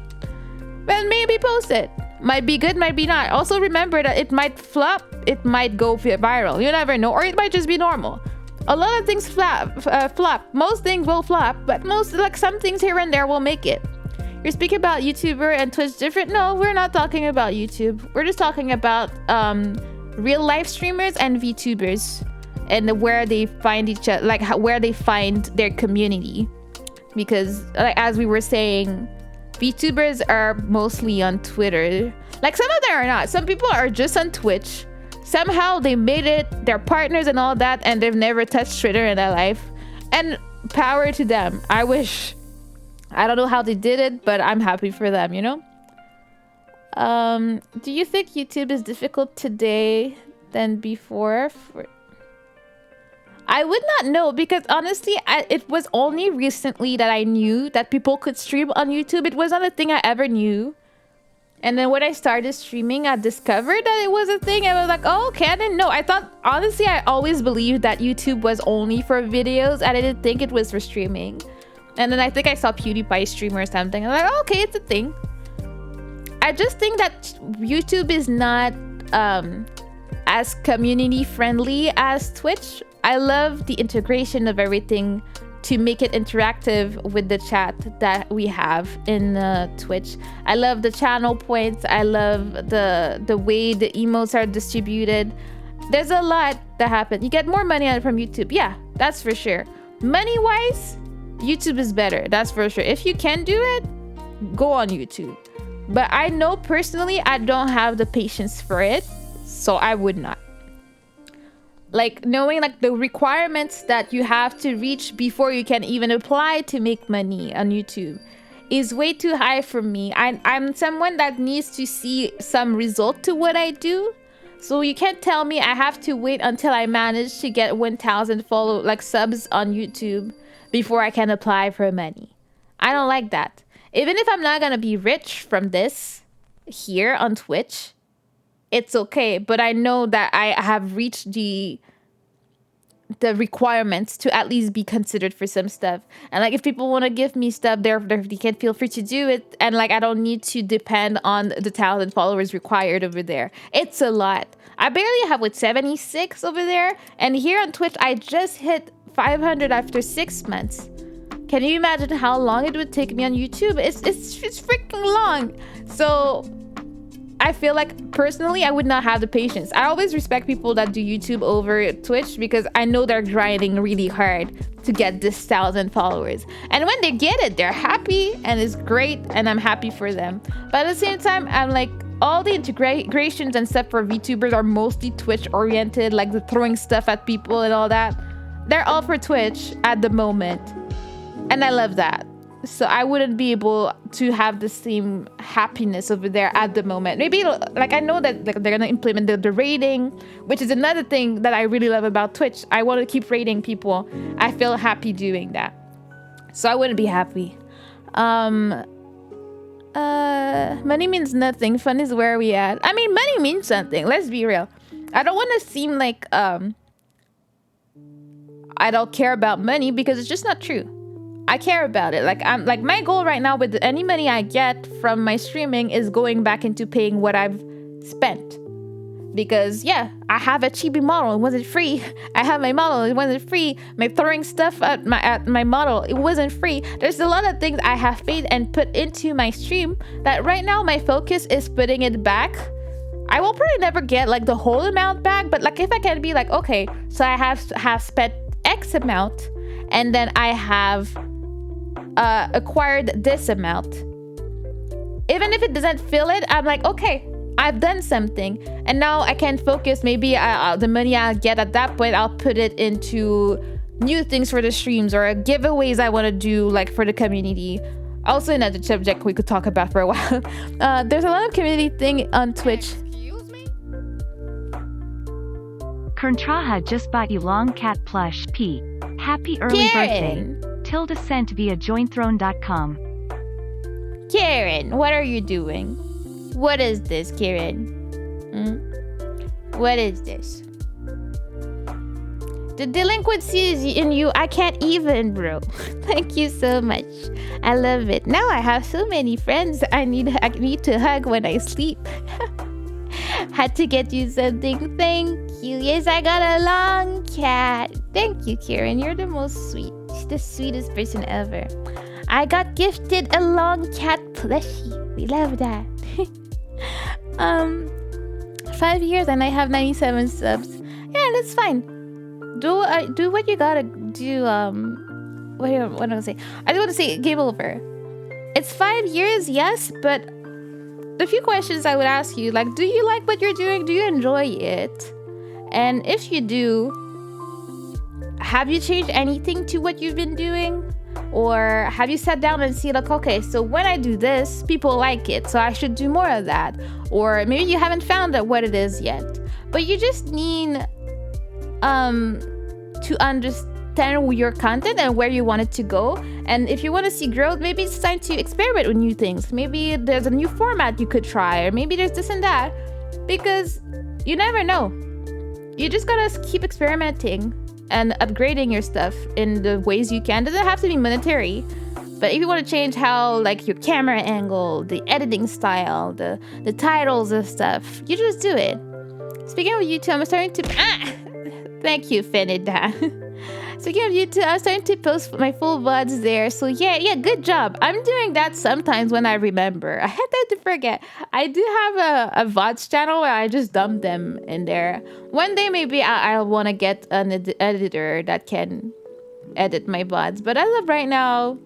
then maybe post it. Might be good, might be not. Also remember that it might flop, it might go viral. You never know, or it might just be normal. A lot of things flop. Most things will flop, but some things here and there will make it. You're speaking about YouTuber and Twitch different? No, we're not talking about YouTube. We're just talking about real life streamers and VTubers, and where they find each other, like where they find their community. Because like, as we were saying, VTubers are mostly on Twitter. Like, some of them are not. Some people are just on Twitch. Somehow they made it, they're partners and all that, and they've never touched Twitter in their life. And power to them. I don't know how they did it, but I'm happy for them, you know? Do you think YouTube is difficult today than before? I would not know, because honestly, it was only recently that I knew that people could stream on YouTube. It wasn't a thing I ever knew. And then when I started streaming, I discovered that it was a thing. I was like, oh, okay, I didn't know. I thought, honestly, I always believed that YouTube was only for videos. I didn't think it was for streaming. And then I think I saw PewDiePie stream or something. I'm like, oh, okay, it's a thing. I just think that YouTube is not as community friendly as Twitch. I love the integration of everything to make it interactive with the chat that we have in Twitch. I love the channel points. I love the way the emotes are distributed. There's a lot that happens. You get more money on it from YouTube. Yeah, that's for sure. Money-wise, YouTube is better. That's for sure. If you can do it, go on YouTube. But I know personally, I don't have the patience for it, so I would not. Like, knowing like the requirements that you have to reach before you can even apply to make money on YouTube is way too high for me. I'm someone that needs to see some result to what I do. So you can't tell me I have to wait until I manage to get 1,000 subs on YouTube before I can apply for money. I don't like that. Even if I'm not gonna be rich from this here on Twitch, it's okay, but I know that I have reached the requirements to at least be considered for some stuff. And like, if people want to give me stuff, they can feel free to do it. And like, I don't need to depend on the 1,000 followers required over there. It's a lot. I barely have 76 over there, and here on Twitch I just hit 500 after 6 months. Can you imagine how long it would take me on YouTube? It's freaking long. So I feel like personally I would not have the patience. I always respect people that do YouTube over Twitch because I know they're grinding really hard to get this 1,000 followers. And when they get it, they're happy and it's great, and I'm happy for them. But at the same time, I'm like, all the integrations and stuff for VTubers are mostly Twitch oriented, like the throwing stuff at people and all that. They're all for Twitch at the moment. And I love that. So I wouldn't be able to have the same happiness over there at the moment. Maybe like I know that like, they're gonna implement the rating, which is another thing that I really love about Twitch. I want to keep rating people. I feel happy doing that. So I wouldn't be happy. Money means nothing. Fun is where we at. I mean, money means something. Let's be real. I don't want to seem like I don't care about money, because it's just not true. I care about it. Like my goal right now with any money I get from my streaming is going back into paying what I've spent. Because yeah, I have a chibi model, it wasn't free. I have my model, it wasn't free. My throwing stuff at my model, it wasn't free. There's a lot of things I have paid and put into my stream that right now my focus is putting it back. I will probably never get like the whole amount back, but like if I can be like, okay, so I have spent X amount, and then I have acquired this amount. Even if it doesn't fill it, I'm like, okay, I've done something, and now I can focus. Maybe the money I'll get at that point, I'll put it into new things for the streams or giveaways I want to do, like for the community. Also another subject we could talk about for a while. There's a lot of community thing on Twitch. Excuse me? Kerntraha just bought you long cat plush P. Happy early Karen. birthday. Tilda sent via jointhrone.com. Karen, what are you doing? What is this, Karen? What is this? The delinquency is in you. I can't even, bro. Thank you so much. I love it. Now I have so many friends I need to hug when I sleep. Had to get you something. Thank you. Yes, I got a long cat. Thank you, Karen. You're the most sweet. The sweetest person ever. I got gifted a long cat plushie. We love that. 5 years and I have 97 subs. Yeah, that's fine. Do what you gotta do. What do I want to say? I just want to say game over. It's 5 years, yes, but the few questions I would ask you, like, do you like what you're doing? Do you enjoy it? And if you do, have you changed anything to what you've been doing? Or have you sat down and see like, okay, so when I do this, people like it, so I should do more of that. Or maybe you haven't found out what it is yet, but you just need to understand your content and where you want it to go. And if you want to see growth, maybe it's time to experiment with new things. Maybe there's a new format you could try, or maybe there's this and that, because you never know. You just gotta keep experimenting and upgrading your stuff in the ways you can. It doesn't have to be monetary, but if you want to change how like your camera angle, the editing style, the titles and stuff, you just do it. Speaking of YouTube, I'm starting to thank you, Finida. Speaking of YouTube, I'm starting to post my full VODs there. So yeah, good job. I'm doing that sometimes when I remember. I had to forget. I do have a VODs channel where I just dump them in there. One day maybe I'll want to get an editor that can edit my VODs. But as of right now,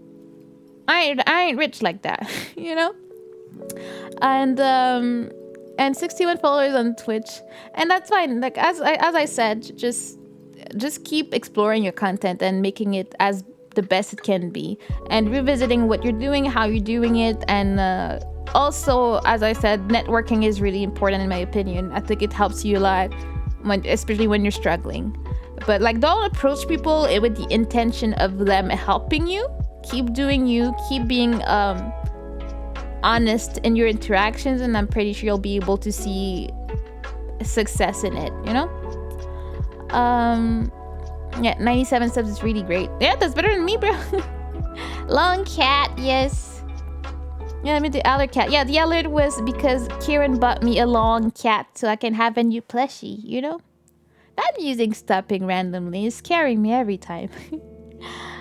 I ain't rich like that, you know? And 61 followers on Twitch. And that's fine. Like as I said, just keep exploring your content and making it as the best it can be, and revisiting what you're doing, how you're doing it. And also, as I said, networking is really important in my opinion. I think it helps you a lot, especially when you're struggling. But like, don't approach people with the intention of them helping you. Keep doing you, keep being honest in your interactions, and I'm pretty sure you'll be able to see success in it, you know? Yeah, 97 subs is really great. Yeah, that's better than me, bro. Long cat, yes. Yeah, I mean the alert cat. Yeah, the alert was because Kieran bought me a long cat so I can have a new plushie, you know? That music stopping randomly is scaring me every time.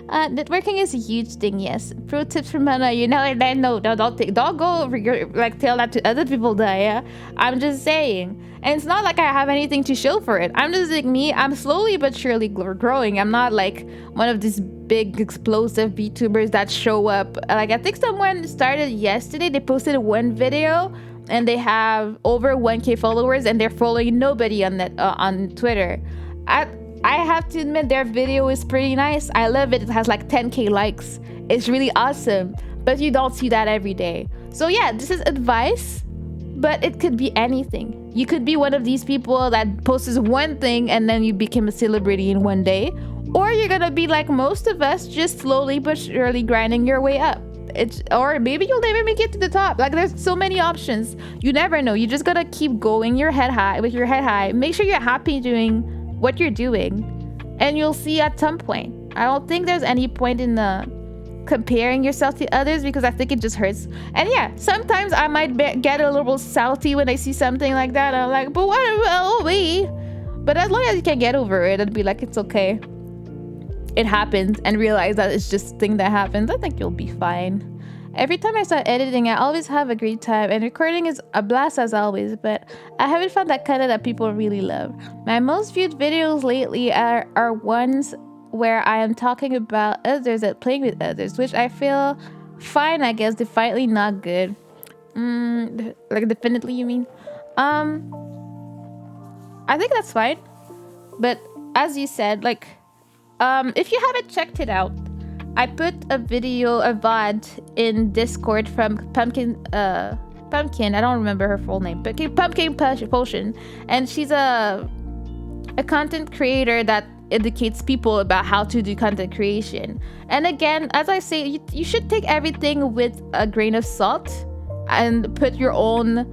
Networking is a huge thing, yes. Pro tips from Hannah, you know, and I know, don't go like tell that to other people, yeah. I'm just saying. And it's not like I have anything to show for it. I'm just like me. I'm slowly but surely growing. I'm not like one of these big explosive VTubers that show up. Like I think someone started yesterday. They posted one video and they have over 1K followers and they're following nobody on that on Twitter. I have to admit their video is pretty nice. I love it. It has like 10K likes it's really awesome, but you don't see that every day. So yeah, this is advice, but it could be anything. You could be one of these people that posts one thing and then you become a celebrity in one day, or you're gonna be like most of us, just slowly but surely grinding your way up. Or maybe you'll never make it to the top. Like, there's so many options. You never know. You just gotta keep going with your head high. Make sure you're happy doing what you're doing, and you'll see at some point. I don't think there's any point in comparing yourself to others, because I think it just hurts. And yeah, sometimes I might get a little salty when I see something like that. I'm like, but what about we? But as long as you can get over it and be like, it's okay, it happens, and realize that it's just a thing that happens, I think you'll be fine. Every time I start editing, I always have a great time, and recording is a blast as always, but I haven't found that kind of that people really love. My most viewed videos lately are ones where I am talking about others and playing with others, which I feel fine, I guess. Definitely not good. Like, definitely, you mean? I think that's fine. But as you said, like, if you haven't checked it out, I put a video, a VOD in Discord from Pumpkin, I don't remember her full name, but Pumpkin Potion, and she's a content creator that educates people about how to do content creation. And again, as I say, you should take everything with a grain of salt and put your own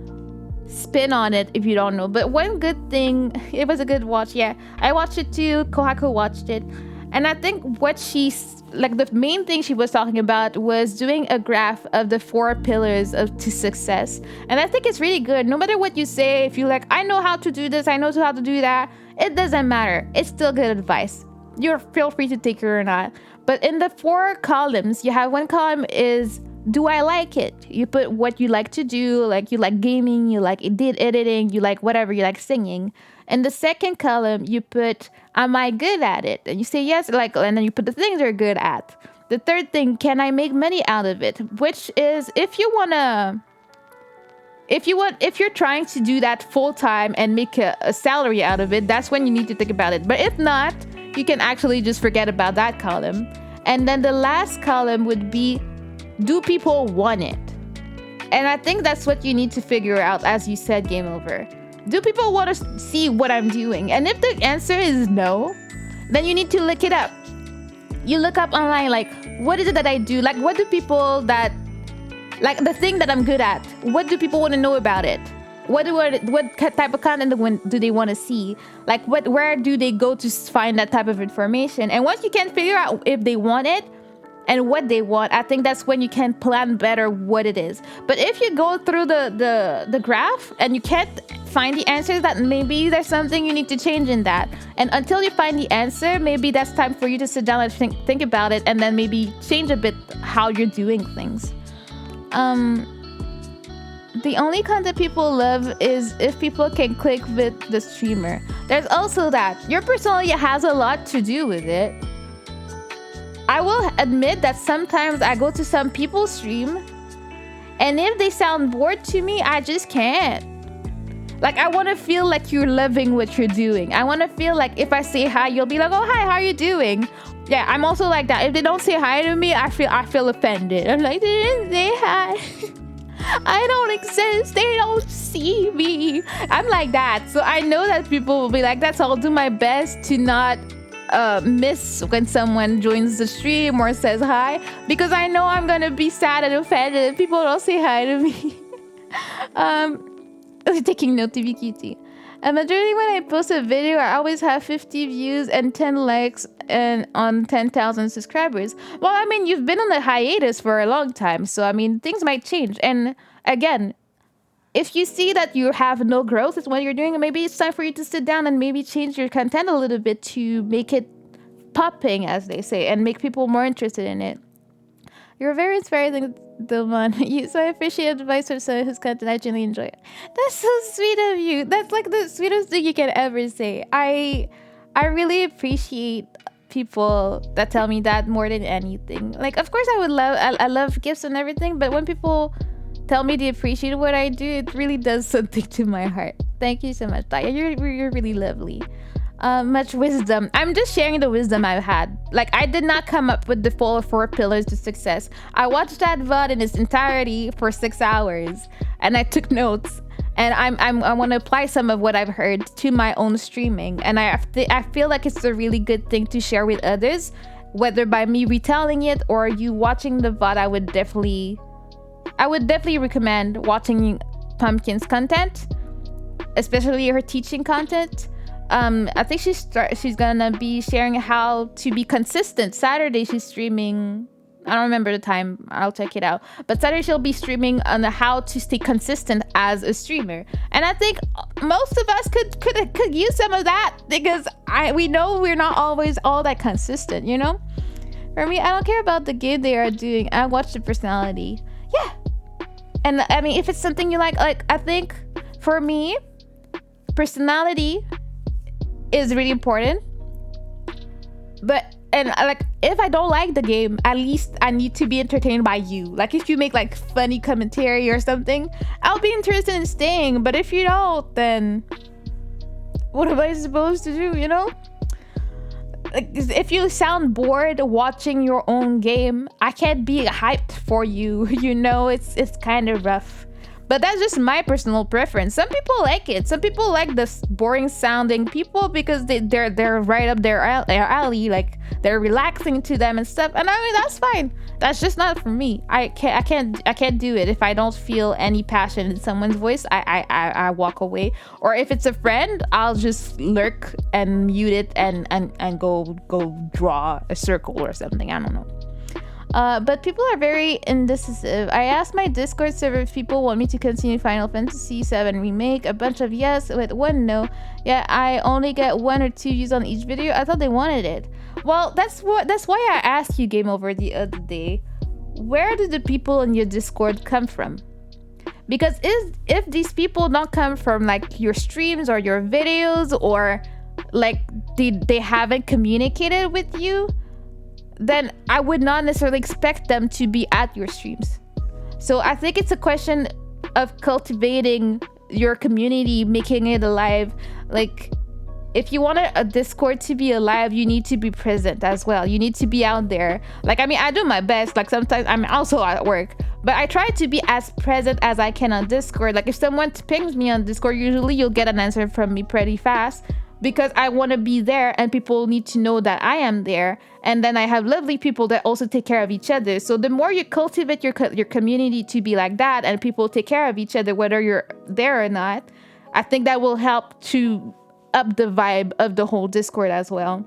spin on it if you don't know. But one good thing, it was a good watch. Yeah, I watched it too. Kohaku watched it. And I think what she's like, the main thing she was talking about was doing a graph of the 4 pillars to success. And I think it's really good. No matter what you say, if you're like, I know how to do this, I know how to do that, it doesn't matter. It's still good advice. You're feel free to take it or not. But in the 4 columns, you have one column is, do I like it? You put what you like to do, like you like gaming, you like editing, you like whatever, you like singing. In the second column, you put, am I good at it? And you say yes, like, and then you put the things you're good at. The third thing, can I make money out of it? Which is, if you're trying to do that full time and make a salary out of it, that's when you need to think about it. But if not, you can actually just forget about that column. And then the last column would be, do people want it? And I think that's what you need to figure out, as you said, Game Over. Do people want to see what I'm doing? And if the answer is no, then you need to look it up. You look up online, like, what is it that I do? Like, what do people that, like, the thing that I'm good at, what do people want to know about it? What type of content do they want to see? Like, where do they go to find that type of information? And once you can figure out if they want it and what they want, I think that's when you can plan better what it is. But if you go through the graph and you can't find the answers, that maybe there's something you need to change in that. And until you find the answer, maybe that's time for you to sit down and think about it, and then maybe change a bit how you're doing things. The only content people love is if people can click with the streamer. There's also that. Your personality has a lot to do with it. I will admit that sometimes I go to some people's stream, and if they sound bored to me, I just can't. Like, I want to feel like you're loving what you're doing. I want to feel like if I say hi, you'll be like, oh, hi, how are you doing? Yeah, I'm also like that. If they don't say hi to me, I feel offended. I'm like, they didn't say hi. I don't exist. They don't see me. I'm like that. So I know that people will be like that. So I'll do my best to not miss when someone joins the stream or says hi, because I know I'm gonna be sad and offended if people don't say hi to me. Taking note, TV cutie. A majority when I post a video, I always have 50 views and 10 likes and on 10,000 subscribers. Well, I mean, you've been on a hiatus for a long time, so I mean, things might change. And again, if you see that you have no growth is what you're doing, maybe it's time for you to sit down and maybe change your content a little bit to make it popping, as they say, and make people more interested in it. You're very inspiring, Dilman. So I appreciate advice from someone whose content I genuinely enjoy it. That's so sweet of you. That's like the sweetest thing you can ever say. I really appreciate people that tell me that more than anything. Like, of course, I love gifts and everything, but when people tell me they appreciate what I do, it really does something to my heart. Thank you so much, Daya. You're really lovely. much wisdom. I'm just sharing the wisdom I've had. Like, I did not come up with the full 4 pillars to success. I watched that VOD in its entirety for 6 hours, and I took notes. And I want to apply some of what I've heard to my own streaming. And I feel like it's a really good thing to share with others, whether by me retelling it or you watching the VOD. I would definitely recommend watching Pumpkin's content, especially her teaching content. I think she's gonna be sharing how to be consistent. Saturday she's streaming. I don't remember the time. I'll check it out. But Saturday she'll be streaming on how to stay consistent as a streamer. And I think most of us could use some of that, because we know we're not always all that consistent, you know? For me, I don't care about the game they are doing. I watch the personality. Yeah. And I mean, if it's something you like I think for me, personality is really important. But if I don't like the game, at least I need to be entertained by you. Like, if you make like funny commentary or something, I'll be interested in staying. But if you don't, then what am I supposed to do, you know? Like, if you sound bored watching your own game, I can't be hyped for you. You know, it's kind of rough. But that's just my personal preference. Some people like it. Some people like the boring sounding people because they're right up their alley. Like, they're relaxing to them and stuff. And I mean, that's fine. That's just not for me. I can't do it. If I don't feel any passion in someone's voice, I walk away. Or if it's a friend, I'll just lurk and mute it and go draw a circle or something. I don't know. But people are very indecisive. I asked my Discord server if people want me to continue Final Fantasy VII Remake. A bunch of yes with 1 no. Yeah, I only get 1 or 2 views on each video. I thought they wanted it. Well, that's why I asked you, Game Over, the other day. Where do the people in your Discord come from? Because if these people don't come from like your streams or your videos, or like they haven't communicated with you, then I would not necessarily expect them to be at your streams. So I think it's a question of cultivating your community, making it alive. Like, if you want a Discord to be alive, you need to be present as well. You need to be out there. Like, I mean, I do my best. Like, sometimes I'm also at work, but I try to be as present as I can on Discord. Like, if someone pings me on Discord, usually you'll get an answer from me pretty fast, because I want to be there and people need to know that I am there. And then I have lovely people that also take care of each other. So the more you cultivate your community to be like that, and people take care of each other whether you're there or not, I think that will help to up the vibe of the whole Discord as well.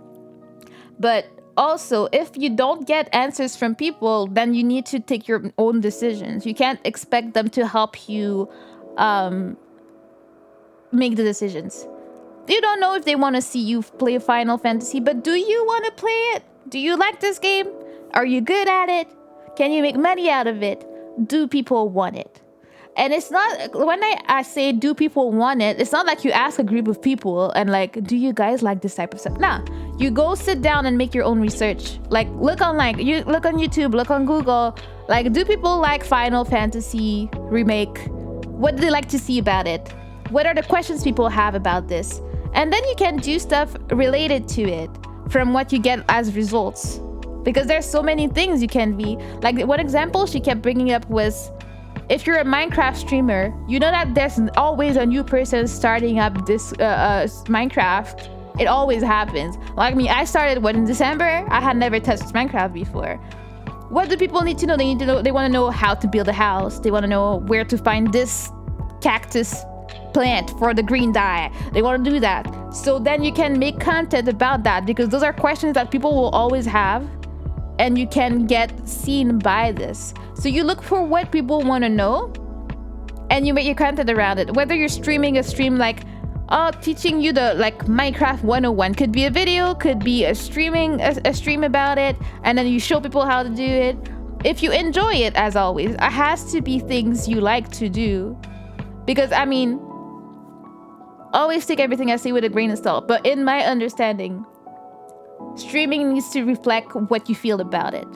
But also, if you don't get answers from people, then you need to take your own decisions. You can't expect them to help you make the decisions. You don't know if they want to see you play Final Fantasy, but do you want to play it? Do you like this game? Are you good at it? Can you make money out of it? Do people want it? And it's not, when I say do people want it, it's not like you ask a group of people and like, do you guys like this type of stuff? Nah, you go sit down and make your own research. Like, look on YouTube, look on Google. Like, do people like Final Fantasy Remake? What do they like to see about it? What are the questions people have about this? And then you can do stuff related to it from what you get as results. Because there's so many things you can be. Like, one example she kept bringing up was, if you're a Minecraft streamer, you know that there's always a new person starting up this Minecraft. It always happens. Like me, I started in December. I had never touched Minecraft before. What do people need to know? They want to know how to build a house. They want to know where to find this cactus plant for the green dye. They want to do that. So then you can make content about that, because those are questions that people will always have, and you can get seen by this. So you look for what people want to know and you make your content around it. Whether you're streaming a stream like teaching you the like Minecraft 101, could be a video, could be a stream about it, and then you show people how to do it. If you enjoy it, as always, it has to be things you like to do. Because I mean, always take everything I say with a grain of salt, but in my understanding, streaming needs to reflect what you feel about it.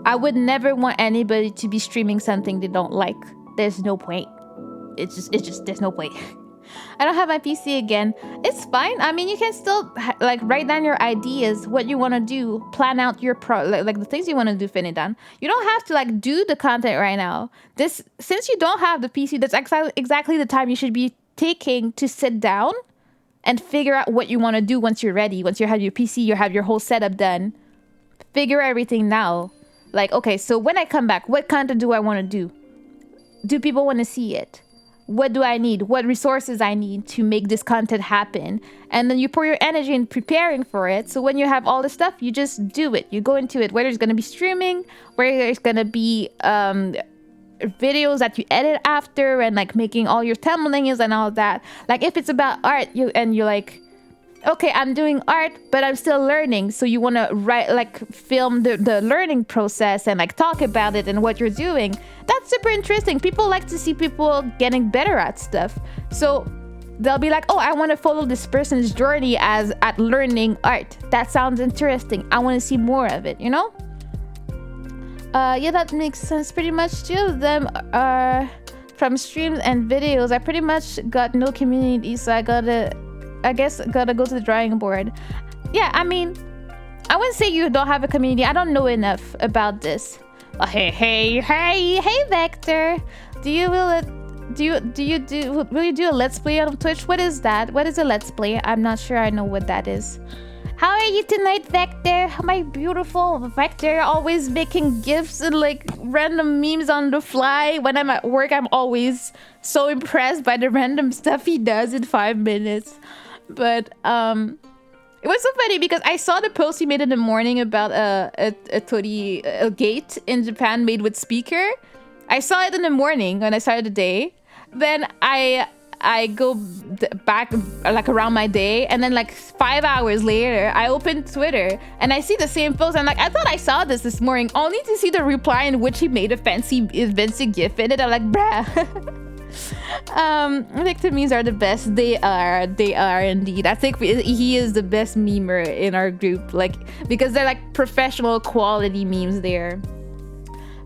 I would never want anybody to be streaming something they don't like. There's no point. It's just there's no point. I don't have my PC again. It's fine. I mean, you can still like write down your ideas, what you want to do, plan out your like the things you want to do, Finidan. You don't have to like do the content right now. Since you don't have the PC, that's exactly the time you should be taking to sit down and figure out what you want to do once you're ready. Once you have your PC, you have your whole setup done. Figure everything now. Like, okay, so when I come back, what content do I want to do? Do people want to see it? What do I need? What resources I need to make this content happen? And then you pour your energy in preparing for it. So when you have all the stuff, you just do it. You go into it, whether it's going to be streaming, whether it's going to be videos that you edit after and like making all your thumbnails and all that. Like if it's about art, you're like, okay, I'm doing art, but I'm still learning. So you want to film the learning process and like talk about it and what you're doing. That's super interesting. People like to see people getting better at stuff. So they'll be like, oh, I want to follow this person's journey at learning art. That sounds interesting. I want to see more of it, you know? Yeah, that makes sense. Pretty much two of them are from streams and videos. I pretty much got no community, so I gotta go to the drawing board. Yeah, I mean, I wouldn't say you don't have a community. I don't know enough about this. Hey, Vector. Will you do a let's play on Twitch? What is that? What is a let's play? I'm not sure I know what that is. How are you tonight, Vector? My beautiful Vector, always making gifs and like random memes on the fly. When I'm at work, I'm always so impressed by the random stuff he does in 5 minutes. But it was so funny because I saw the post he made in the morning about a gate in Japan made with speaker. I saw it in the morning when I started the day. Then I go back like around my day, and then like 5 hours later I open Twitter and I see the same post. I'm like, I thought I saw this morning, only to see the reply in which he made a fancy gif in it. I'm like, bruh. Victor memes are the best. They are indeed. I think he is the best memer in our group, like, because they're like professional quality memes there.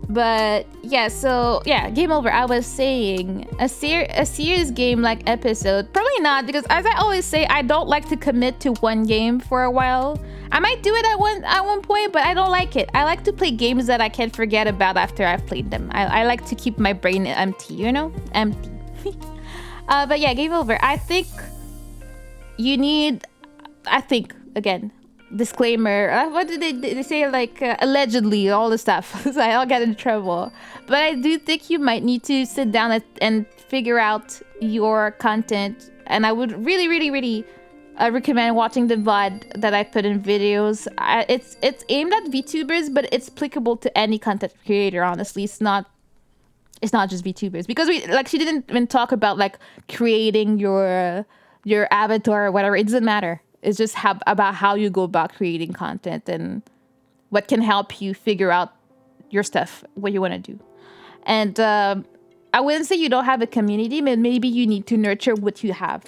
But yeah, so yeah, game over. I was saying a serious game like episode, probably not, because as I always say, I don't like to commit to one game for a while. I might do it at one point, but I don't like it. I like to play games that I can forget about after I've played them. I like to keep my brain empty, you know, empty. But yeah, game over. I think you need. Again, disclaimer, what did they say, like allegedly, all the stuff, so I'll get in trouble. But I do think you might need to sit down and figure out your content, and I would really recommend watching the VOD that I put in videos. It's aimed at VTubers, but it's applicable to any content creator, honestly. It's not just VTubers, because she didn't even talk about like creating your avatar or whatever. It doesn't matter. It's just about how you go about creating content and what can help you figure out your stuff, what you want to do. And I wouldn't say you don't have a community, but maybe you need to nurture what you have.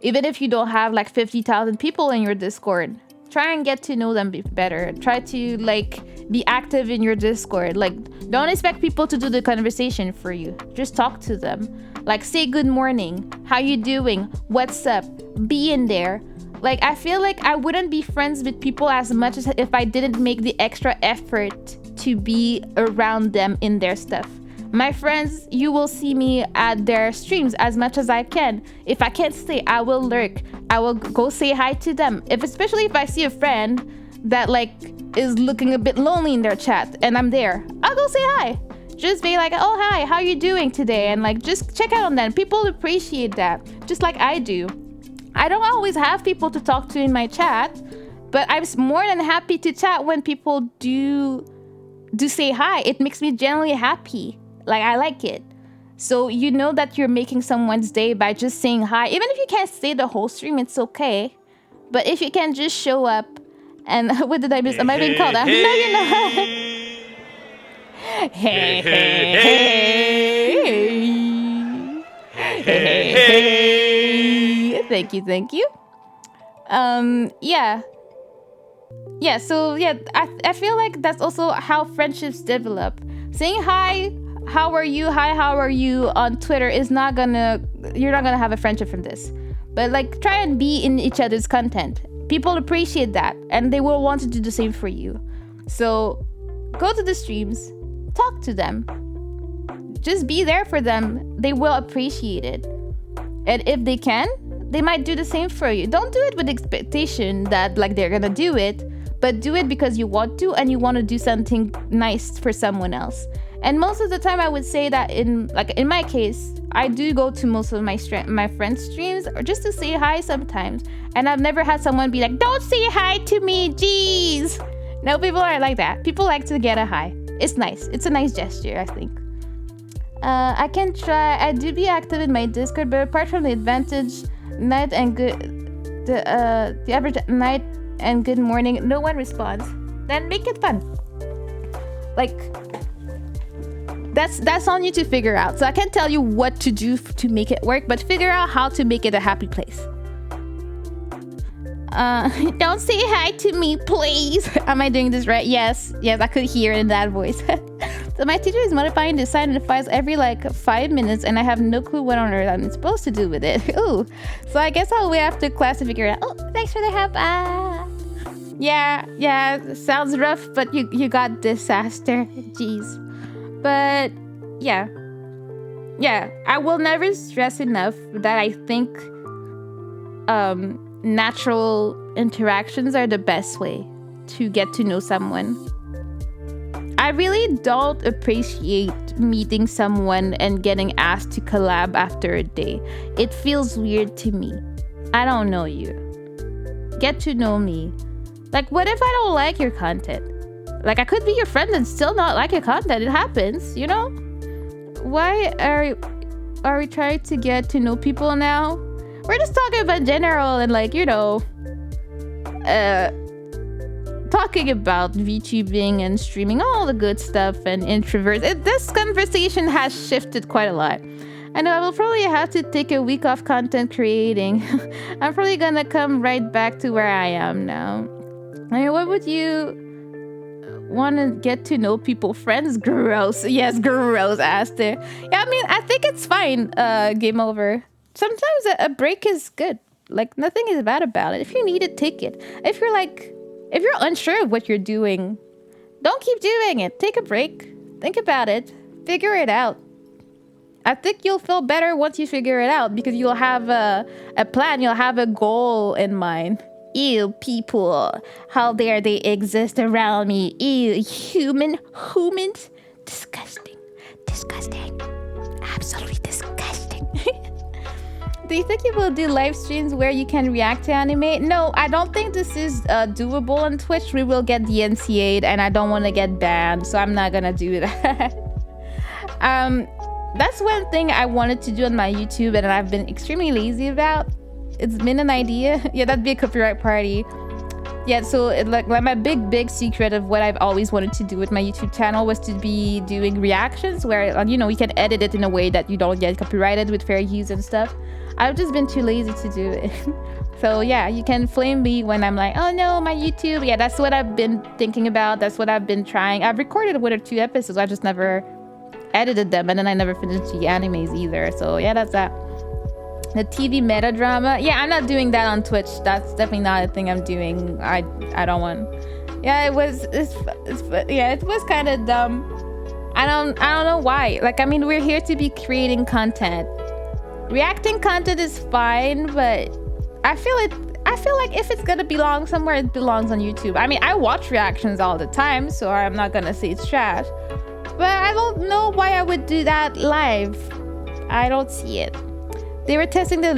Even if you don't have like 50,000 people in your Discord, try and get to know them better. Try to like be active in your Discord. Like, don't expect people to do the conversation for you. Just talk to them. Like, say good morning. How you doing? What's up? Be in there. Like, I feel like I wouldn't be friends with people as much as if I didn't make the extra effort to be around them in their stuff. My friends, you will see me at their streams as much as I can. If I can't stay, I will lurk. I will go say hi to them. Especially if I see a friend that like is looking a bit lonely in their chat and I'm there, I'll go say hi. Just be like, oh, hi, how you doing today? And like, just check out on them. People appreciate that, just like I do. I don't always have people to talk to in my chat, but I'm more than happy to chat when people do say hi. It makes me genuinely happy. Like, I like it. So you know that you're making someone's day by just saying hi. Even if you can't stay the whole stream, it's okay. But if you can just show up and what did I miss? Am I being called out? No, you're not. Hey, hey, hey. Hey. Thank you. Yeah. So yeah, I feel like that's also how friendships develop. Saying hi how are you, hi, how are you on Twitter is you're not gonna have a friendship from this. But like, try and be in each other's content. People appreciate that, and they will want to do the same for you. So go to the streams, talk to them, just be there for them. They will appreciate it. And if they can, they might do the same for you. Don't do it with expectation that like they're gonna do it, but do it because you want to, and you want to do something nice for someone else. And most of the time I would say that in my case, I do go to most of my friends' streams or just to say hi sometimes. And I've never had someone be like, don't say hi to me, jeez. No, people aren't like that. People like to get a hi. It's nice. It's a nice gesture, I think. I can try. I do be active in my Discord, but apart from the advantage, night and good, the average night and good morning, no one responds. Then make it fun. Like, that's on you to figure out. So I can't tell you what to do to make it work, but figure out how to make it a happy place. Don't say hi to me, please. Am I doing this right? Yes, I could hear it in that voice. So my teacher is modifying the sign and files every like 5 minutes, and I have no clue what on earth I'm supposed to do with it. Ooh. So I guess I'll wait after class to figure it out. Oh, thanks for the help. Yeah, sounds rough, but you got this, Aster. Jeez. But yeah, I will never stress enough that I think natural interactions are the best way to get to know someone. I really don't appreciate meeting someone and getting asked to collab after a day. It feels weird to me. I don't know you. Get to know me. Like, what if I don't like your content? Like, I could be your friend and still not like your content. It happens, you know? Why are we trying to get to know people now? We're just talking about general and like, you know, talking about VTubing and streaming, all the good stuff and introverts. This conversation has shifted quite a lot. I know I will probably have to take a week off content creating. I'm probably gonna come right back to where I am now. I mean, what would you want to get to know people? Friends? Gross. Yes, gross, Aster. Yeah, I mean, I think it's fine. Game over. Sometimes a break is good. Like, nothing is bad about it. If you need it, take it. If you're unsure of what you're doing, don't keep doing it. Take a break. Think about it. Figure it out. I think you'll feel better once you figure it out, because you'll have a plan. You'll have a goal in mind. Ew, people. How dare they exist around me? Ew, humans. Disgusting. Absolutely disgusting. Do you think you will do live streams where you can react to anime? No, I don't think this is doable on Twitch. We will get DMCA'd, and I don't want to get banned, so I'm not gonna do that. That's one thing I wanted to do on my YouTube, and I've been extremely lazy about. It's been an idea. Yeah, that'd be a copyright party. Yeah, so like my big secret of what I've always wanted to do with my YouTube channel was to be doing reactions where, you know, you can edit it in a way that you don't get copyrighted with fair use and stuff. I've just been too lazy to do it. So yeah, you can flame me when I'm like, oh no, my YouTube. Yeah, that's what I've been thinking about. That's what I've been trying. I've recorded 1 or 2 episodes. I just never edited them, and then I never finished the animes either. So yeah, that's that. The TV meta drama. Yeah, I'm not doing that on Twitch. That's definitely not a thing I'm doing. I don't want. Yeah, it was kind of dumb. I don't know why. Like, I mean, we're here to be creating content. Reacting content is fine, but I feel like if it's gonna belong somewhere, it belongs on YouTube. I mean, I watch reactions all the time, so I'm not gonna say it's trash. But I don't know why I would do that live. I don't see it. They were testing the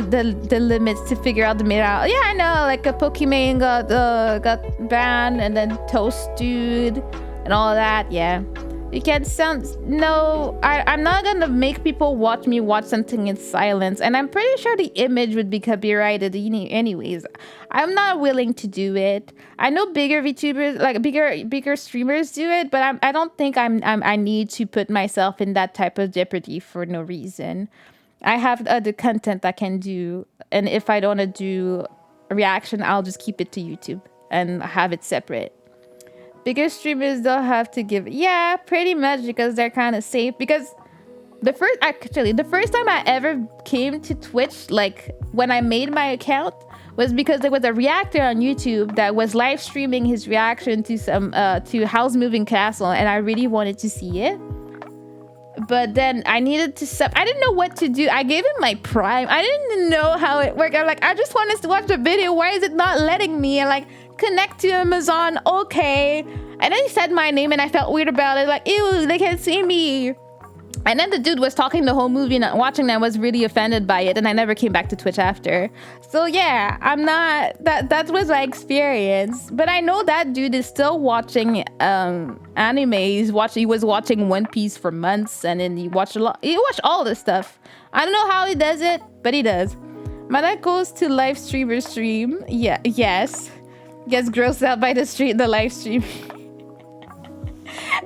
limits to figure out the meta. Yeah, I know. Like, a Pokimane got banned, and then Toast Dude and all that. Yeah, you can't sound. No, I'm not gonna make people watch me watch something in silence, and I'm pretty sure the image would be copyrighted anyways. I'm not willing to do it. I know bigger VTubers, like bigger streamers, do it, but I don't think I need to put myself in that type of jeopardy for no reason. I have other content I can do, and if I don't do a reaction, I'll just keep it to YouTube and have it separate. Bigger streamers don't have to give. Yeah, pretty much, because they're kind of safe. Because the first time I ever came to Twitch, like when I made my account, was because there was a reactor on YouTube that was live streaming his reaction to some to House Moving Castle, and I really wanted to see it. But then I needed to I didn't know what to do. I gave him my Prime. I didn't know how it worked. I'm like, I just wanted to watch the video. Why is it not letting me? And like, connect to Amazon. Okay. And then he said my name and I felt weird about it. Like, ew, they can't see me. And then the dude was talking the whole movie and watching that, was really offended by it. And I never came back to Twitch after. So yeah, I'm not, that was my experience. But I know that dude is still watching anime. He was watching One Piece for months, and then he watched all this stuff. I don't know how he does it, but he does. My dad goes to live streamer stream. Yeah, yes. Gets grossed out by the live stream.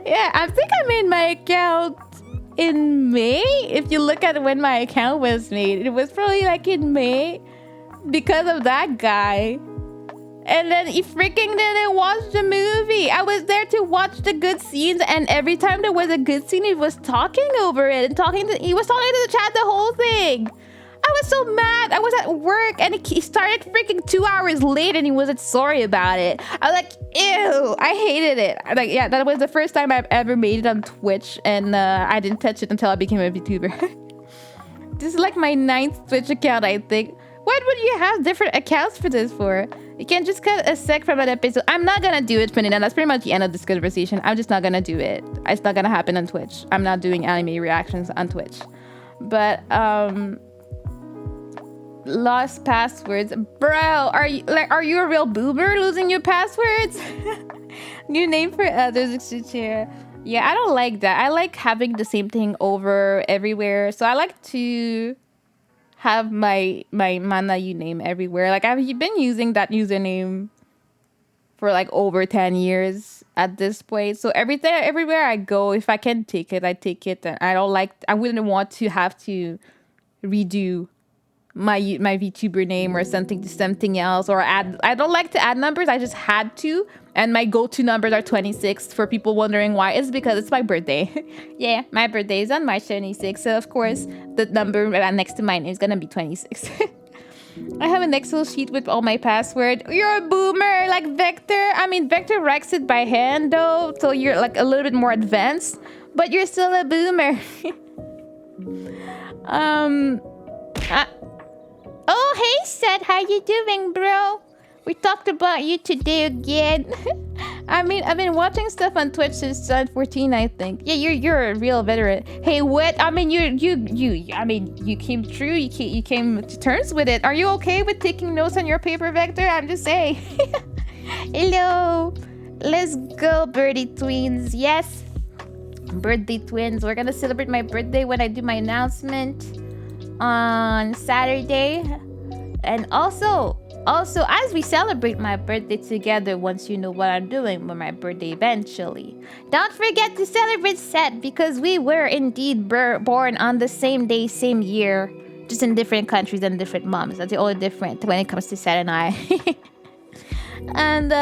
Yeah, I think I made my account in May. If you look at when my account was made, it was probably like in May because of that guy. And then he freaking didn't watch the movie. I was there to watch the good scenes, and every time there was a good scene, he was talking over it and he was talking to the chat the whole thing. I was so mad. I was at work and he started freaking 2 hours late and he wasn't sorry about it. I was like, ew, I hated it. Like, yeah, that was the first time I've ever made it on Twitch, and I didn't touch it until I became a VTuber. This is like my 9th Twitch account, I think. What would you have different accounts for this for? You can just cut a sec from an episode. I'm not gonna do it, Panina. That's pretty much the end of this conversation. I'm just not gonna do it. It's not gonna happen on Twitch. I'm not doing anime reactions on Twitch. But, lost passwords, bro. Are you a real boomer losing your passwords? New name for others, etc. Yeah, I don't like that. I like having the same thing over everywhere. So I like to have my Mana You name everywhere. Like, I've been using that username for like over 10 years at this point. So everywhere I go, if I can take it, I take it. And I wouldn't want to have to redo my VTuber name or something to something else, or add. I don't like to add numbers. I just had to, and my go-to numbers are 26. For people wondering why, it's because it's my birthday. Yeah, my birthday is on March 26th, so of course the number next to mine is gonna be 26. I have an Excel sheet with all my password. You're a boomer, like Vector. I mean, Vector writes it by hand though, so you're like a little bit more advanced, but you're still a boomer. Oh, hey, Seth, how you doing, bro? We talked about you today again. I mean, I've been watching stuff on Twitch since 2014, I think. Yeah, you're a real veteran. Hey, what? I mean, you came through. You came to terms with it. Are you okay with taking notes on your paper, Vector? I'm just saying. Hello. Let's go, birdie twins. Yes. Birthday twins. We're gonna celebrate my birthday when I do my announcement on Saturday. And also as we celebrate my birthday together, once you know what I'm doing with my birthday eventually, don't forget to celebrate Seth, because we were indeed born on the same day, same year, just in different countries and different moms. That's the only difference when it comes to Seth and I. And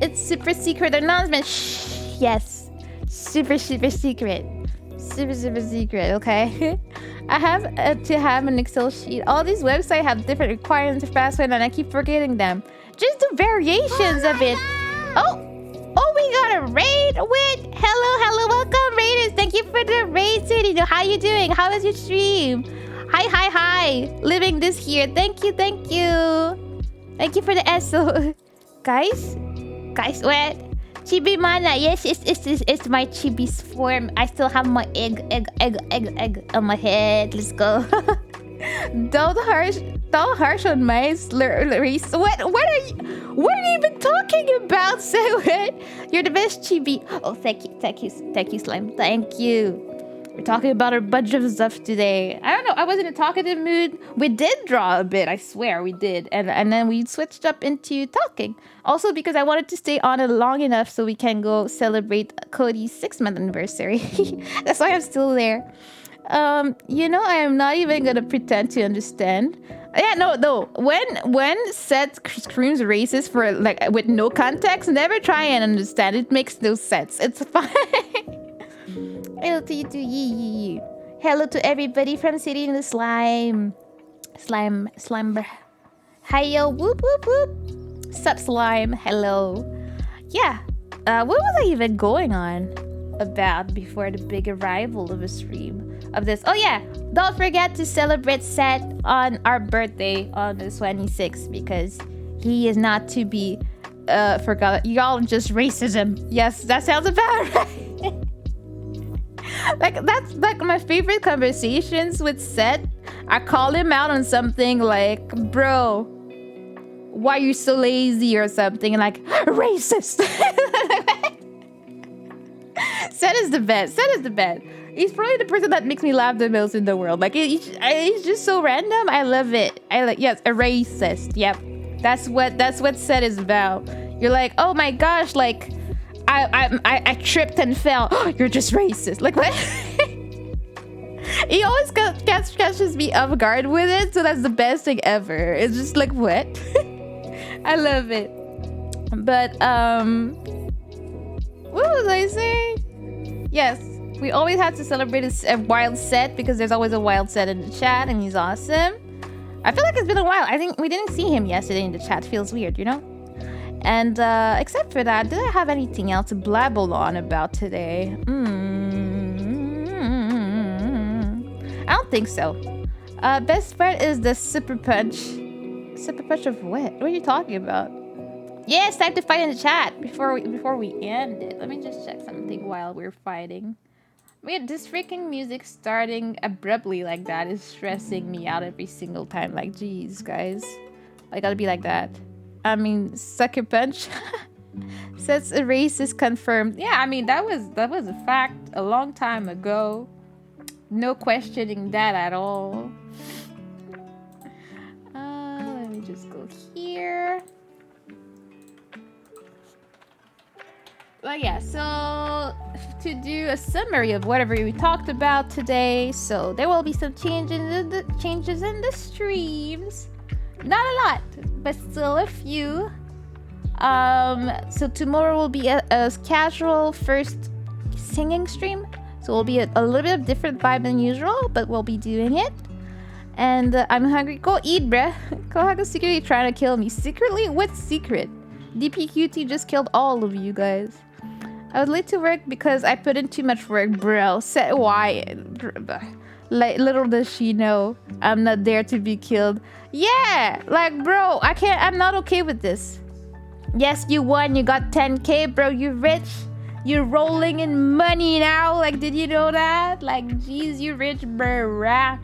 it's super secret announcement. Shh, yes, super secret. Super secret, okay? I have to have an Excel sheet. All these websites have different requirements for password, and I keep forgetting them. Just do variations of it. Oh, we got a raid with. Hello, welcome, raiders. Thank you for the raid, City. How you doing? How is your stream? Hi. Living this here. Thank you. Thank you for the SO. Guys, what? Chibi Mana, yes, it's my Chibi's form. I still have my egg on my head. Let's go. Don't harsh on my race. What are you even talking about, Sewet? You're the best, Chibi. Oh, thank you, Slime. Thank you. We're talking about a bunch of stuff today. I don't know. I was in a talkative mood. We did draw a bit. I swear we did. And then we switched up into talking. Also because I wanted to stay on it long enough so we can go celebrate Cody's 6-month anniversary. That's why I'm still there. I am not even gonna pretend to understand. Yeah, no. When Seth screams racist for like with no context, never try and understand. It makes no sense. It's fine. Hello to you too. Yee. Hello to everybody from City in the Slime. Slime. Hiyo, whoop whoop whoop. Sup slime. Hello. Yeah. What was I even going on about before the big arrival of a stream of this? Oh yeah, don't forget to celebrate Seth on our birthday on the 26th because he is not to be forgot. Y'all just racism. Yes, that sounds about right. Like that's like my favorite conversations with Seth. I call him out on something like, bro, why you so lazy or something, and like racist. Seth is the best. He's probably the person that makes me laugh the most in the world. Like he's just so random. I love it. Yes, a racist. Yep, that's what Seth is about. You're like, oh my gosh, like I tripped and fell. You're just racist. Like what? He always catches me off guard with it, so that's the best thing ever. It's just like what? I love it. But what was I saying? Yes, we always have to celebrate a wild Seth because there's always a wild Seth in the chat, and he's awesome. I feel like it's been a while. I think we didn't see him yesterday in the chat. Feels weird, you know? And except for that, did I have anything else to blabble on about today? I don't think so. Best part is the super punch. Super punch of what? What are you talking about? Yeah, it's time to fight in the chat before we end it. Let me just check something while we're fighting. Wait, this freaking music starting abruptly like that is stressing me out every single time. Like, geez, guys. I gotta be like that. I mean, sucker punch. Says a racist confirmed. Yeah, I mean, that was a fact a long time ago. No questioning that at all. Let me just go here. Well, yeah, so to do a summary of whatever we talked about today, so there will be some changes in the streams. Not a lot, but still a few. So tomorrow will be a casual first singing stream. So it'll be a little bit of different vibe than usual, but we'll be doing it. And I'm hungry. Go eat, bruh. Kohaku's secretly trying to kill me. Secretly? What secret? DPQT just killed all of you guys. I was late to work because I put in too much work, bro. Said why? Like, little does she know, I'm not there to be killed. Yeah, like, bro, I'm not okay with this. Yes, you won. You got 10K, bro. You're rich. You're rolling in money now. Like, did you know that? Like, geez, you rich, bro.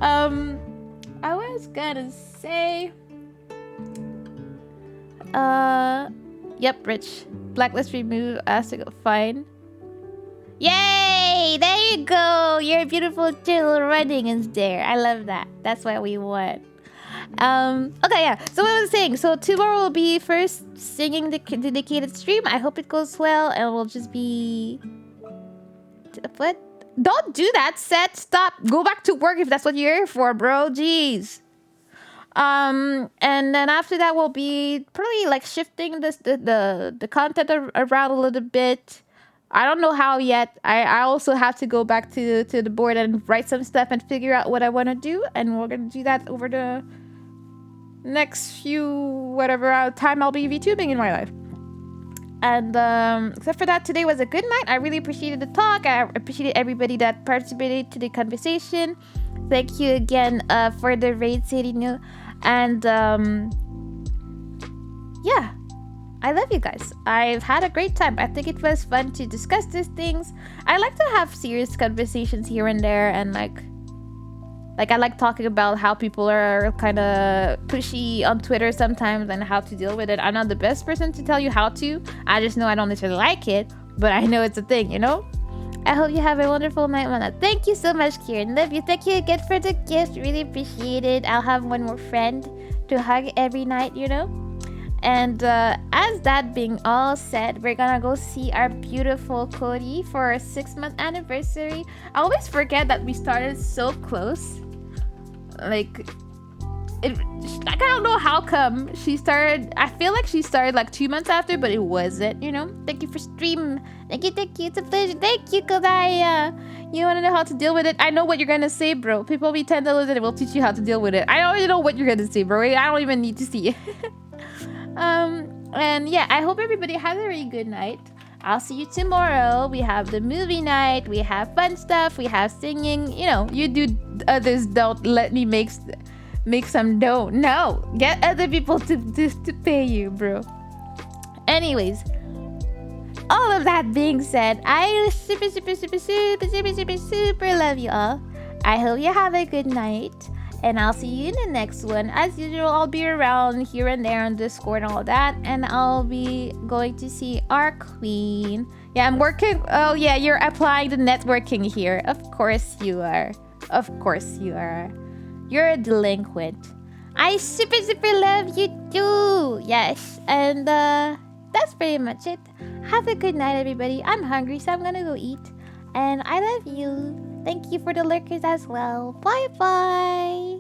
I was gonna say, yep, rich. Blacklist removed. Asked to go fine. Yay! There you go. Your beautiful chill running is there. I love that. That's what we want. Okay, yeah. So what I was saying. So tomorrow will be first singing the dedicated stream. I hope it goes well, and we'll just be. What? Don't do that, Seth. Stop. Go back to work if that's what you're here for, bro. Jeez. And then after that, we'll be probably like shifting the content around a little bit. I don't know how yet. I also have to go back to the board and write some stuff and figure out what I want to do, and we're gonna do that over the next few whatever time I'll be VTubing in my life. And except for that, today was a good night. I really appreciated the talk. I appreciated everybody that participated to the conversation. Thank you again for the raid, Serino. And yeah, I love you guys. I've had a great time. I think it was fun to discuss these things. I like to have serious conversations here and there, and like I like talking about how people are kind of pushy on Twitter sometimes and how to deal with it. I'm not the best person to tell you how to. I just know I don't necessarily like it, but I know it's a thing, you know? I hope you have a wonderful night, Mana. Thank you so much, Kieran. Love you. Thank you again for the gift. Really appreciate it. I'll have one more friend to hug every night, you know? And as that being all said, we're gonna go see our beautiful Cody for our 6-month anniversary. I always forget that we started so close. Like, I don't know how come she started. I feel like she started like 2 months after, but it wasn't, you know. Thank you for stream. Thank you. It's a pleasure. Thank you, Kodaya. You want to know how to deal with it? I know what you're gonna say, bro. People be $10 and it will teach you how to deal with it. I already know what you're gonna say, bro. I don't even need to see it. And yeah, I hope everybody has a really good night. I'll see you tomorrow. We have the movie night. We have fun stuff. We have singing. You know, you do others. Don't let me make some dough. No, get other people to pay you, bro. Anyways, all of that being said, I super love you all. I hope you have a good night. And I'll see you in the next one. As usual, I'll be around here and there on Discord and all that. And I'll be going to see our queen. Yeah, I'm working. Oh, yeah, you're applying the networking here. Of course you are. Of course you are. You're a delinquent. I super love you too. Yes. And that's pretty much it. Have a good night, everybody. I'm hungry, so I'm gonna go eat. And I love you. Thank you for the lurkers as well. Bye-bye.